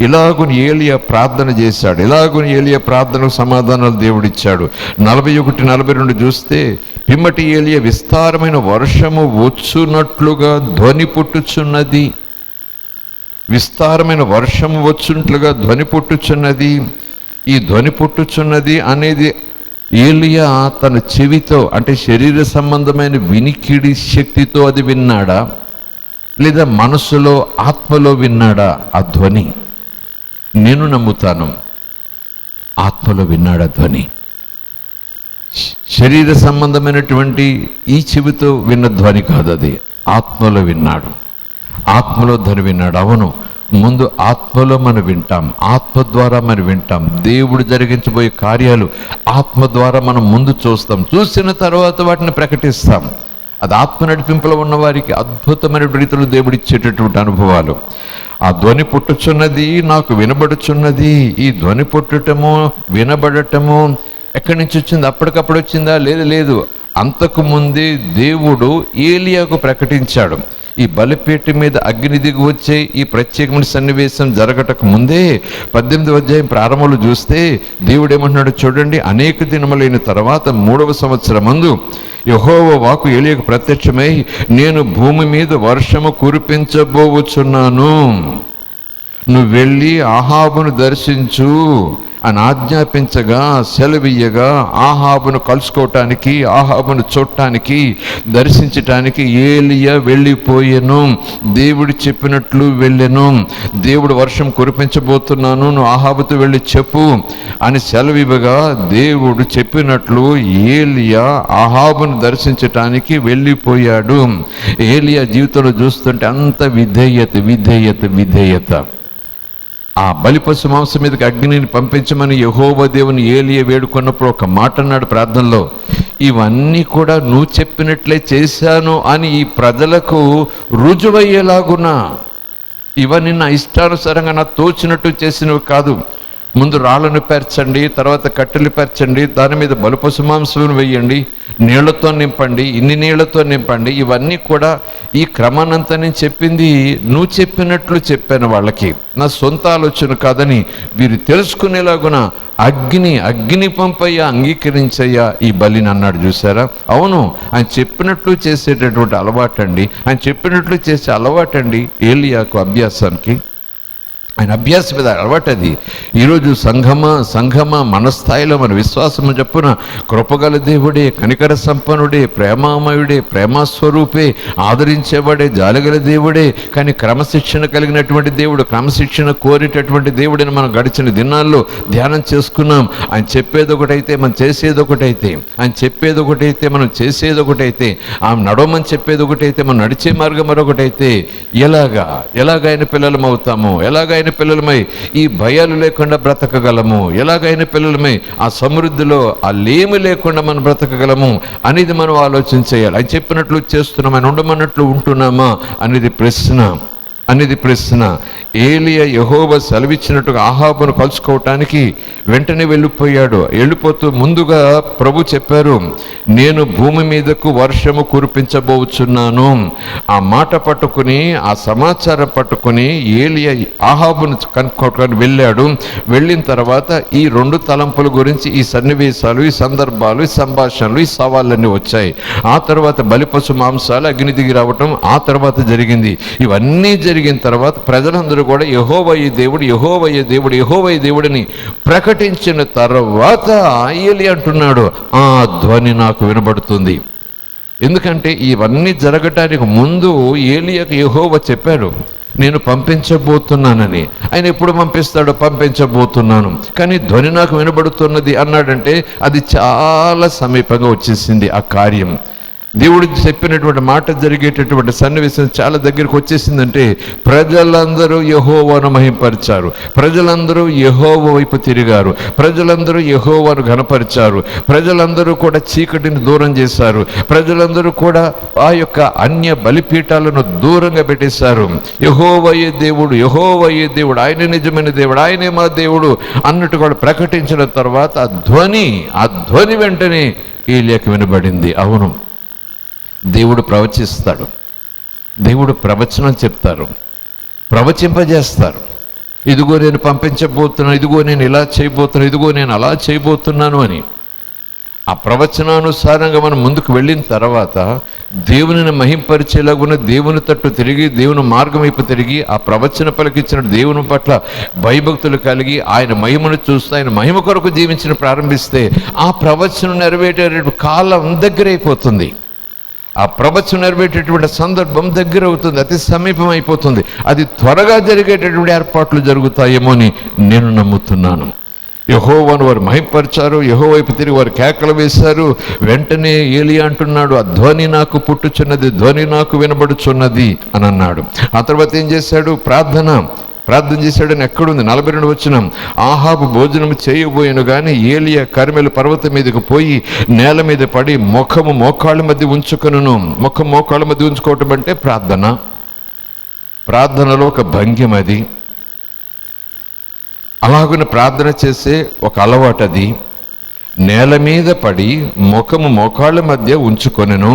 ఇలాగుని ఏలియా ప్రార్థన చేశాడు. ఇలాగుని ఏలియా ప్రార్థనకు సమాధానాలు దేవుడిచ్చాడు. 41, 42 చూస్తే, పిమ్మటి ఏలియా విస్తారమైన వర్షము వచ్చునట్లుగా ధ్వని పుట్టుచున్నది. విస్తారమైన వర్షము వచ్చునట్లుగా ధ్వని పుట్టుచున్నది. ఈ ధ్వని పుట్టుచున్నది అనేది ఏలియా తన చెవితో, అంటే శరీర సంబంధమైన వినికిడి శక్తితో అది విన్నాడా, లేదా మనసులో ఆత్మలో విన్నాడా ఆ ధ్వని? నేను నమ్ముతాను ఆత్మలో విన్నాడా ధ్వని. శరీర సంబంధమైనటువంటి ఈ చెవితో విన్న ధ్వని కాదు, అది ఆత్మలో విన్నాడు. ఆత్మలో ధ్వని విన్నాడు. అవును, ముందు ఆత్మలో మనం వింటాం, ఆత్మ ద్వారా మనం వింటాం. దేవుడు జరిగించబోయే కార్యాలు ఆత్మ ద్వారా మనం ముందు చూస్తాం, చూసిన తర్వాత వాటిని ప్రకటిస్తాం. అది ఆత్మ నడిపింపులో ఉన్న వారికి అద్భుతమైన రీతిలో దేవుడు ఇచ్చేటటువంటి అనుభవాలు. ఆ ధ్వని పుట్టుచున్నది, నాకు వినబడుచున్నది. ఈ ధ్వని పుట్టటము, వినబడటము ఎక్కడి నుంచి వచ్చింది? అప్పటికప్పుడు వచ్చిందా? లేదు. అంతకు ముందే దేవుడు ఏలియాకు ప్రకటించాడు. ఈ బలిపీఠ మీద అగ్ని దిగి వచ్చే ఈ ప్రత్యేకమైన సన్నివేశం జరగటకు ముందే 18వ అధ్యాయం ప్రారంభంలో చూస్తే దేవుడు ఏమంటున్నాడు చూడండి. అనేక దినములైన తర్వాత 3వ సంవత్సరమందు యెహోవా వాక్కు ఏలియాకు ప్రత్యక్షమై, నేను భూమి మీద వర్షము కురిపించబోచున్నాను, నువ్వు వెళ్ళి ఆహాబును దర్శించు అని ఆజ్ఞాపించగా, సెలవియ్యగా ఆహాబును కలుసుకోవటానికి, ఆహాబును చూడటానికి, దర్శించటానికి ఏలియా వెళ్ళిపోయెను. దేవుడు చెప్పినట్లు వెళ్ళెను. దేవుడు వర్షం కురిపించబోతున్నాను, నువ్వు ఆహాబుతో వెళ్ళి చెప్పు అని సెలవివ్వగా దేవుడు చెప్పినట్లు ఏలియా ఆహాబును దర్శించటానికి వెళ్ళిపోయాడు. ఏలియా జీవితంలో చూస్తుంటే అంత విధేయత. ఆ బలిపశు మాంసం మీదకి అగ్నిని పంపించమని యెహోవా దేవుని ఏలియా వేడుకున్నప్పుడు ఒక మాట అన్నాడు ప్రార్థనలో, ఇవన్నీ కూడా నువ్వు చెప్పినట్లే చేశాను అని ఈ ప్రజలకు రుజువయ్యేలాగున్నా, ఇవన్నీ నా ఇష్టానుసారంగా నా తోచినట్టు చేసినవి కాదు. ముందు రాళ్ళను పేర్చండి, తర్వాత కట్టెలు పేర్చండి, దాని మీద బలిపశు మాంసం వేయండి, నీళ్లతో నింపండి, ఇన్ని నీళ్లతో నింపండి. ఇవన్నీ కూడా ఈ క్రమానంతా నేను చెప్పింది నువ్వు చెప్పినట్లు చెప్పాను వాళ్ళకి, నా సొంత ఆలోచన కాదని వీరు తెలుసుకునేలాగున అగ్ని పంపయ్యా, అంగీకరించయ్యా ఈ బలిని అన్నాడు. చూసారా? అవును, ఆయన చెప్పినట్లు చేసేటటువంటి అలవాటండి, ఆయన చెప్పినట్లు చేసే అలవాటండి ఏలియాకు, అభ్యాసానికి. ఆయన అభ్యాసం మీద అలవాటు అది. ఈరోజు సంఘమ మన స్థాయిలో మన విశ్వాసము చెప్పున కృపగల దేవుడే, కనికర సంపన్నుడే, ప్రేమామయుడే, ప్రేమస్వరూపే, ఆదరించేవాడే, జాలిగల దేవుడే, కానీ క్రమశిక్షణ కలిగినటువంటి దేవుడు, క్రమశిక్షణ కోరేటటువంటి దేవుడిని మనం గడిచిన దినాల్లో ధ్యానం చేసుకున్నాం. ఆయన చెప్పేది ఒకటైతే మనం చేసేది ఒకటైతే, ఆయన చెప్పేది ఒకటైతే మనం చేసేది ఒకటైతే, ఆమె నడవమని చెప్పేది ఒకటైతే మనం నడిచే మార్గం మరొకటైతే, ఎలాగైనా పిల్లలం అవుతాము, ఎలాగైనా పిల్లలమై ఈ భయాలు లేకుండా బ్రతకగలము, ఎలాగైనా పిల్లలమై ఆ సమృద్ధిలో ఆ లేమి లేకుండా మనం బ్రతకగలము అనేది మనం ఆలోచన చేయాలి. ఆయన చెప్పినట్లు చేస్తున్నాం, ఆయన ఉండమన్నట్లు ఉంటున్నామా అనేది ప్రశ్న. ఏలియా యెహోవా సెలవిచ్చినట్టుగా ఆహాబును కలుసుకోవటానికి వెంటనే వెళ్ళిపోతూ ముందుగా ప్రభు చెప్పారు, నేను భూమి మీదకు వర్షము కురిపించబోచున్నాను. ఆ మాట పట్టుకుని, ఆ సమాచారం పట్టుకుని ఏలియా ఆహాబును కనుక్కోవటానికి వెళ్ళాడు. వెళ్ళిన తర్వాత ఈ 2 తలంపుల గురించి, ఈ సన్నివేశాలు, ఈ సందర్భాలు, ఈ సంభాషణలు, ఈ సవాళ్ళన్నీ వచ్చాయి. ఆ తర్వాత బలిపశు మాంసాలు అగ్ని దిగి రావటం ఆ తర్వాత జరిగింది. ఇవన్నీ జరిగిన తర్వాత ప్రజలందరూ కూడా యెహోవా దేవుడిని ప్రకటించిన తర్వాత ఏలియా అంటున్నాడు, ఆ ధ్వని నాకు వినబడుతుంది. ఎందుకంటే ఇవన్నీ జరగటానికి ముందు ఏలియాకు యెహోవా చెప్పాడు, నేను పంపించబోతున్నానని. ఆయన ఎప్పుడు పంపిస్తాడో, పంపించబోతున్నాను, కానీ ధ్వని నాకు వినబడుతున్నది అన్నాడంటే అది చాలా సమీపంగా వచ్చేసింది ఆ కార్యం. దేవుడు చెప్పినటువంటి మాట జరిగేటటువంటి సన్నివేశం చాలా దగ్గరికి వచ్చేసిందంటే ప్రజలందరూ యెహోవాను మహింపరిచారు, ప్రజలందరూ యెహోవా వైపు తిరిగారు, ప్రజలందరూ యెహోవాను ఘనపరిచారు, ప్రజలందరూ కూడా చీకటిని దూరం చేశారు, ప్రజలందరూ కూడా ఆ యొక్క అన్య బలిపీఠాలను దూరంగా పెట్టేశారు. యెహోవాయే దేవుడు, యెహోవాయే దేవుడు, ఆయనే నిజమైన దేవుడు, ఆయనే మా దేవుడు అన్నట్టు కూడా ప్రకటించిన తర్వాత ఆ ధ్వని వెంటనే ఏలియాకి వినబడింది. అవును, దేవుడు ప్రవచిస్తాడు, దేవుడు ప్రవచనం చెప్తారు, ప్రవచింపజేస్తారు. ఇదిగో నేను పంపించబోతున్నాను, ఇదిగో నేను ఇలా చేయబోతున్నాను, ఇదిగో నేను అలా చేయబోతున్నాను అని. ఆ ప్రవచనానుసారంగా మనం ముందుకు వెళ్ళిన తర్వాత దేవునిని మహింపరిచేలాగున్న దేవుని తట్టు తిరిగి, దేవుని మార్గం వైపు తిరిగి, ఆ ప్రవచన పలికించిన దేవుని పట్ల భయభక్తులు కలిగి ఆయన మహిమను చూస్తూ ఆయన మహిమ కొరకు జీవించడం ప్రారంభిస్తే ఆ ప్రవచనం నెరవేరే కాలం దగ్గరైపోతుంది. ఆ ప్రవచనం నెరవేరేటటువంటి సందర్భం దగ్గర అవుతుంది, అతి సమీపం అయిపోతుంది. అది త్వరగా జరిగేటటువంటి ఏర్పాట్లు జరుగుతాయేమో అని నేను నమ్ముతున్నాను. యెహోవాను వారు మహింపరిచారు, యెహోవా వైపు తిరిగి వారు కేకలు వేశారు. వెంటనే ఏలియా అంటున్నాడు, ఆ ధ్వని నాకు పుట్టుచున్నది, ధ్వని నాకు వినబడుచున్నది అని అన్నాడు. ఆ తర్వాత ఏం చేశాడు? ప్రార్థన చేశాడని ఎక్కడుంది? 42 వచనం. ఆహాబు భోజనం చేయబోయాను కానీ ఏలియా కర్మెలు పర్వతం మీదకి పోయి నేల మీద పడి ముఖము మోకాళ్ళ మధ్య ఉంచుకొనును. ముఖం మోకాళ్ళ మధ్య ఉంచుకోవటం అంటే ప్రార్థనలో ఒక భంగ్యం అది. అలాగున ప్రార్థన చేసే ఒక అలవాటు అది. నేల మీద పడి ముఖము మోకాళ్ళ మధ్య ఉంచుకొనెను.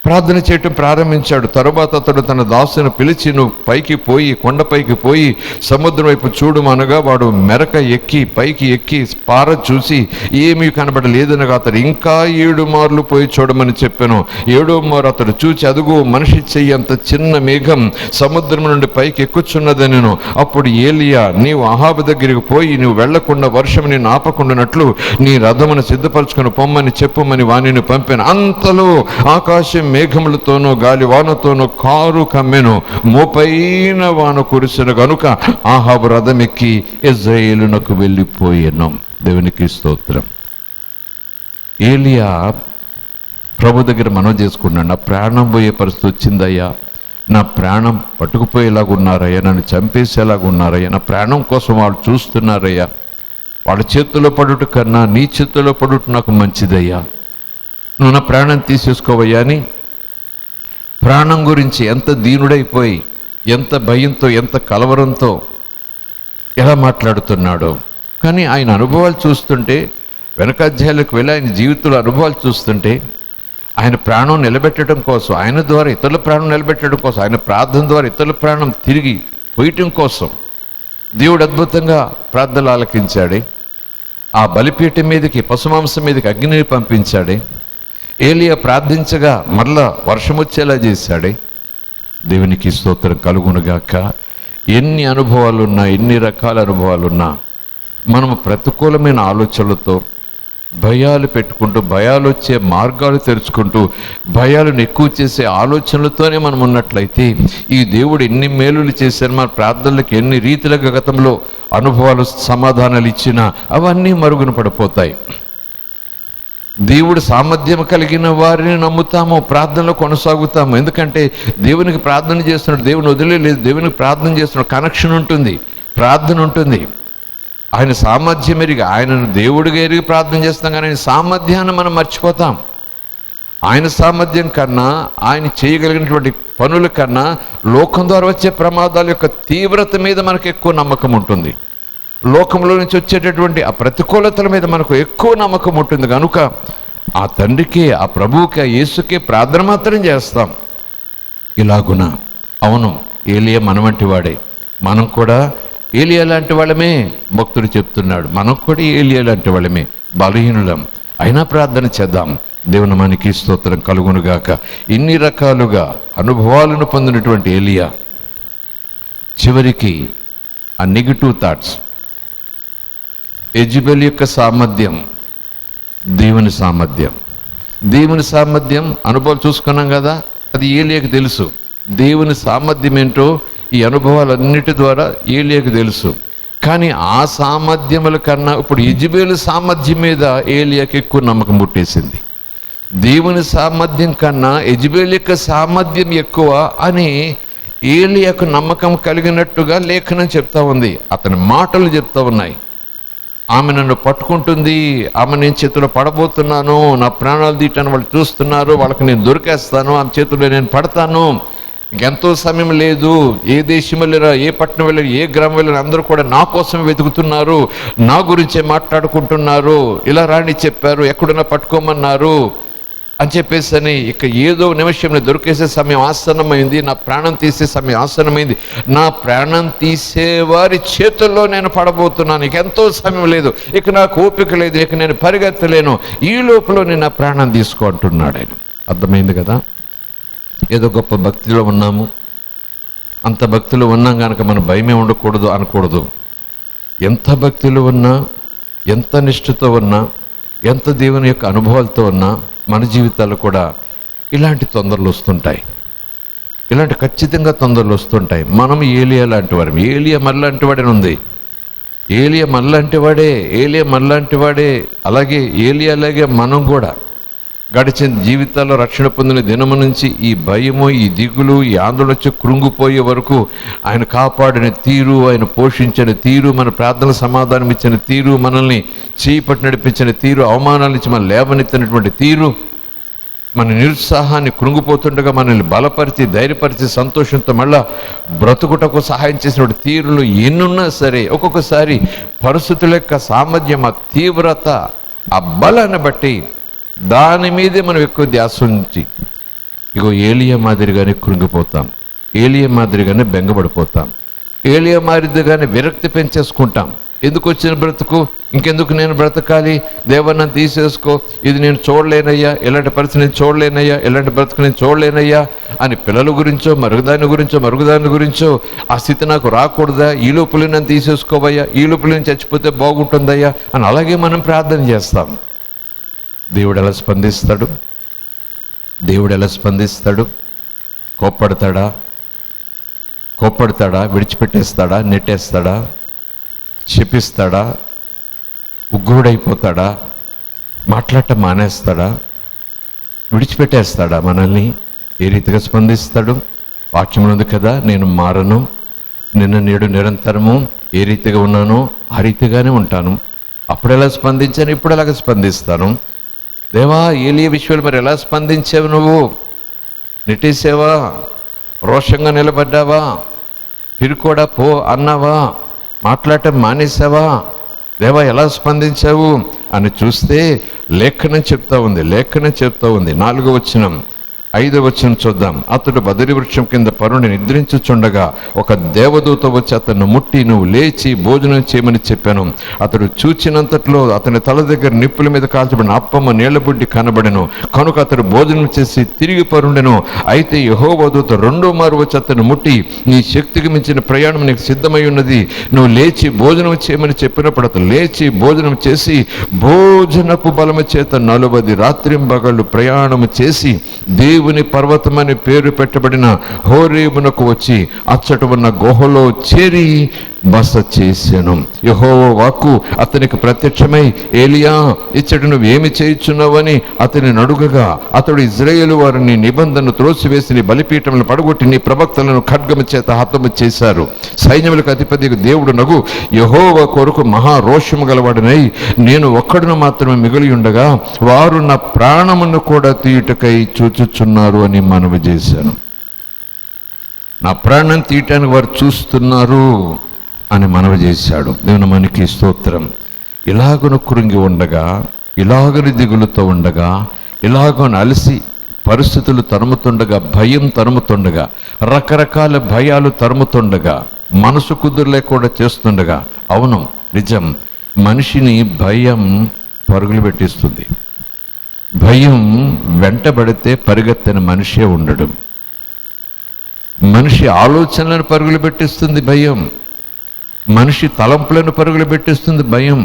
ప్రార్థన చేయటం ప్రారంభించాడు. తరువాత అతడు తన దాసును పిలిచి, నువ్వు పైకి పోయి కొండపైకి పోయి సముద్రం వైపు చూడమనగా వాడు మెరక ఎక్కి పైకి ఎక్కి పార చూసి ఏమీ కనబడలేదనగా అతడు ఇంకా 7 మార్లు పోయి చూడమని చెప్పాను. 7వ మారు అతడు చూచి, అదుగో మనిషి చెయ్యి అంత చిన్న మేఘం సముద్రం నుండి పైకి ఎక్కుచున్నదనెను. అప్పుడు ఏలియా, నీవు అహాబు దగ్గరికి పోయి నువ్వు వెళ్లకుండా వర్షం నేను ఆపకుండానట్లు నీ రథమును సిద్ధపరచుకొని పొమ్మని చెప్పుమని వాణిని పంపాను. అంతలో ఆకాశం మేఘములతోనూ గాలి వానతోనూ కారు కమ్మెను, మోపైన వాన కురిసిన గనుక ఆహాబు రథం ఎక్కి ఇజ్రాయేలునకు వెళ్ళిపోయాను. దేవునికి స్తోత్రం. ఏలియా ప్రభు దగ్గర మనవి చేసుకున్నాడు, నా ప్రాణం పోయే పరిస్థితి వచ్చిందయ్యా, నా ప్రాణం పట్టుకుపోయేలాగున్నారయ్యా, నన్ను చంపేసేలాగున్నారయ్యా, నా ప్రాణం కోసం వాళ్ళు చూస్తున్నారయ్యా, వాళ్ళ చేతిలో పడుట కన్నా నీ చేతిలో పడుట నాకు మంచిదయ్యా, నువ్వు నా ప్రాణం తీసేసుకోవయ్యా అని ప్రాణం గురించి ఎంత దీనుడైపోయి, ఎంత భయంతో, ఎంత కలవరంతో ఎలా మాట్లాడుతున్నాడో. కానీ ఆయన అనుభవాలు చూస్తుంటే, వెనక అధ్యాయాలకు వెళ్ళి ఆయన జీవితంలో అనుభవాలు చూస్తుంటే, ఆయన ప్రాణం నిలబెట్టడం కోసం, ఆయన ద్వారా ఇతరుల ప్రాణం నిలబెట్టడం కోసం, ఆయన ప్రార్థన ద్వారా ఇతరుల ప్రాణం తిరిగి పోయటం కోసం దేవుడు అద్భుతంగా ప్రార్థనలు ఆలకించాడే. ఆ బలిపీఠం మీదకి, పశుమాంసం మీదకి అగ్నిని పంపించాడే. ఏలియా ప్రార్థించగా మరలా వర్షం వచ్చేలా చేశాడే. దేవునికి స్తోత్రం కలుగునుగాక. ఎన్ని అనుభవాలున్నా, ఎన్ని రకాల అనుభవాలున్నా, మనము ప్రతికూలమైన ఆలోచనలతో భయాలు పెట్టుకుంటూ, భయాలు వచ్చే మార్గాలు తెరుచుకుంటూ, భయాలను ఎక్కువ చేసే ఆలోచనలతోనే మనం ఉన్నట్లయితే ఈ దేవుడు ఎన్ని మేలులు చేశారు, మన ప్రార్థనలకు ఎన్ని రీతిలుగా గతంలో అనుభవాలు సమాధానాలు ఇచ్చినా అవన్నీ మరుగున పడిపోతాయి. దేవుడు సామర్థ్యం కలిగిన వారిని నమ్ముతాము, ప్రార్థనలో కొనసాగుతాము. ఎందుకంటే దేవునికి ప్రార్థన చేస్తున్నాడు, దేవుని వదిలేదు, దేవునికి ప్రార్థన చేస్తున్నాడు, కనెక్షన్ ఉంటుంది, ప్రార్థన ఉంటుంది. ఆయన సామర్థ్యం ఎరిగి, ఆయనను దేవుడిగా ఎరిగి ప్రార్థన చేస్తాం, కానీ ఆయన సామర్థ్యాన్ని మనం మర్చిపోతాం. ఆయన సామర్థ్యం కన్నా, ఆయన చేయగలిగినటువంటి పనుల కన్నా లోకం ద్వారా వచ్చే ప్రమాదాల యొక్క తీవ్రత మీద మనకు ఎక్కువ నమ్మకం ఉంటుంది. లోకంలో నుంచి వచ్చేటటువంటి ఆ ప్రతికూలతల మీద మనకు ఎక్కువ నమ్మకం ఉంటుంది. కనుక ఆ తండ్రికి, ఆ ప్రభువుకి, ఆ యేసుకే ప్రార్థన మాత్రం చేస్తాం. ఇలాగున అవును, ఏలియా మన వంటి వాడే, మనం కూడా ఏలియా లాంటి వాళ్ళమే. భక్తుడు చెప్తున్నాడు, మనం కూడా ఏలియా లాంటి వాళ్ళమే, బలహీనులం. అయినా ప్రార్థన చేద్దాం. దేవుని మనకి స్తోత్రం కలుగునుగాక. ఇన్ని రకాలుగా అనుభవాలను పొందినటువంటి ఏలియా చివరికి ఆ నెగిటివ్ థాట్స్, యెజెబెల్ యొక్క సామర్థ్యం, దేవుని సామర్థ్యం అనుభవాలు చూసుకున్నాం కదా, అది ఏలియాకి తెలుసు. దేవుని సామర్థ్యం ఏంటో ఈ అనుభవాలన్నిటి ద్వారా ఏలియాకి తెలుసు. కానీ ఆ సామర్థ్యముల కన్నా ఇప్పుడు యెజెబెల్ సామర్థ్యం మీద ఏలియాకి ఎక్కువ నమ్మకం పుట్టేసింది. దేవుని సామర్థ్యం కన్నా యెజెబెల్ యొక్క సామర్థ్యం ఎక్కువ అని ఏలీయాకు నమ్మకం కలిగినట్టుగా లేఖనం చెప్తా ఉంది. అతని మాటలు చెప్తా ఉన్నాయి. ఆమె నన్ను పట్టుకుంటుంది, ఆమె నేను చేతిలో పడబోతున్నాను, నా ప్రాణాలు తీయటాన్ని వాళ్ళు చూస్తున్నారు, వాళ్ళకి నేను దొరికేస్తాను, ఆమె చేతుల్లో నేను పడతాను, ఇంకెంతో సమయం లేదు, ఏ దేశం వెళ్ళిరా, ఏ పట్టణం వెళ్ళిరా, ఏ గ్రామం వెళ్ళిరా, అందరూ కూడా నా కోసం వెతుకుతున్నారు, నా గురించే మాట్లాడుకుంటున్నారు, ఇలా రాని చెప్పారు, ఎక్కడున్నా పట్టుకోమన్నారు అని చెప్పేసి ఇక ఏదో నిమిషంలో దొరికేసే సమయం ఆసన్నమైంది, నా ప్రాణం తీసే సమయం ఆసన్నమైంది, నా ప్రాణం తీసేవారి చేతుల్లో నేను పడబోతున్నాను, ఇక ఎంతో సమయం లేదు, ఇక నాకు ఓపిక లేదు, ఇక నేను పరిగెత్తలేను, ఈ లోపల నేను నా ప్రాణం తీసుకో అంటున్నాడు ఆయన. అర్థమైంది కదా? ఏదో గొప్ప భక్తిలో ఉన్నాము, అంత భక్తిలో ఉన్నాం కనుక మన భయమే ఉండకూడదు అనకూడదు. ఎంత భక్తిలో ఉన్నా, ఎంత నిష్ఠతో ఉన్నా, ఎంత దేవుని యొక్క అనుభవాలతో ఉన్నా మన జీవితాలు కూడా ఇలాంటి తొందరలు వస్తుంటాయి. ఇలాంటి ఖచ్చితంగా తొందరలు వస్తుంటాయి. మనం ఏలియా లాంటి వారు. ఏలియా మనలాంటి వాడే ఉంది. ఏలియా మనలాంటి వాడే, ఏలియా మనలాంటి వాడే. అలాగే ఏలియా అలాగే మనం కూడా గడిచిన జీవితాల్లో రక్షణ పొందిన దినము నుంచి ఈ భయము, ఈ దిగులు, ఈ ఆందోళన వచ్చి కృంగిపోయే వరకు ఆయన కాపాడిన తీరు, ఆయన పోషించిన తీరు, మన ప్రార్థన సమాధానం ఇచ్చిన తీరు, మనల్ని చేపట్టి నడిపించిన తీరు, అవమానాల నుంచి మనం లేవనెత్తినటువంటి తీరు, మన నిరుత్సాహాన్ని కృంగిపోతుండగా మనల్ని బలపరిచి, ధైర్యపరిచి, సంతోషంతో మళ్ళా బ్రతుకుటకు సహాయం చేసినటువంటి తీరులు ఎన్నున్నా సరే ఒక్కొక్కసారి పరిస్థితుల యొక్క సామర్థ్యం, ఆ తీవ్రత, ఆ బలాన్ని బట్టి దాని మీదే మనం ఎక్కువ ధ్యాస ఉంచి ఇగో ఏలియా మాదిరిగానే కృంగిపోతాం, ఏలియా మాదిరిగానే బెంగపడిపోతాం, ఏలియా మాదిరిగానే విరక్తి పెంచేసుకుంటాం. ఎందుకు వచ్చిన బ్రతుకు, ఇంకెందుకు నేను బ్రతకాలి, దేవన్న తీసేసుకో, ఇది నేను చూడలేనయ్యా, ఎలాంటి పరిస్థితి నేను చూడలేనయ్యా, ఎలాంటి బ్రతుకు నేను చూడలేనయ్యా అని పిల్లల గురించో మరుగుదాని గురించో ఆ స్థితి నాకు రాకూడదా, ఈ లోపల నన్ను తీసేసుకోవయ్యా, ఈ లోపల నేను చచ్చిపోతే బాగుంటుందయ్యా అని అలాగే మనం ప్రార్థన చేస్తాం. దేవుడు ఎలా స్పందిస్తాడు? దేవుడు ఎలా స్పందిస్తాడు? కోప్పడతాడా? విడిచిపెట్టేస్తాడా? నెట్టేస్తాడా? శపిస్తాడా? ఉగ్గుడైపోతాడా? మాట్లాడటం మానేస్తాడా? విడిచిపెట్టేస్తాడా మనల్ని? ఏ రీతిగా స్పందిస్తాడు? వాక్యం ఉంది కదా, నేను మారను, నిన్న నేడు నిరంతరము ఏ రీతిగా ఉన్నానో ఆ రీతిగానే ఉంటాను. అప్పుడు ఎలా స్పందించాను, ఇప్పుడు ఎలాగ స్పందిస్తాను. దేవా, ఏలియా విషయాలు మరి ఎలా స్పందించావు? నువ్వు నెట్టేసావా? రోషంగా నిలబడ్డావా? పిరుకోడా పో అన్నావా? మాట్లాడటం మానేసావా? దేవా ఎలా స్పందించావు అని చూస్తే లేఖనం చెప్తా ఉంది. 4వ వచనం 5వ వచనం చూద్దాం. అతడు బదరి వృక్షం కింద పరుని నిద్రించుచుండగా ఒక దేవదూత వచ్చి అతను ముట్టి, నువ్వు లేచి భోజనం చేయమని చెప్పాను. అతడు చూచినంతట్లో అతని తల దగ్గర నిప్పుల మీద కాల్చబడిన అప్పమ్మ నీళ్లబుడ్డి కనబడెను. కనుక అతడు భోజనం చేసి తిరిగి పరుండెను. అయితే యెహోవా దూత 2వ మారు వచ్చి అతను ముట్టి, నీ శక్తికి మించిన ప్రయాణం నీకు సిద్ధమై ఉన్నది, నువ్వు లేచి భోజనం చేయమని చెప్పినప్పుడు అతను లేచి భోజనం చేసి భోజనపు బలము చేత 40 రాత్రింబగళ్ళు ప్రయాణము చేసి దేవుని పర్వతమని పేరు పెట్టబడిన హోరేబునకు వచ్చి అచ్చట ఉన్న గుహలో చేరి బస చేశాను. యెహోవా వాక్కు అతనికి ప్రత్యక్షమై, ఏలియా, ఇచ్చట నువ్వేమి చేయుచున్నావని అతని అడుగగా అతడు ఇజ్రాయేలు వారిని నిబంధనను త్రోసివేసి నీ బలిపీఠములను పడగొట్టి నీ ప్రవక్తలను ఖడ్గము చేత హతము చేశారు. సైన్యములకు అధిపతి దేవుడు నగు యెహోవా కొరకు మహారోషము గలవాడనై నేను ఒక్కడును మాత్రమే మిగిలి ఉండగా వారు నా ప్రాణమును కూడా తీయుటకై చూచుచున్నారు అని మనవి చేశాను. నా ప్రాణం తీయటానికి వారు చూస్తున్నారు అని మనవి చేశాడు. దేవుని మనకి స్తోత్రం. ఇలాగను కృంగి ఉండగా, ఇలాగని దిగులుతో ఉండగా, ఇలాగను అలసి పరిస్థితులు తరుముతుండగా, భయం తరుముతుండగా, రకరకాల భయాలు తరుముతుండగా, మనసు కుదురులేకుండా చేస్తుండగా, అవును నిజం, మనిషిని భయం పరుగులు పెట్టిస్తుంది. భయం వెంటబడితే పరిగెత్తని మనిషే ఉండడు. మనిషి ఆలోచనలను పరుగులు పెట్టిస్తుంది భయం. మనిషి తలంపులను పరుగులు పెట్టిస్తుంది భయం.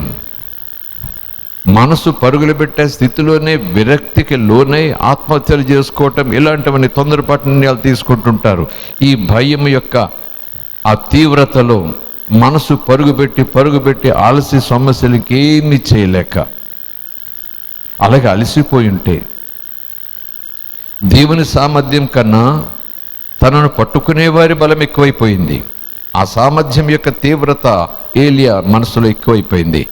మనసు పరుగులు పెట్టే స్థితిలోనే విరక్తికి లోనై ఆత్మహత్యలు చేసుకోవటం, ఇలాంటివన్నీ తొందరపాటు నిర్ణయాలు తీసుకుంటుంటారు. ఈ భయం యొక్క ఆ తీవ్రతలో మనసు పరుగుపెట్టి ఆలస్య సమస్యలు ఇంకేమీ చేయలేక అలాగే అలసిపోయి ఉంటే, దేవుని సామర్థ్యం కన్నా తనను పట్టుకునే వారి బలం ఎక్కువైపోయింది. ఆ సామర్థ్యం యొక్క తీవ్రత ఏలియా మనసులో ఎక్కువైపోయింది.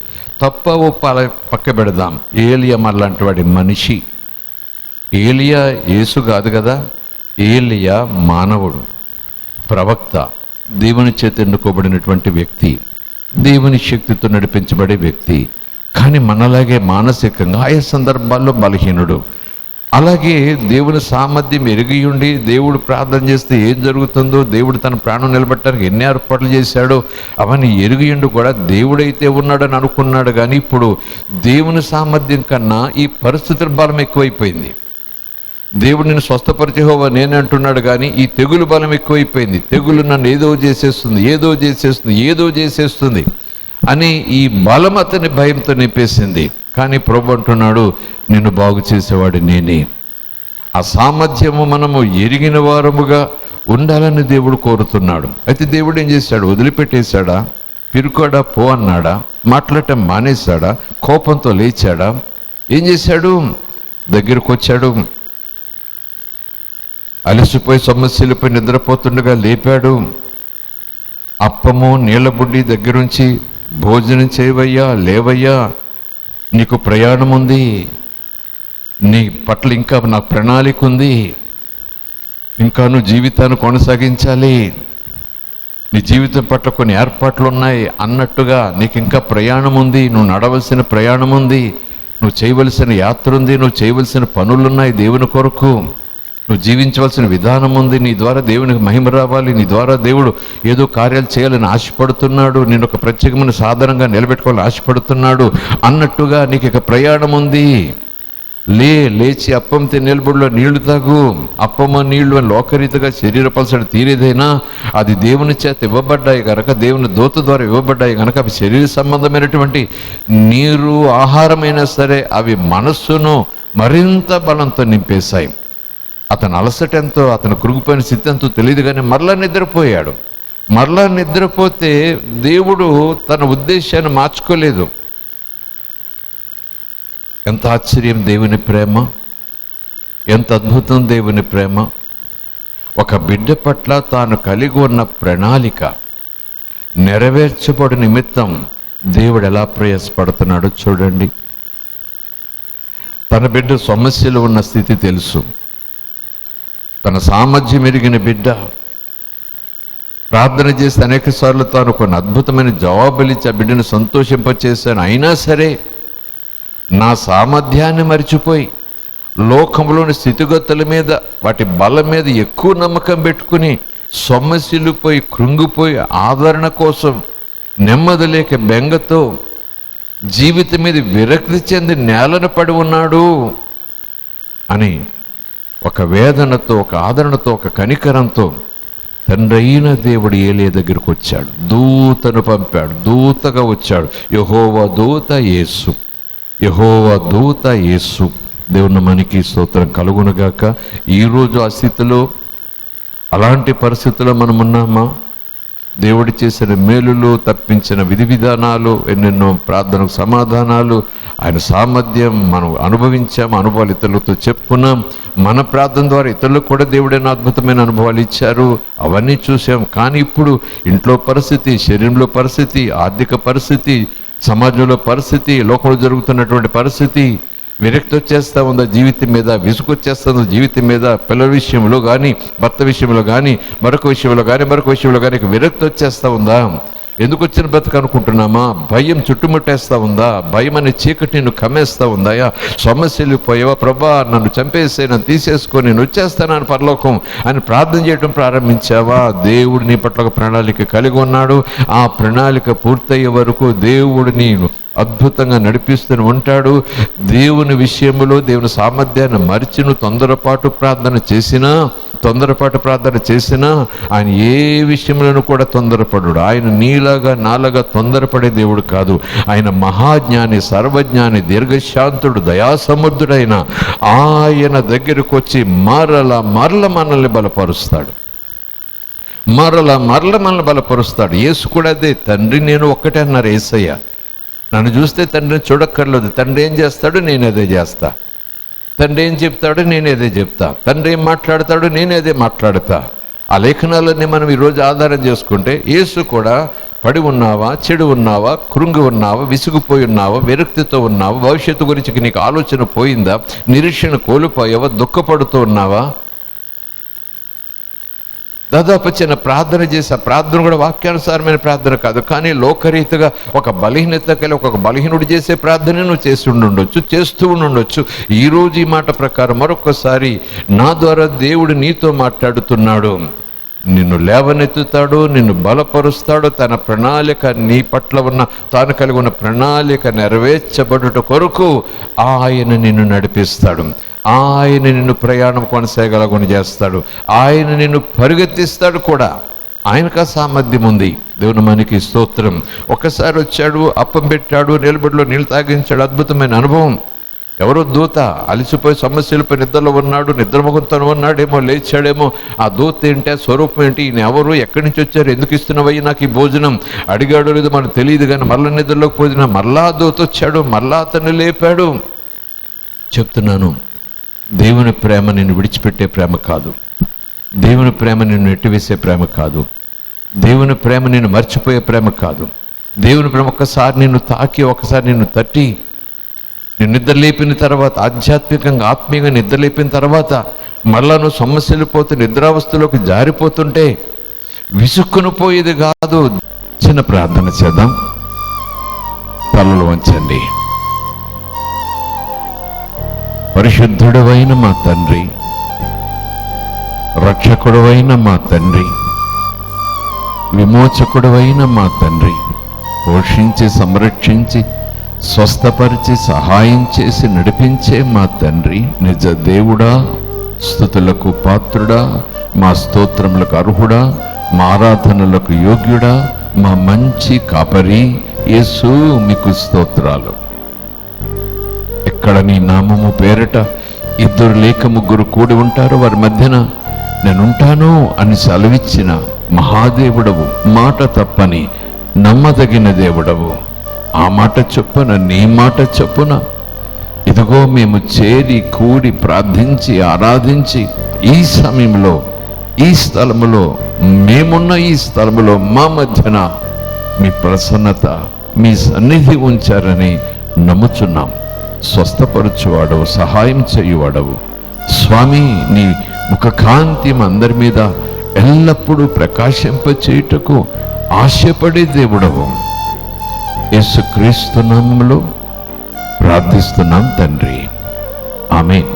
తప్ప పక్క పెడదాం, ఏలియా మనలాంటి వాడి మనిషి. ఏలియా యేసు కాదు కదా, ఏలియా మానవుడు, ప్రవక్త, దేవుని చేత ఎన్నుకోబడినటువంటి వ్యక్తి, దేవుని శక్తితో నడిపించబడే వ్యక్తి. కానీ మనలాగే మానసికంగా ఆయా సందర్భాల్లో బలహీనుడు. అలాగే దేవుని సామర్థ్యం ఎరిగి ఉండి దేవుడు ప్రార్థన చేస్తే ఏం జరుగుతుందో, దేవుడు తన ప్రాణం నిలబెట్టడానికి ఎన్ని ఏర్పాట్లు చేశాడో అవన్నీ ఎరిగియుండి కూడా దేవుడైతే ఉన్నాడని అనుకున్నాడు. కానీ ఇప్పుడు దేవుని సామర్థ్యం కన్నా ఈ పరిస్థితుల బలం ఎక్కువైపోయింది. దేవుడు నిన్ను స్వస్థపరిచేహోవా నేనే అంటున్నాడు, కానీ ఈ తెగులు బలం ఎక్కువైపోయింది. తెగులు నన్ను ఏదో చేసేస్తుంది అని ఈ బలం అతని భయంతో నింపేసింది. కానీ ప్రభు అంటున్నాడు, నిన్ను బాగు చేసేవాడు నేనే. ఆ సామర్థ్యము మనము ఎరిగిన వారముగా ఉండాలని దేవుడు కోరుతున్నాడు. అయితే దేవుడు ఏం చేశాడు? వదిలిపెట్టేశాడా? పిరుకోడా? పో అన్నాడా? మాట్లాడటం మానేశాడా? కోపంతో లేచాడా? ఏం చేశాడు? దగ్గరకు వచ్చాడు, అలసిపోయి సమస్యలపై నిద్రపోతుండగా లేపాడు. అప్పము నీళ్ళ బుడ్డి దగ్గరుంచి భోజనం చేయవయ్యా, లేవయ్యా, నీకు ప్రయాణం ఉంది, నీ పట్ల ఇంకా నాకు ప్రణాళిక ఉంది, ఇంకా నువ్వు జీవితాన్ని కొనసాగించాలి, నీ జీవితం పట్ల కొన్ని ఏర్పాట్లు ఉన్నాయి అన్నట్టుగా నీకు ఇంకా ప్రయాణం ఉంది, నువ్వు నడవలసిన ప్రయాణం ఉంది, నువ్వు చేయవలసిన యాత్ర ఉంది, నువ్వు చేయవలసిన పనులున్నాయి, దేవుని కొరకు నువ్వు జీవించవలసిన విధానం ఉంది, నీ ద్వారా దేవునికి మహిమ రావాలి, నీ ద్వారా దేవుడు ఏదో కార్యాలు చేయాలని ఆశపడుతున్నాడు, నేను ఒక ప్రత్యేకమైన సాధనంగా నిలబెట్టుకోవాలని ఆశపడుతున్నాడు అన్నట్టుగా నీకు ఇక ప్రయాణం ఉంది. లేచి అప్పం నిలబడిలో నీళ్లు తాగు. అప్పమ నీళ్లు లోకరీతిగా శరీరపలసడి తీరేదైనా అది దేవుని చేత ఇవ్వబడ్డాయి కనుక, దేవుని దూత ద్వారా ఇవ్వబడ్డాయి కనుక అవి శరీర సంబంధమైనటువంటి నీరు ఆహారమైనా సరే అవి మనస్సును మరింత బలంతో నింపేశాయి. అతను అలసట ఎంతో, అతను కృంగిపోయిన స్థితి ఎంతో తెలియదు, కానీ మరలా నిద్రపోయాడు. మరలా నిద్రపోతే దేవుడు తన ఉద్దేశాన్ని మార్చుకోలేదు. ఎంత ఆశ్చర్యం దేవుని ప్రేమ, ఎంత అద్భుతం దేవుని ప్రేమ. ఒక బిడ్డ పట్ల తాను కలిగి ఉన్న ప్రణాళిక నెరవేర్చబడి నిమిత్తం దేవుడు ఎలా ప్రయాసపడుతున్నాడో చూడండి. తన బిడ్డ సమస్యలు ఉన్న స్థితి తెలుసు, తన సామర్థ్యం ఎరిగిన బిడ్డ ప్రార్థన చేసి అనేక సార్లు తాను కొన్ని అద్భుతమైన జవాబులు ఇచ్చి ఆ బిడ్డను సంతోషింపచేశాను. అయినా సరే నా సామర్థ్యాన్ని మర్చిపోయి లోకంలోని స్థితిగతుల మీద, వాటి బలం మీద ఎక్కువ నమ్మకం పెట్టుకుని సొమ్మసిల్లిపోయి కృంగిపోయి ఆదరణ కోసం నెమ్మది లేక బెంగతో జీవితం మీద విరక్తి చెంది నేలన పడి ఉన్నాడు అని ఒక వేదనతో, ఒక ఆదరణతో, ఒక కనికరంతో తండ్రి అయిన దేవుడు ఏలియా దగ్గరికి వచ్చాడు. దూతను పంపాడు, దూతగా వచ్చాడు. యెహోవా దూత యేసు, యెహోవా దూత యేసు. దేవుని మనకి స్తోత్రం కలుగునుగాక. ఈరోజు ఆ స్థితిలో, అలాంటి పరిస్థితుల్లో మనం ఉన్నామా? దేవుడు చేసిన మేలులు, తప్పించిన విధి విధానాలు, ఎన్నెన్నో ప్రార్థనకు సమాధానాలు, ఆయన సామర్థ్యం మనం అనుభవించాం, అనుభవాలు ఇతరులతో చెప్పుకున్నాం. మన ప్రార్థన ద్వారా ఇతరులకు కూడా దేవుడైన అద్భుతమైన అనుభవాలు ఇచ్చారు, అవన్నీ చూసాం. కానీ ఇప్పుడు ఇంట్లో పరిస్థితి, శరీరంలో పరిస్థితి, ఆర్థిక పరిస్థితి, సమాజంలో పరిస్థితి, లోకంలో జరుగుతున్నటువంటి పరిస్థితి విరక్తి వచ్చేస్తూ ఉందా జీవితం మీద, విసుగు వచ్చేస్తుందో జీవితం మీద, పిల్లల విషయంలో కానీ, భర్త విషయంలో కానీ, మరొక విషయంలో కానీ విరక్తి వచ్చేస్తూ ఉందా? ఎందుకు వచ్చిన బ్రతుకు అనుకుంటున్నామా? భయం చుట్టుముట్టేస్తూ ఉందా? భయం అనే చీకటి నిన్ను కమ్మేస్తూ ఉందాయా? సమస్యలు పోయావా? ప్రభా నన్ను చంపేస్తే, నన్ను తీసేసుకొని నేను వచ్చేస్తానని పరలోకం అని ప్రార్థన చేయడం ప్రారంభించావా? దేవుడు నీ పట్ల ఒక ప్రణాళిక కలిగి ఉన్నాడు. ఆ ప్రణాళిక పూర్తయ్యే వరకు దేవుడు నేను అద్భుతంగా నడిపిస్తూనే ఉంటాడు. దేవుని విషయంలో దేవుని సామర్థ్యాన్ని మరిచి నువ్వు తొందరపాటు ప్రార్థన చేసినా ఆయన ఏ విషయంలోనూ కూడా తొందరపడు. ఆయన నీలాగా నాలాగా తొందరపడే దేవుడు కాదు. ఆయన మహాజ్ఞాని, సర్వజ్ఞాని, దీర్ఘశాంతుడు, దయాసముద్రుడైన ఆయన దగ్గరకు వచ్చి మరల మనల్ని బలపరుస్తాడు. మనల్ని బలపరుస్తాడు. యేసు కూడా అదే, తండ్రి నేను ఒక్కటే అన్నారు యేసయ్య. నన్ను చూస్తే తండ్రిని చూడక్కర్లేదు, తండ్రి ఏం చేస్తాడు నేను అదే చేస్తా. తండ్రి ఏం చెప్తాడో నేనేదే చెప్తా, తండ్రి ఏం మాట్లాడతాడో నేనేదే మాట్లాడతా. ఆ లేఖనాలన్నీ మనం ఈరోజు ఆధారం చేసుకుంటే యేసు కూడా పడి ఉన్నావా, చెడు ఉన్నావా, కృంగి ఉన్నావా, విసిగిపోయి ఉన్నావా, విరక్తితో ఉన్నావా, భవిష్యత్తు గురించి నీకు ఆలోచన పోయిందా, నిరీక్షణ కోల్పోయావా, దుఃఖపడుతూ ఉన్నావా, దాదాపు చిన్న ప్రార్థన చేసి ఆ ప్రార్థన కూడా వాక్యానుసారమైన ప్రార్థన కాదు, కానీ లోకరీతిగా ఒక బలహీనతకి ఒక బలహీనుడు చేసే ప్రార్థన నువ్వు చేస్తూ ఉండొచ్చు. ఈరోజు ఈ మాట ప్రకారం మరొకసారి నా ద్వారా దేవుడు నీతో మాట్లాడుతున్నాడు. నిన్ను లేవనెత్తుతాడు, నిన్ను బలపరుస్తాడు. తన ప్రణాళిక నీ పట్ల ఉన్న తాను కలిగి ఉన్న ప్రణాళిక నెరవేర్చబడుట కొరకు ఆయన నిన్ను నడిపిస్తాడు. ఆయన నిన్ను ప్రయాణం కొనసాగలగొని చేస్తాడు. ఆయన నిన్ను పరిగెత్తిస్తాడు కూడా. ఆయనకు ఆ సామర్థ్యం ఉంది. దేవుని మనకి స్తోత్రం. ఒక్కసారి వచ్చాడు, అప్పం పెట్టాడు, నిలబడిలో నీళ్ళు తాగించాడు. అద్భుతమైన అనుభవం. ఎవరో దూత అలసిపోయి సమస్యలపై నిద్రలో ఉన్నాడు, నిద్రముఖంతో ఉన్నాడేమో, లేచాడేమో. ఆ దూత ఏంటి, ఆ స్వరూపం ఏంటి, ఈయన ఎవరు, ఎక్కడి నుంచి వచ్చారు, ఎందుకు ఇస్తున్నావయ్యి నాకు ఈ భోజనం అడిగాడో లేదో మనకు తెలియదు, కానీ మరలా నిద్రలోకి పోయినా మరలా దూత వచ్చాడు, మరలా అతన్ని లేపాడు. చెప్తున్నాను, దేవుని ప్రేమ నిన్ను విడిచిపెట్టే ప్రేమ కాదు. దేవుని ప్రేమ నిన్ను నెట్టివేసే ప్రేమ కాదు. దేవుని ప్రేమ నిన్ను మర్చిపోయే ప్రేమ కాదు. దేవుని ప్రేమ ఒక్కసారి నిన్ను తాకి, ఒకసారి నిన్ను తట్టి, నేను నిద్ర లేపిన తర్వాత, ఆధ్యాత్మికంగా ఆత్మీయంగా నిద్ర లేపిన తర్వాత మళ్ళా నువ్వు సమస్యలు పోతే, నిద్రావస్థలోకి జారిపోతుంటే విసుక్కుని పోయేది కాదు. చిన్న ప్రార్థన చేద్దాం. తలలు వంచండి. పరిశుద్ధుడవైన మా తండ్రి, రక్షకుడవైన మా తండ్రి, విమోచకుడవైన మా తండ్రి, పోషించి సంరక్షించి స్వస్థపరిచి సహాయం చేసి నడిపించే మా తండ్రి, నిజ దేవుడా, స్తుతులకు పాత్రుడా, మా స్తోత్రములకు అర్హుడా, మా ఆరాధనలకు యోగ్యుడా, మా మంచి కాపరి యేసు, మీకు స్తోత్రాలు. ఎక్కడ నీ నామము పేరట ఇద్దరు లేక ముగ్గురు కూడి ఉంటారో వారి మధ్యన నేనుంటాను అని సెలవిచ్చిన మహాదేవుడవు, మాట తప్పని నమ్మదగిన దేవుడవు. ఆ మాట చొప్పున, నీ మాట చొప్పున ఇదిగో మేము చేరి కూడి ప్రార్థించి ఆరాధించి ఈ సమయంలో, ఈ స్థలములో, మేమున్న ఈ స్థలములో మా మధ్యన మీ ప్రసన్నత, మీ సన్నిధి ఉంచారని నమ్ముచున్నాం. స్వస్థపరచువాడవు, సహాయం చేయువాడవు స్వామి. నీ ముఖకాంతి అందరి మీద ఎల్లప్పుడూ ప్రకాశింపచేయుటకు ఆశపడే దేవుడవు. యేసుక్రీస్తు నామములో ప్రార్థిస్తున్నాం తండ్రి. ఆమేన్.